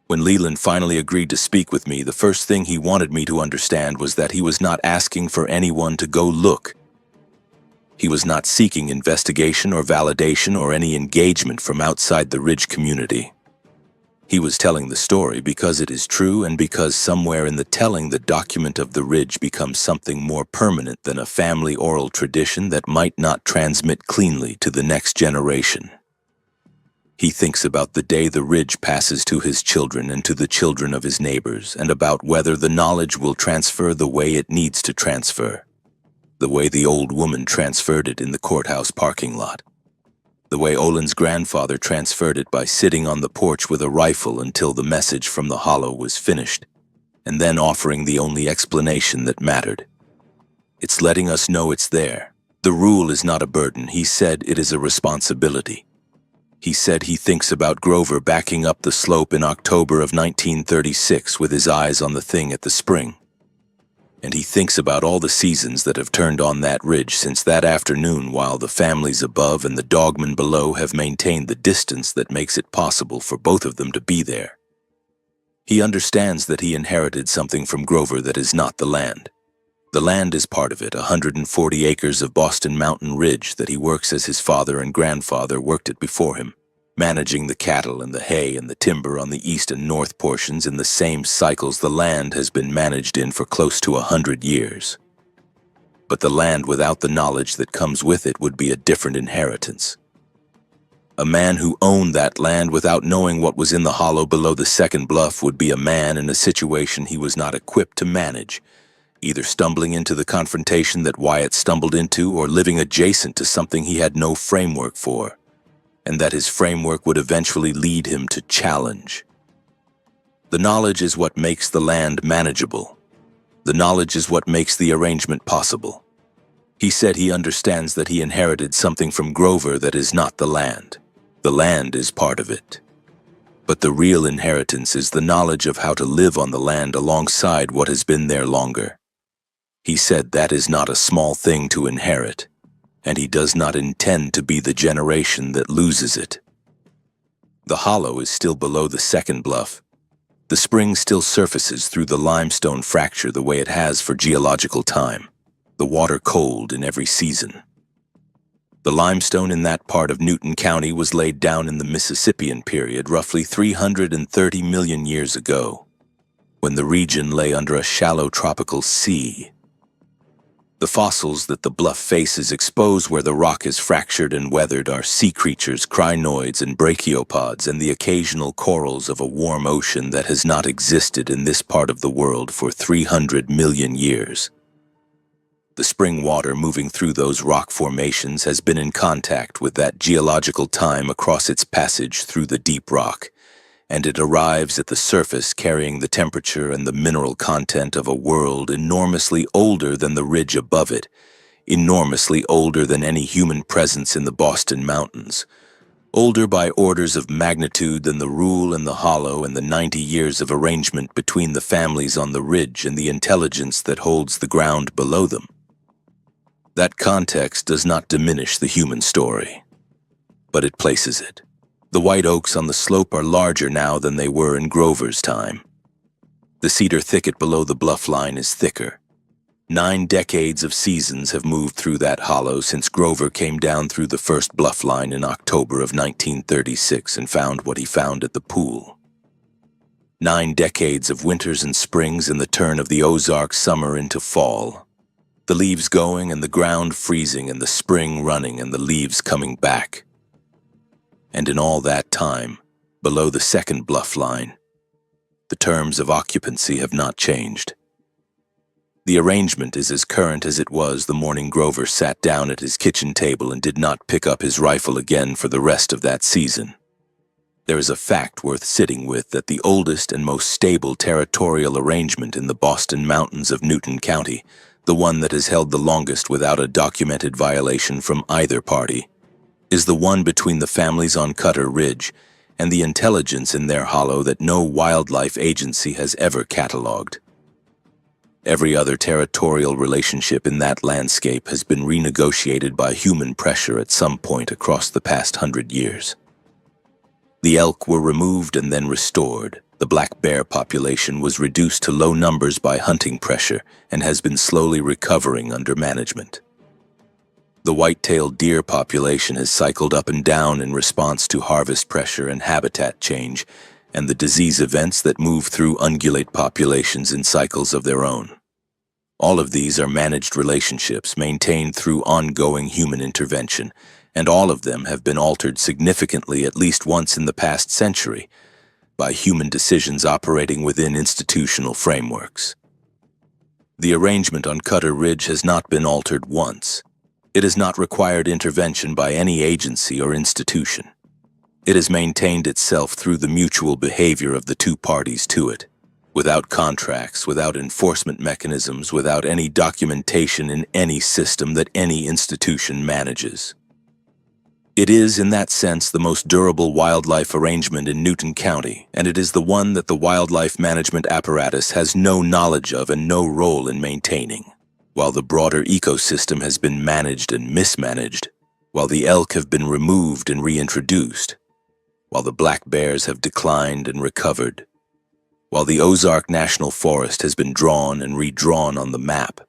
When Leland finally agreed to speak with me, the first thing he wanted me to understand was that he was not asking for anyone to go look. He was not seeking investigation or validation or any engagement from outside the Ridge community. He was telling the story because it is true and because somewhere in the telling the document of the Ridge becomes something more permanent than a family oral tradition that might not transmit cleanly to the next generation. He thinks about the day the Ridge passes to his children and to the children of his neighbors, and about whether the knowledge will transfer the way it needs to transfer, the way the old woman transferred it in the courthouse parking lot. The way Olin's grandfather transferred it by sitting on the porch with a rifle until the message from the hollow was finished, and then offering the only explanation that mattered. It's letting us know it's there. The rule is not a burden. He said it is a responsibility. He said he thinks about Grover backing up the slope in October of 1936 with his eyes on the thing at the spring. And he thinks about all the seasons that have turned on that ridge since that afternoon, while the families above and the dogmen below have maintained the distance that makes it possible for both of them to be there. He understands that he inherited something from Grover that is not the land. The land is part of it, 140 acres of Boston Mountain Ridge that he works as his father and grandfather worked it before him, managing the cattle and the hay and the timber on the east and north portions in the same cycles the land has been managed in for close to 100 years. But the land without the knowledge that comes with it would be a different inheritance. A man who owned that land without knowing what was in the hollow below the second bluff would be a man in a situation he was not equipped to manage, either stumbling into the confrontation that Wyatt stumbled into or living adjacent to something he had no framework for, and that his framework would eventually lead him to challenge. The knowledge is what makes the land manageable. The knowledge is what makes the arrangement possible. He said he understands that he inherited something from Grover that is not the land. The land is part of it. But the real inheritance is the knowledge of how to live on the land alongside what has been there longer. He said that is not a small thing to inherit, and he does not intend to be the generation that loses it. The hollow is still below the second bluff. The spring still surfaces through the limestone fracture the way it has for geological time, the water cold in every season. The limestone in that part of Newton County was laid down in the Mississippian period roughly 330 million years ago, when the region lay under a shallow tropical sea. The fossils that the bluff faces expose where the rock is fractured and weathered are sea creatures, crinoids, and brachiopods, and the occasional corals of a warm ocean that has not existed in this part of the world for 300 million years. The spring water moving through those rock formations has been in contact with that geological time across its passage through the deep rock, and it arrives at the surface carrying the temperature and the mineral content of a world enormously older than the ridge above it, enormously older than any human presence in the Boston Mountains, older by orders of magnitude than the rule in the hollow and the 90 years of arrangement between the families on the ridge and the intelligence that holds the ground below them. That context does not diminish the human story, but it places it. The white oaks on the slope are larger now than they were in Grover's time. The cedar thicket below the bluff line is thicker. 9 decades of seasons have moved through that hollow since Grover came down through the first bluff line in October of 1936 and found what he found at the pool. 9 decades of winters and springs and the turn of the Ozark summer into fall. The leaves going and the ground freezing and the spring running and the leaves coming back. And in all that time, below the second bluff line, the terms of occupancy have not changed. The arrangement is as current as it was the morning Grover sat down at his kitchen table and did not pick up his rifle again for the rest of that season. There is a fact worth sitting with that the oldest and most stable territorial arrangement in the Boston Mountains of Newton County, the one that has held the longest without a documented violation from either party, is the one between the families on Cutter Ridge and the intelligence in their hollow that no wildlife agency has ever catalogued. Every other territorial relationship in that landscape has been renegotiated by human pressure at some point across the past 100 years. The elk were removed and then restored. The black bear population was reduced to low numbers by hunting pressure and has been slowly recovering under management. The white-tailed deer population has cycled up and down in response to harvest pressure and habitat change, and the disease events that move through ungulate populations in cycles of their own. All of these are managed relationships maintained through ongoing human intervention, and all of them have been altered significantly at least once in the past century by human decisions operating within institutional frameworks. The arrangement on Cutter Ridge has not been altered once. It has not required intervention by any agency or institution. It has maintained itself through the mutual behavior of the two parties to it, without contracts, without enforcement mechanisms, without any documentation in any system that any institution manages. It is, in that sense, the most durable wildlife arrangement in Newton County, and it is the one that the wildlife management apparatus has no knowledge of and no role in maintaining. While the broader ecosystem has been managed and mismanaged, while the elk have been removed and reintroduced, while the black bears have declined and recovered, while the Ozark National Forest has been drawn and redrawn on the map,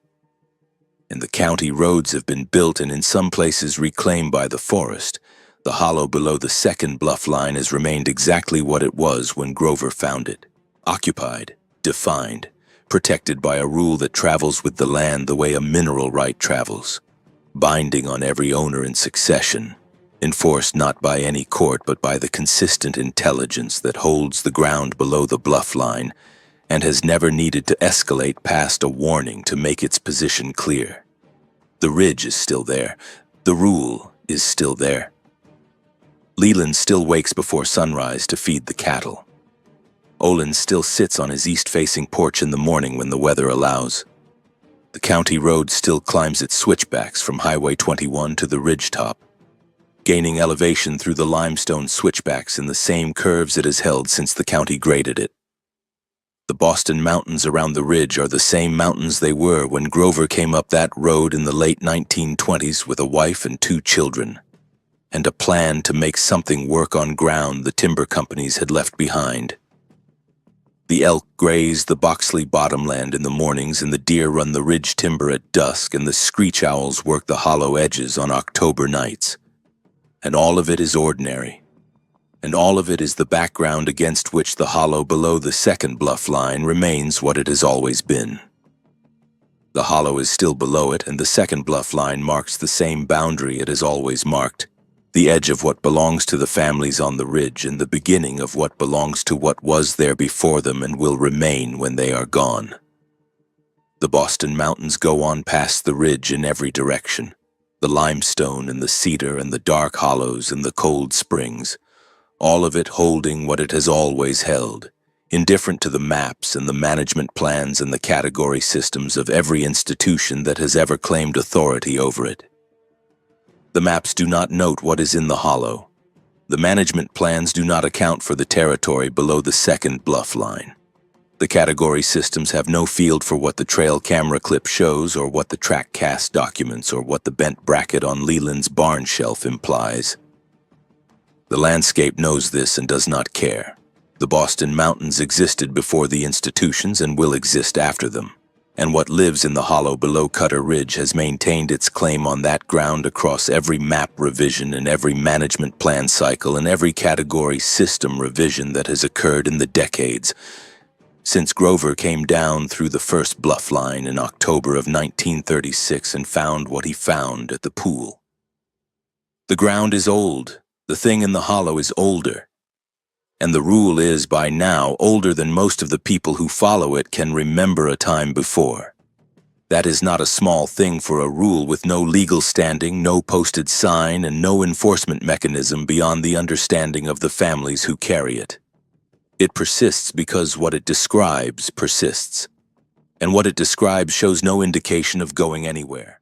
and the county roads have been built and in some places reclaimed by the forest, the hollow below the second bluff line has remained exactly what it was when Grover found it, occupied, defined, protected by a rule that travels with the land the way a mineral right travels, binding on every owner in succession, enforced not by any court but by the consistent intelligence that holds the ground below the bluff line and has never needed to escalate past a warning to make its position clear. The ridge is still there. The rule is still there. Leland still wakes before sunrise to feed the cattle. Olin still sits on his east-facing porch in the morning when the weather allows. The county road still climbs its switchbacks from Highway 21 to the ridge top, gaining elevation through the limestone switchbacks in the same curves it has held since the county graded it. The Boston Mountains around the ridge are the same mountains they were when Grover came up that road in the late 1920s with a wife and 2 children, and a plan to make something work on ground the timber companies had left behind. The elk graze the Boxley bottomland in the mornings, and the deer run the ridge timber at dusk, and the screech owls work the hollow edges on October nights. And all of it is ordinary. And all of it is the background against which the hollow below the second bluff line remains what it has always been. The hollow is still below it, and the second bluff line marks the same boundary it has always marked, the edge of what belongs to the families on the ridge and the beginning of what belongs to what was there before them and will remain when they are gone. The Boston Mountains go on past the ridge in every direction, the limestone and the cedar and the dark hollows and the cold springs, all of it holding what it has always held, indifferent to the maps and the management plans and the category systems of every institution that has ever claimed authority over it. The maps do not note what is in the hollow. The management plans do not account for the territory below the second bluff line. The category systems have no field for what the trail camera clip shows or what the track cast documents or what the bent bracket on Leland's barn shelf implies. The landscape knows this and does not care. The Boston Mountains existed before the institutions and will exist after them, and what lives in the hollow below Cutter Ridge has maintained its claim on that ground across every map revision and every management plan cycle and every category system revision that has occurred in the decades since Grover came down through the first bluff line in October of 1936 and found what he found at the pool. The ground is old. The thing in the hollow is older, and the rule is, by now, older than most of the people who follow it can remember a time before. That is not a small thing for a rule with no legal standing, no posted sign, and no enforcement mechanism beyond the understanding of the families who carry it. It persists because what it describes persists, and what it describes shows no indication of going anywhere.